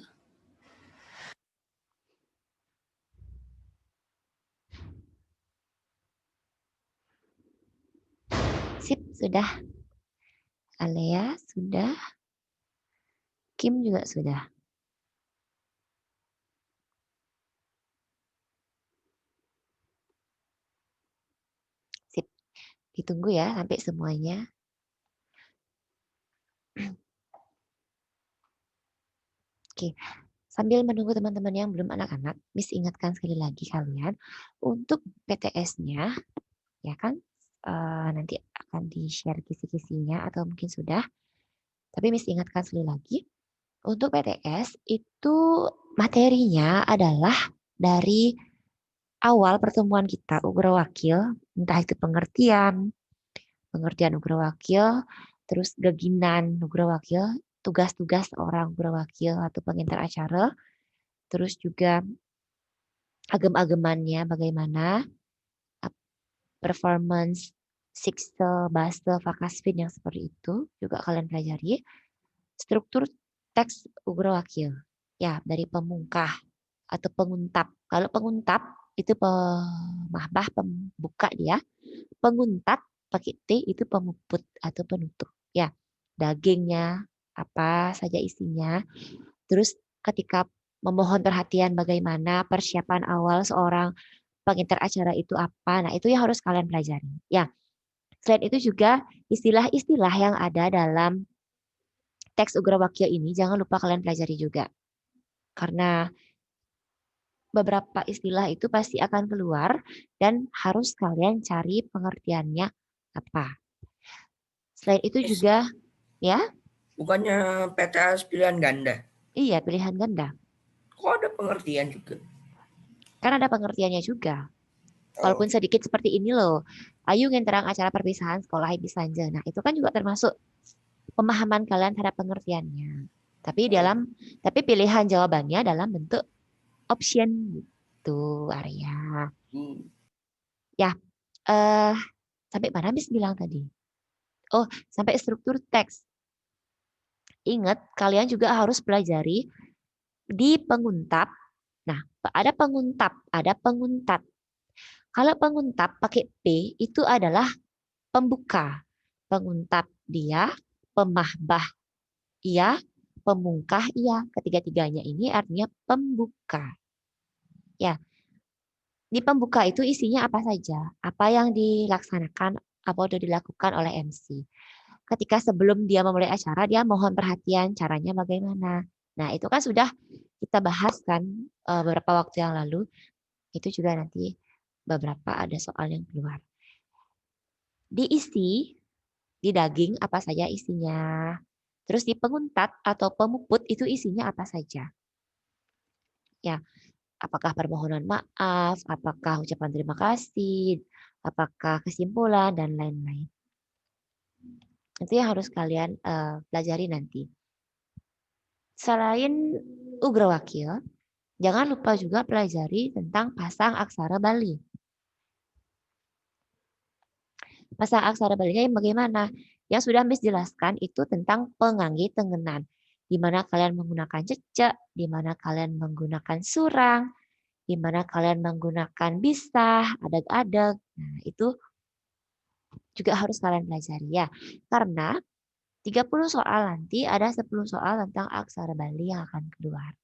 Sip, sudah. Alea sudah. Kim juga sudah. Sip. Ditunggu ya sampai semuanya. Oke. Sambil menunggu teman-teman yang belum anak-anak, Miss ingatkan sekali lagi kalian untuk PTS-nya, ya kan? Nanti akan di-share kisi-kisinya atau mungkin sudah. Tapi Miss ingatkan sekali lagi, Untuk PTS itu materinya adalah dari awal pertemuan kita Ugro Wakil, entah itu pengertian Ugro Wakil, terus geginan Ugro Wakil, tugas-tugas orang Ugro Wakil atau pengintar acara, terus juga agem-agemannya bagaimana, performance, Sixtel, Bastel, Vakasfin yang seperti itu juga kalian pelajari. Struktur teks Ugro Wakil, ya dari pemungkah atau penguntap. Kalau penguntap itu pemahbah pembuka dia, penguntat pakai T itu pemuput atau penutup. Ya, dagingnya apa saja isinya. Terus ketika memohon perhatian bagaimana persiapan awal seorang pengintar acara itu apa. Nah, itu yang harus kalian pelajari. Ya. Selain itu juga istilah-istilah yang ada dalam teks Ugro Wakil ini jangan lupa kalian pelajari juga. Karena beberapa istilah itu pasti akan keluar dan harus kalian cari pengertiannya apa. Selain itu juga, ya? Bukannya PTS pilihan ganda? Iya, pilihan ganda. Kok ada pengertian juga? Kan ada pengertiannya juga. Walaupun sedikit seperti ini loh. Ayu ngenterang acara perpisahan sekolah Ibis Sanja. Nah, itu kan juga termasuk pemahaman kalian terhadap pengertiannya. Tapi pilihan jawabannya dalam bentuk option gitu, Arya. Ya, sampai mana Miss bilang tadi? Oh, sampai struktur teks. Ingat, kalian juga harus pelajari di penguntap. Nah, ada penguntap, ada penguntat. Kalau penguntap pakai P itu adalah pembuka. Penguntap dia, pemahbah iya, pemungkah iya. Ketiga-tiganya ini artinya pembuka. Ya, di pembuka itu isinya apa saja? Apa yang dilaksanakan, apa sudah dilakukan oleh MC. Ketika sebelum dia memulai acara, dia mohon perhatian caranya bagaimana. Nah, itu kan sudah kita bahas kan beberapa waktu yang lalu. Itu juga nanti beberapa ada soal yang keluar. Diisi, di daging apa saja isinya. Terus di penguntat atau pemuput itu isinya apa saja. Ya, apakah permohonan maaf, apakah ucapan terima kasih, apakah kesimpulan, dan lain-lain. Itu yang harus kalian pelajari nanti. Selain Ugro Wakil, jangan lupa juga pelajari tentang pasang aksara Bali. Pasang aksara Balinya yang bagaimana? Yang sudah Miss jelaskan itu tentang pengangge tengenan. Di mana kalian menggunakan cecek, di mana kalian menggunakan surang, di mana kalian menggunakan bisah, adag-adag. Nah, itu juga harus kalian pelajari ya. Karena 30 soal nanti ada 10 soal tentang aksara Bali yang akan keluar.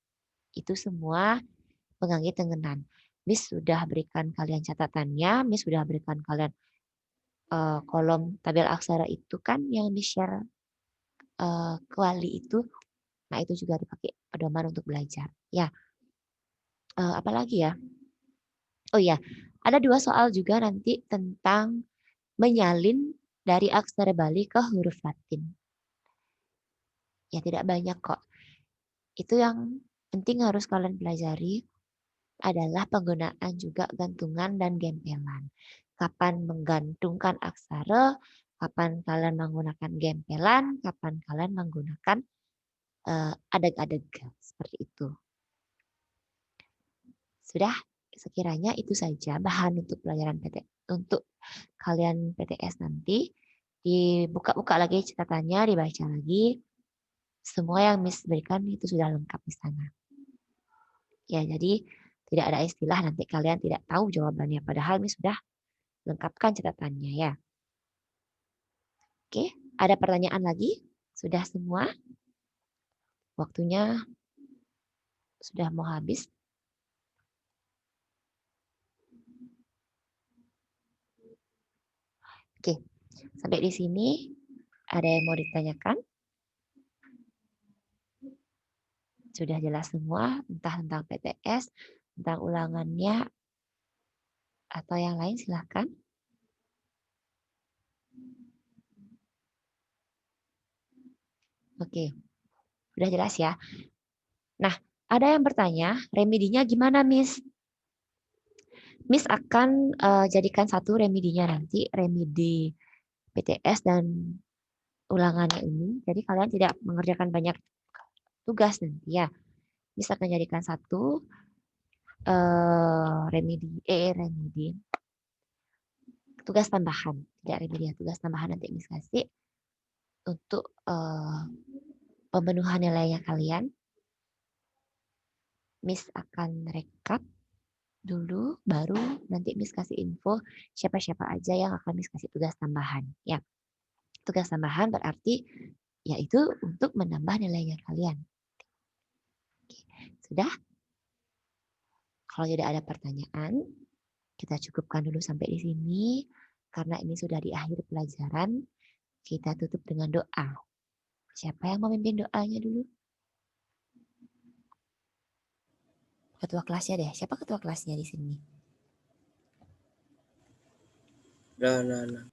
Itu semua pengangge tengenan. Miss sudah berikan kalian catatannya, Miss sudah berikan kalian kolom tabel aksara itu kan yang di-share ke Wali itu. Nah, itu juga dipakai pedoman untuk belajar. Ya. Apalagi ya? Oh ya, ada 2 soal juga nanti tentang menyalin dari aksara Bali ke huruf Latin. Ya, tidak banyak kok. Itu yang penting harus kalian pelajari adalah penggunaan juga gantungan dan gempelan. Kapan menggantungkan aksara, kapan kalian menggunakan gempelan, kapan kalian menggunakan adag-adag seperti itu. Sudah, sekiranya itu saja bahan untuk pelajaran untuk kalian PTS nanti. Dibuka-buka lagi catatannya, dibaca lagi. Semua yang Miss berikan itu sudah lengkap di sana. Ya, jadi tidak ada istilah nanti kalian tidak tahu jawabannya. Padahal Miss sudah lengkapkan catatannya ya. Oke, ada pertanyaan lagi? Sudah semua? Waktunya sudah mau habis. Oke, sampai di sini ada yang mau ditanyakan? Sudah jelas semua, entah tentang PTS, tentang ulangannya, atau yang lain silahkan. Oke, Sudah jelas ya? Nah, ada yang bertanya, remedinya gimana, Miss? Miss akan jadikan satu remedinya nanti, remedi PTS dan ulangannya ini. Jadi kalian tidak mengerjakan banyak tugas nanti ya. Miss akan jadikan satu remedi tugas tambahan, tidak remedi ya, tugas tambahan nanti Miss kasih untuk pemenuhan nilainya kalian. Miss akan rekap dulu, baru nanti Miss kasih info siapa-siapa aja yang akan Miss kasih tugas tambahan. Ya, tugas tambahan berarti yaitu untuk menambah nilainya kalian. Oke, sudah? Kalau tidak ada pertanyaan, kita cukupkan dulu sampai di sini. Karena ini sudah di akhir pelajaran, kita tutup dengan doa. Siapa yang memimpin doanya dulu? Ketua kelasnya deh. Siapa ketua kelasnya di sini? Nah.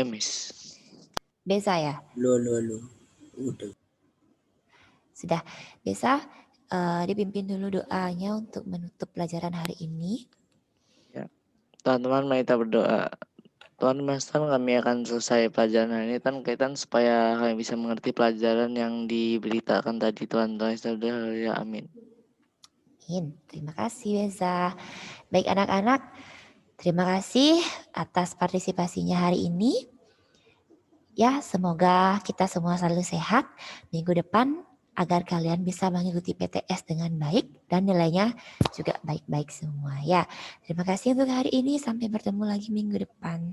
Miss. Beza ya? Lo. Udah. Sudah. Beza, dipimpin dulu doanya untuk menutup pelajaran hari ini. Ya. Teman-teman, mari kita berdoa. Tuhan Master, kami akan selesai pelajaran hari ini. Tuhan, kaitan supaya kami bisa mengerti pelajaran yang diberitakan tadi. Tuhan, ya amin. Terima kasih Beza. Baik anak-anak, terima kasih atas partisipasinya hari ini. Ya, semoga kita semua selalu sehat minggu depan agar kalian bisa mengikuti PTS dengan baik dan nilainya juga baik-baik semua ya. Terima kasih untuk hari ini, sampai bertemu lagi minggu depan.